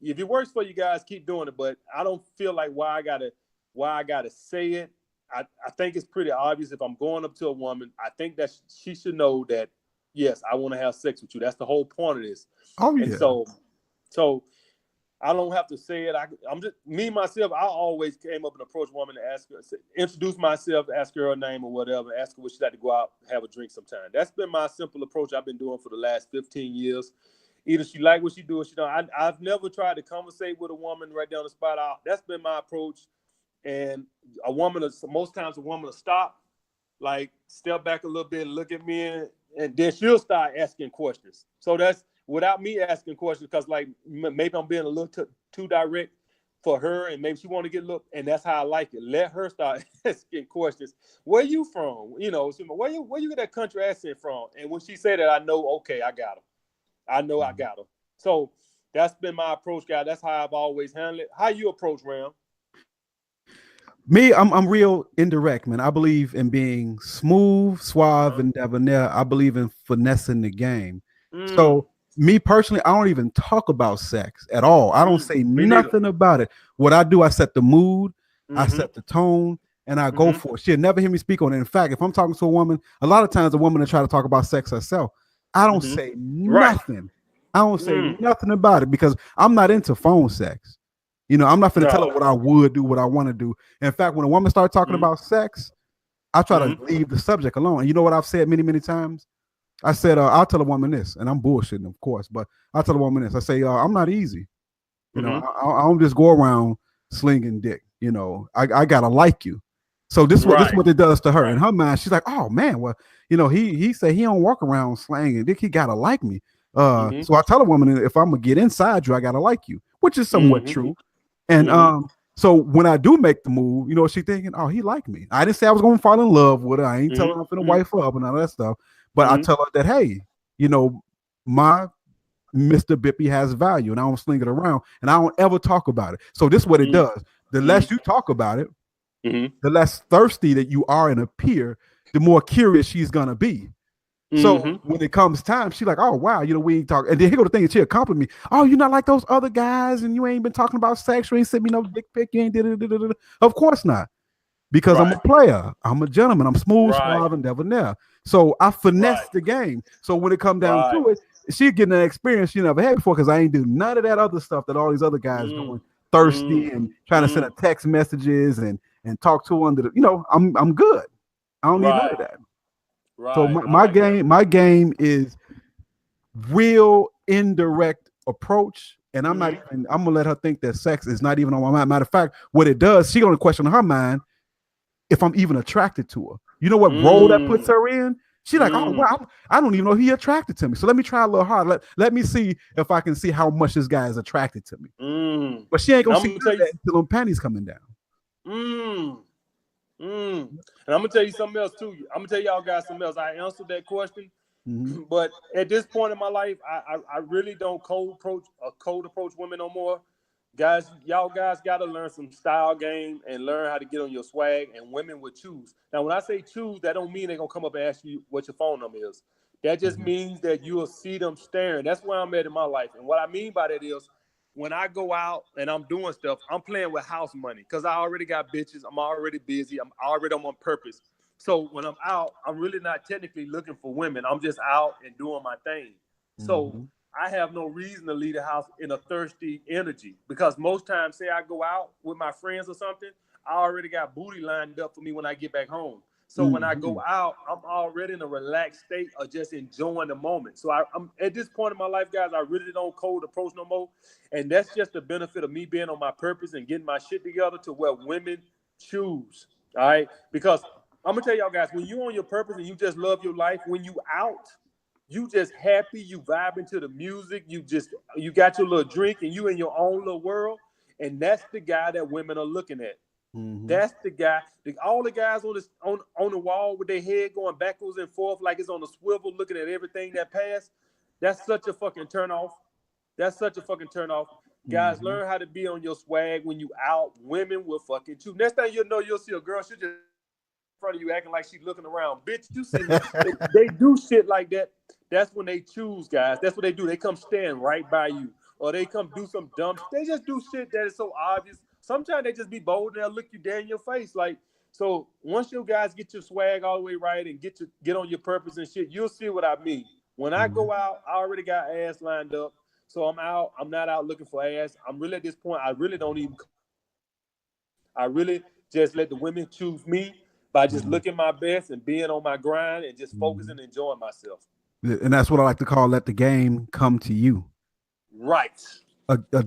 if it works for you guys, keep doing it. But I don't feel like why I gotta say it. I think it's pretty obvious if I'm going up to a woman, I think that she should know that yes, I want to have sex with you. That's the whole point of this. Oh And yeah. so I don't have to say it. I'm just me myself. I always came up and approached a woman to ask her, introduce myself, ask her name or whatever, ask her what she'd like to go out have a drink sometime. That's been my simple approach I've been doing for the last 15 years. Either she like what she do or she don't. I've never tried to conversate with a woman right down the spot. That's been my approach. And most times a woman will stop, like step back a little bit, look at me, and then she'll start asking questions. So that's without me asking questions, because like maybe I'm being a little too direct for her, and maybe she want to get looked, and that's how I like it. Let her start asking questions. Where you from? You know, where you get that country accent from? And when she said that, I know, okay, I got her. I know I got her. So that's been my approach, guy. That's how I've always handled it. How you approach, Ram? Me, I'm real indirect, man. I believe in being smooth, suave, Uh-huh. and debonair. I believe in finessing the game. Mm, So, me personally, I don't even talk about sex at all. I don't say me neither. nothing about it. What I do, I set the mood, I Mm-hmm. set the tone, and I go Mm-hmm. for it. She'll never hear me speak on it. In fact, if I'm talking to a woman, a lot of times a woman will try to talk about sex herself. I don't Mm-hmm. say Right. nothing. I don't say Mm. nothing about it because I'm not into phone sex. I'm not going to tell her No. what I would do, what I want to do. In fact, when a woman starts talking Mm-hmm. about sex, I try to Mm-hmm. leave the subject alone. And you know what I've said many, many times? I said, I'll tell a woman this, and I'm bullshitting, of course, but I'll tell a woman this. I say, I'm not easy. Mm-hmm. I don't just go around slinging dick. I gotta like you. So this is Right. what it does to her. In Right. her mind, she's like, oh man, well, he said he don't walk around slanging dick. He gotta like me. Mm-hmm. So I tell a woman if I'm gonna get inside you, I gotta like you, which is somewhat Mm-hmm. true. And Mm-hmm. so when I do make the move, what she thinking? Oh, he like me. I didn't say I was gonna fall in love with her. I ain't telling her I'm gonna Mm-hmm. wife her up and all that stuff. But I Mm-hmm. tell her that, hey, my Mr. Bippy has value, and I don't sling it around, and I don't ever talk about it. So this is what it does. The Mm-hmm. less you talk about it, Mm-hmm. the less thirsty that you are and appear, the more curious she's gonna be. So Mm-hmm. when it comes time, she's like, "Oh wow, we ain't talking." And then here go the thing, and she'll compliment me. "Oh, you're not like those other guys, and you ain't been talking about sex. You ain't sent me no dick pic. You ain't did it. Of course not, because I'm a Right. player. I'm a gentleman. I'm smooth, Right. suave, and debonair. So I finesse Right. the game. So when it come down Right. to it, she getting an experience she never had before because I ain't do none of that other stuff that all these other guys Mm. doing, thirsty Mm. and trying to send Mm. her text messages and talk to her under the. I'm good. I don't need none of Right. that. So Right. my, I my like that. game, my game is real indirect approach. And Mm-hmm. I'm gonna let her think that sex is not even on my mind. Matter of fact, what it does, she gonna question in her mind if I'm even attracted to her. You know what role that puts Mm. her in? She like, oh Mm. wow, I don't even know he attracted to me. So let me try a little hard. Let me see if I can see how much this guy is attracted to me. Mm. But she ain't And gonna I'm see gonna none tell of you. that until them panties coming down. Mm. Mm. And I'm gonna tell you something else too. I'm gonna tell y'all guys something else. I answered that question, Mm-hmm. but at this point in my life, I really don't cold approach women no more. Guys, y'all guys got to learn some style game and learn how to get on your swag. And women will choose. Now, when I say choose, that don't mean they're gonna come up and ask you what your phone number is. That just Mm-hmm. means that you'll see them staring. That's where I'm at in my life. And what I mean by that is when I go out and I'm doing stuff, I'm playing with house money because I already got bitches. I'm already busy. I'm already on purpose. So when I'm out, I'm really not technically looking for women. I'm just out and doing my thing. So Mm-hmm. I have no reason to leave the house in a thirsty energy because most times, say I go out with my friends or something, I already got booty lined up for me when I get back home. So when I Mm-hmm. go out, I'm already in a relaxed state of just enjoying the moment. So I'm at this point in my life, guys, I really don't cold approach no more. And that's just the benefit of me being on my purpose and getting my shit together to where women choose. All right. Because I'm gonna tell y'all guys, when you on your purpose and you just love your life, when you out, you just happy, you vibing to the music, you got your little drink and you in your own little world. And that's the guy that women are looking at. Mm-hmm. That's the guy. All the guys on the wall with their head going backwards and forth like it's on a swivel, looking at everything that passed. That's such a fucking turn off. That's such a fucking turn off. Guys, Mm-hmm. learn how to be on your swag when you out. Women will fucking too. Next thing you'll know, you'll see a girl. She just in front of you acting like she's looking around. Bitch, you see me. They do shit like that. That's when they choose, guys. That's what they do. They come stand right by you. Or they come do some dumb. They just do shit that is so obvious. Sometimes they just be bold and they'll look you dead in your face. Like, so once you guys get your swag all the way right and get on your purpose and shit, you'll see what I mean. When I Mm-hmm. go out, I already got ass lined up. So I'm out. I'm not out looking for ass. I'm really at this point. I really don't even. I really just let the women choose me by just Mm-hmm. looking my best and being on my grind and just focusing and enjoying myself. And that's what I like to call let the game come to you. Right.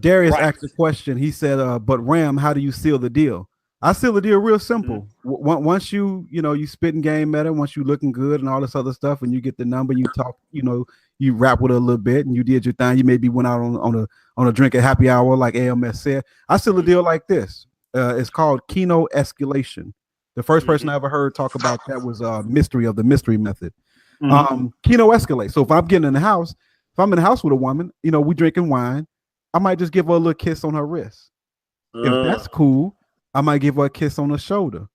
Darius Right. asked a question. He said, "But Ram, how do you seal the deal?" I seal the deal real Mm-hmm. simple. Once you spitting game at her, once you looking good and all this other stuff, and you get the number, you talk, you rap with her a little bit, and you did your thing. You maybe went out on a drink at happy hour, like AMS said. I seal the deal like this. It's called Keno escalation. The first person Mm-hmm. I ever heard talk about that was Mystery of the Mystery Method. Mm-hmm. Keno escalate. So if I'm getting in the house, if I'm in the house with a woman, we drinking wine, I might just give her a little kiss on her wrist. If Uh-huh. that's cool, I might give her a kiss on her shoulder.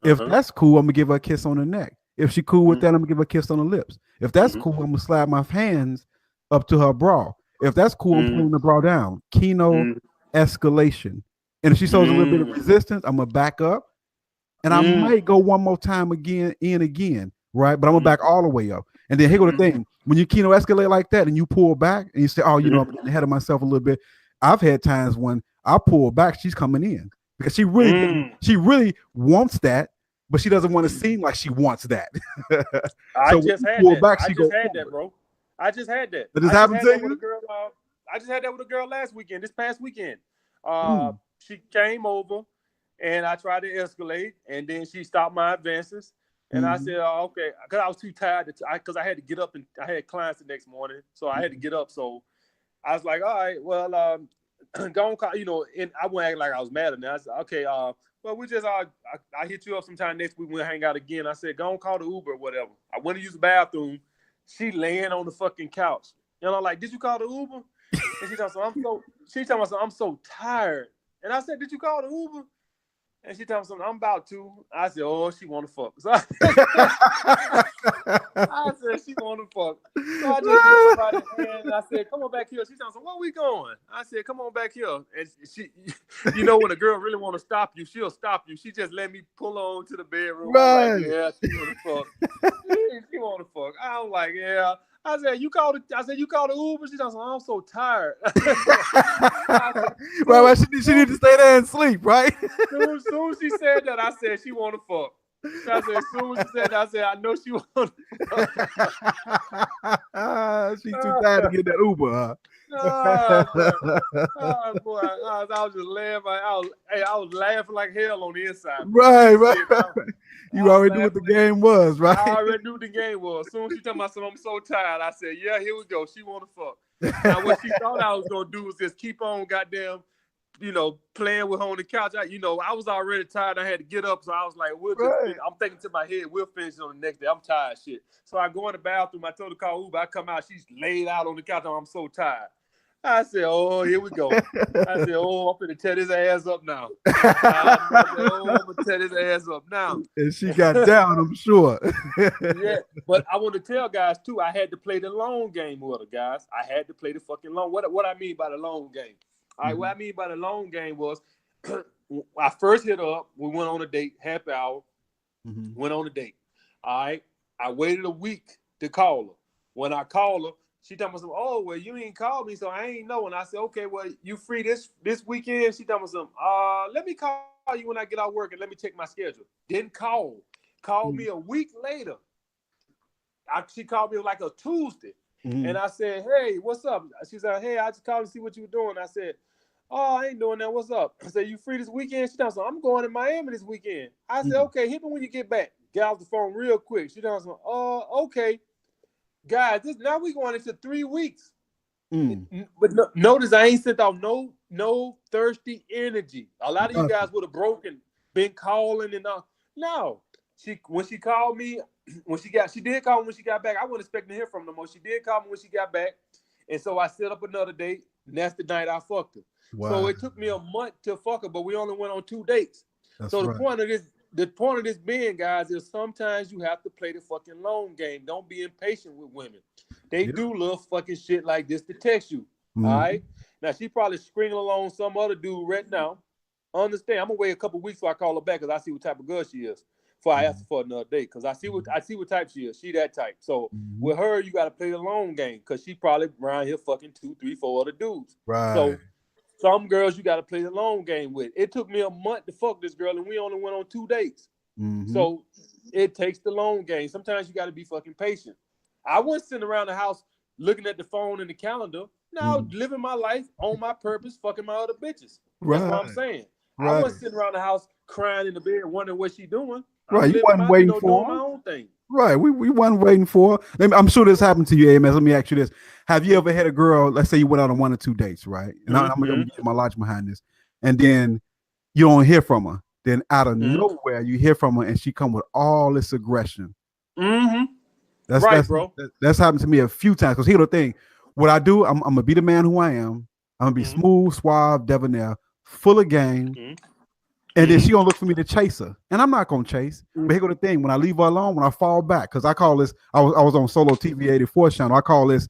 If Uh-huh. that's cool, I'm gonna give her a kiss on her neck. If she cool with that, I'm gonna give her a kiss on the lips. If that's Mm-hmm. cool, I'm gonna slide my hands up to her bra. If that's cool, I'm Mm-hmm. pulling the bra down. Keno escalation. And if she shows a little bit of Mm-hmm. resistance, I'm gonna back up and I Mm-hmm. might go one more time again, right? But I'm gonna Mm-hmm. back all the way up. And then here go the thing: when you Keno escalate like that, and you pull back, and you say, "Oh, I'm getting ahead of myself a little bit." I've had times when I pull back, she's coming in because Mm-hmm. she really wants that, but she doesn't want to seem like she wants that. I So when just you had pull that. back, I she just go had that, forward. bro. I just had that. Did this I just happen had to that with a you? girl. I just had that with a girl last weekend. This past weekend, Mm, she came over, and I tried to escalate, and then she stopped my advances. And I mm, said, "Oh, okay," because I was too tired. Because I had to get up and I had clients the next morning, so I had to mm, get up. So I was like, "All right, well, go on, call, and I wouldn't act like I was mad at her. I said, okay, well, we just, I hit you up sometime next week. We'll hang out again. I said, go on, call the Uber or whatever. I went to use the bathroom. She laying on the fucking couch. Like, did you call the Uber? And she told me, I'm so tired. And I said, did you call the Uber? And she told me something, I'm about to. I said, oh, she want to fuck. So I said, she want to fuck. So I just grabbed her by the hand and I said, come on back here. She told me, where we going? I said, come on back here. And she, when a girl really want to stop you, she'll stop you. She just let me pull her on to the bedroom. I'm like, right. yeah, she want to fuck. She want to fuck. I'm like, yeah. I said, you called the Uber? She told me, I'm so tired. I said, Right. She need to stay there and sleep, right? soon as she said that, I said she want to fuck. I said, as soon as she said that, I said, I know she want to fuck. She's too tired to get that Uber, Oh, boy. huh? Oh, boy. I was just laughing. I was laughing like hell on the inside. Before she Right, even right, said right. that, You I was already knew what laughing the like game was, right? I already knew the game was. As soon as she told me something, I'm so tired, I said, yeah, here we go. She want to fuck. Now, what she thought I was going to do was just keep on goddamn, playing with her on the couch. I was already tired. I had to get up. So I was like, we'll just Right. finish. I'm thinking to my head, we'll finish on the next day. I'm tired shit. So I go in the bathroom. I told her to call Uber. I come out. She's laid out on the couch. I'm so tired. I said, oh, here we go. I said, oh, I'm going to tear his ass up now. I said, oh, I'm going to tear his ass up now. And she got down, I'm sure. Yeah, but I want to tell guys too. I had to play the long game with her, guys. I had to play the fucking long. What I mean by the long game? All right, what I mean by the long game was, I first hit her up. We went on a date, happy hour. Mhm. Went on a date. All right, I waited a week to call her. When I called her, she told me, "Oh, well, you ain't called me, so I ain't know." And I said, "Okay, well, you free this weekend?" She told me, let me call you when I get out work and let me check my schedule." Didn't call. Called me a week later. She called me like a Tuesday. And Mhm. I said, "Hey, what's up?" She said, "Hey, I just called to see what you were doing." I said, "Oh, I ain't doing that. What's up?" I said, "You free this weekend?" She told me, "I'm going to Miami this weekend." I said, Mhm. "Okay, hit me when you get back." Get off the phone real quick. She told me, "Oh, okay." guys, now we going into 3 weeks. Mm. But notice I ain't sent out no thirsty energy. A lot of you guys would have been calling and all. No, when she called me, she did call me when she got back. I wasn't expecting to hear from her no more. She did call me when she got back, and so I set up another date. And that's the night I fucked her. So Wow. it took me a month to fuck her, but we only went on 2 dates. That's So right. the point of this being, guys, is sometimes you have to play the fucking long game. Don't be impatient with women. They Yeah. do little fucking shit like this to text you. All Mm-hmm. right. Now she probably stringing along some other dude right now. Understand? I'm gonna wait a couple weeks before I call her back because I see what type of girl she is. Before I ask her for another date, because I see what type she is. She that type. So Mm-hmm. with her, you gotta play the long game because she probably around here fucking 2, 3, 4 other dudes. Right. So some girls you gotta play the long game with. It took me a month to fuck this girl, and we only went on 2 dates. Mm-hmm. So it takes the long game. Sometimes you got to be fucking patient. I wasn't sitting around the house looking at the phone and the calendar. Now Mm-hmm. living my life on my purpose, fucking my other bitches. That's what I'm Right. saying. I Right. wasn't sitting around the house crying in the bed wondering what she doing. I'm Right. You living wasn't my, waiting doing for my her. own thing. Right. We wasn't waiting for her. I'm sure this happened to you, AMS. Let me ask you this. Have you ever had a girl, let's say you went out on 1 or 2 dates, right? And I'm gonna Mm-hmm. give you my logic behind this. And then you don't hear from her. Then out of Mm-hmm. nowhere, you hear from her and she come with all this aggression. Mm-hmm. That's Right, that's bro. that's happened to me a few times. Because here's the thing, what I do, I'm gonna be the man who I am. I'm gonna be Mm-hmm. smooth, suave, debonair, full of game, and then Mm-hmm. she gonna look for me to chase her, and I'm not gonna chase. But here go the thing: when I leave her alone, when I fall back, because I call this, I was on Solo TV 84 channel. I call this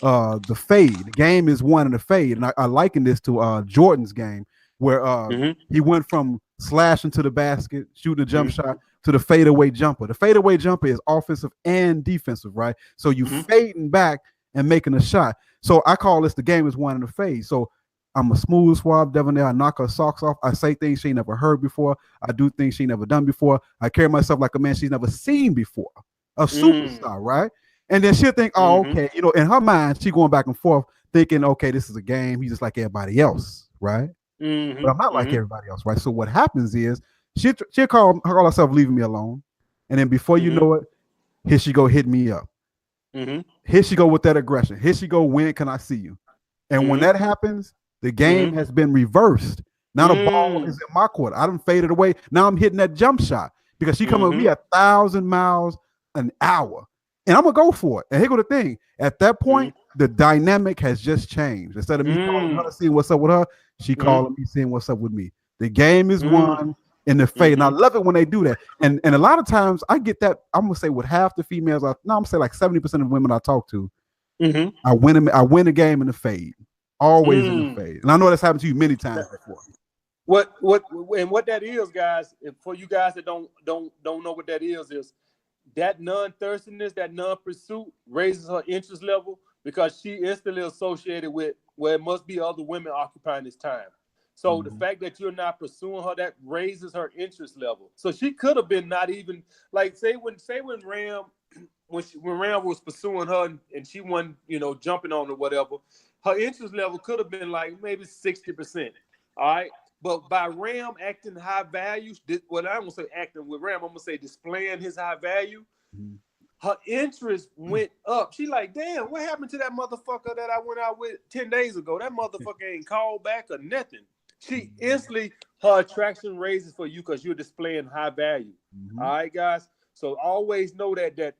the fade. The game is one in the fade, and I liken this to Jordan's game where Mm-hmm. he went from slashing to the basket, shooting a jump Mm-hmm. shot to the fadeaway jumper. The fadeaway jumper is offensive and defensive, right? So you Mm-hmm. fading back and making a shot. So I call this the game is one in the fade. So I'm a smooth, suave debonair. I knock her socks off. I say things she never heard before. I do things she never done before. I carry myself like a man she's never seen before. A superstar, right? And then she'll think, oh, Mm-hmm. okay, in her mind, she going back and forth, thinking, okay, this is a game. He's just like everybody else, right? But I'm not like Mm-hmm. everybody else, right? So what happens is she'll call herself leaving me alone, and then before you Mm-hmm. know it, here she go hit me up. Mm-hmm. Here she go with that aggression. Here she go, when can I see you? And when Mm-hmm. that happens, the game Mm-hmm. has been reversed. Now the ball is in my court. I done faded away. Now I'm hitting that jump shot because she coming with Mm-hmm. me 1,000 miles an hour. And I'm gonna go for it. And here go the thing. At that Mm-hmm. point, the dynamic has just changed. Instead of me calling her, seeing what's up with her, she Mm-hmm. calling me, seeing what's up with me. The game is Mm-hmm. won in the fade. And I love it when they do that. And a lot of times I get that, I'm gonna say with half the females, I'm gonna say like 70% of women I talk to, Mm-hmm. I win the game in the fade. Always in the Mm. fade. And I know that's happened to you many times before. What that is, guys, for you guys that don't know what that is that non-thirstiness, that non-pursuit raises her interest level because she instantly associated with where it must be other women occupying this time. So the Mm-hmm. fact that you're not pursuing her, that raises her interest level. So she could have been not even like say when Ram when Ram was pursuing her and she wasn't jumping on or whatever, her interest level could have been like maybe 60%. All right. But by Ram acting high value, well, I'm gonna say acting with Ram, I'm gonna say displaying his high value, Mm-hmm. her interest went up. She like, damn, what happened to that motherfucker that I went out with 10 days ago? That motherfucker ain't called back or nothing. She instantly, her attraction raises for you because you're displaying high value. Mm-hmm. All right, guys. So always know that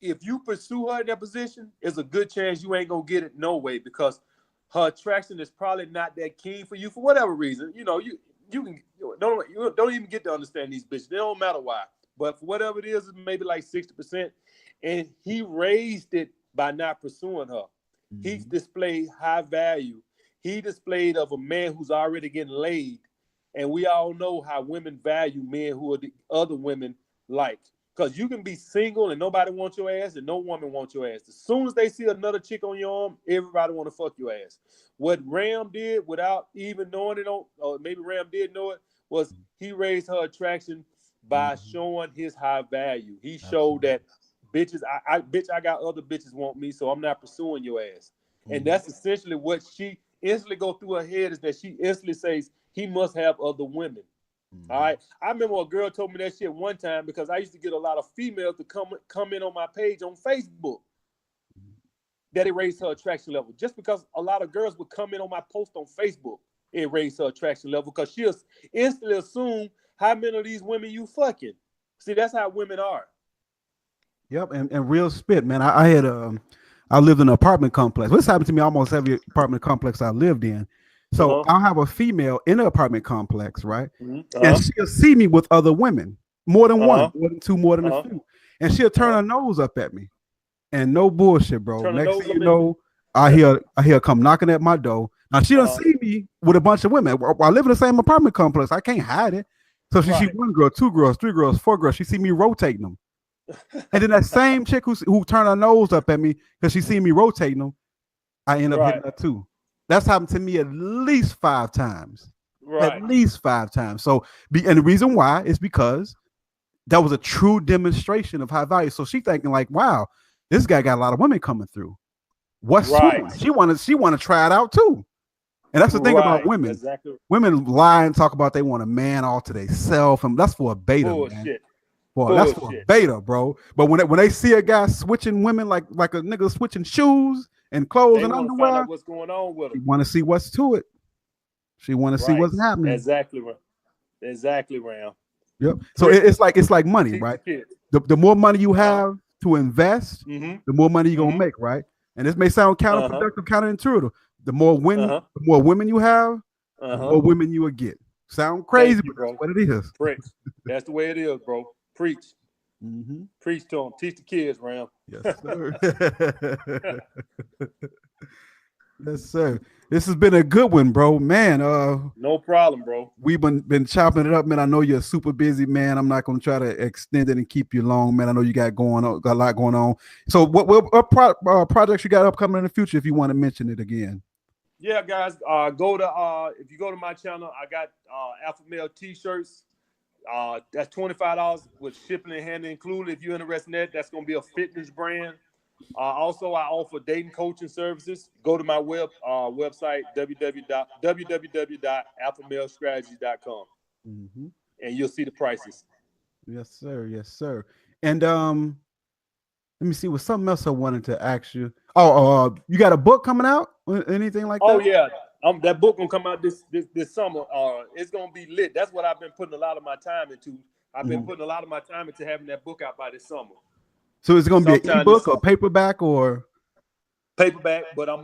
if you pursue her in that position, it's a good chance you ain't gonna get it no way because her attraction is probably not that keen for you for whatever reason. You don't even get to understand these bitches. They don't matter why. But for whatever it is, it's maybe like 60%. And he raised it by not pursuing her. He Mm-hmm. displayed high value. He displayed of a man who's already getting laid. And we all know how women value men who are the other women like. Because you can be single and nobody wants your ass and no woman wants your ass. As soon as they see another chick on your arm, everybody want to fuck your ass. What Ram did without even knowing it, or maybe Ram did know it, was he raised her attraction by Mm-hmm. showing his high value. He showed Absolutely. that bitches, I got other bitches want me, so I'm not pursuing your ass. And Mm-hmm. that's essentially what she instantly go through her head is that she instantly says he must have other women. All Mm-hmm. right. I remember a girl told me that shit one time because I used to get a lot of females to come in on my page on Facebook. that it raised her attraction level. Just because a lot of girls would come in on my post on Facebook, it raised her attraction level because she'll instantly assume how many of these women you fucking. See, that's how women are. Yep, and real spit, man. I had I lived in an apartment complex. This happened to me almost every apartment complex I lived in. So Uh-huh. I'll have a female in an apartment complex, right? Mm-hmm. And Uh-huh. she'll see me with other women, more than one, Uh-huh. more than two, more than a Uh-huh. few. And she'll turn Uh-huh. her nose up at me. And no bullshit, bro. Turn a Next nose thing you up at you. know, I hear come knocking at my door. Now she doesn't Uh-huh. see me with a bunch of women. I live in the same apartment complex. I can't hide it. So she see Right. one girl, two girls, three girls, four girls. She see me rotating them. And then that same chick who turned her nose up at me because she seen me rotating them, I end up hitting Right. her too. That's happened to me at least 5 times. At Right. least 5 times. So, and the reason why is because that was a true demonstration of high value. So she thinking like, wow, this guy got a lot of women coming through. What's to Right. it? She wanted to try it out too. And that's the thing about Right. women. Exactly. Women lie and talk about they want a man all to themselves, and that's for a beta, man. Bullshit. Boy, that's for a Bullshit. beta, bro. But when they see a guy switching women like a nigga switching shoes and clothes They and want to find underwear, out what's going on with she them. want to see what's to it. She want to see Right. what's happening. Exactly. Exactly, Ram. Yep. So Preach. it's like money, Teach the right? kids. The more money you Uh-huh. have to invest, Mm-hmm. the more money you're gonna Mm-hmm. make, right? And this may sound Uh-huh. counterproductive, counterintuitive. The Uh-huh. more women you have, the Uh-huh. more women you will get. Sound Thank crazy, you, but that's bro. what it is. Preach. That's the way it is, bro. Preach. Mm-hmm. Preach to them. Teach the kids, Ram. Yes, sir. Yes, sir. This has been a good one, bro. Man, No problem, bro. we've been chopping it up, man. I know you're super busy, man. I'm not gonna try to extend it and keep you long, man. I know you got a lot going on. So, what projects you got upcoming in the future? If you want to mention it again. Yeah, guys. Go to if you go to my channel, I got Alpha Male T-shirts. That's $25 with shipping and handling included. If you're interested in that, that's gonna be a fitness brand. Also, I offer dating coaching services. Go to my website, www.alphamalestrategies.com, Mm-hmm. and you'll see the prices. Yes, sir. Yes, sir. And let me see. Was something else I wanted to ask you? Oh, you got a book coming out? Anything like Oh that? yeah, that book gonna come out this summer. It's gonna be lit. That's what I've been putting a lot of my time into. I've been Mhm. putting a lot of my time into having that book out by this summer. So is it going to be an Sometime this ebook or summer. paperback or? Paperback, but I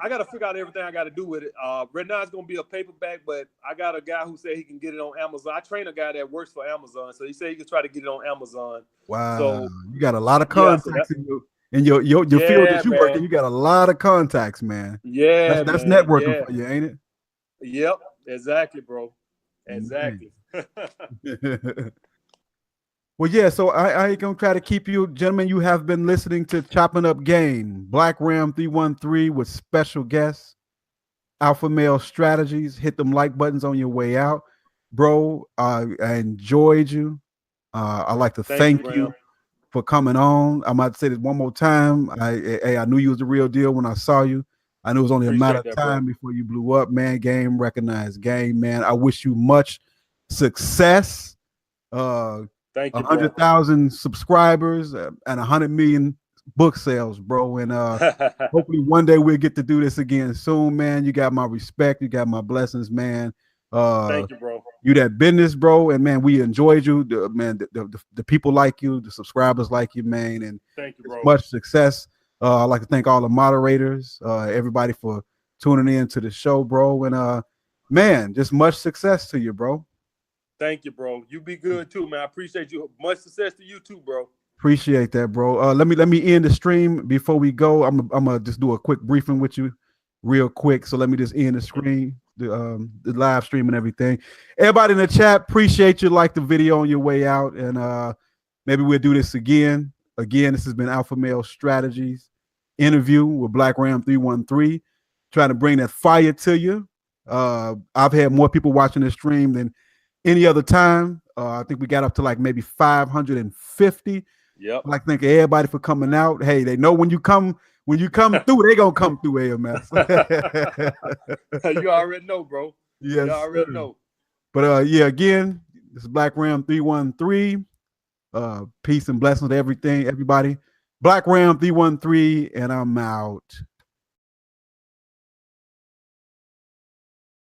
gotta figure out everything I gotta do with it. Right now it's gonna be a paperback, but I got a guy who said he can get it on Amazon. I train a guy that works for Amazon, so he said he can try to get it on Amazon. Wow, So you got a lot of yeah, so that contacts in your field yeah, that you work in. man. You got a lot of contacts, man. Yeah, That's man. networking Yeah. for you, ain't Yep. Exactly, bro. it? Exactly. Man. Well, yeah. So I ain't gonna try to keep you, gentlemen. You have been listening to Chopping Up Game, BlackRam 313 with special guests, Alpha Male Strategies. Hit them like buttons on your way out, bro. I enjoyed you. I'd like to Thank you, thank you Ram. for coming on. I might say this one more time. I knew you was the real deal when I saw you. I knew it was only a matter Appreciate of that, bro. time before you blew up, man. Game recognized game, man. I wish you much success. Uh, Thank a you, bro. 100,000 subscribers and 100 million book sales, bro. And hopefully one day we'll get to do this again soon, man. You got my respect. You got my blessings, man. Thank you, bro. You that business, bro, and man, we enjoyed you. The people like you, the subscribers like you, man, and Thank you, it's bro. much success. I'd like to thank all the moderators, everybody for tuning in to the show, bro, and man, just much success to you, bro. Thank you, bro. You be good too, man. I appreciate you. Much success to you too, bro. Appreciate that, bro. Let me end the stream before we go. I'm gonna just do a quick briefing with you, real quick. So let me just end the screen, the live stream and everything. Everybody in the chat, appreciate you. Like the video on your way out, and maybe we'll do this again. Again, this has been Alpha Male Strategies interview with BlackRam 313, trying to bring that fire to you. I've had more people watching this stream than any other time. I think we got up to like maybe 550. Yep. I'd like to thank everybody for coming out. Hey, they know when you come through, they gonna come through AMS. You already know, bro. Yes, You already sir. know. But yeah, again, this is BlackRam 313. Peace and blessings to everybody. BlackRam 313, and I'm out.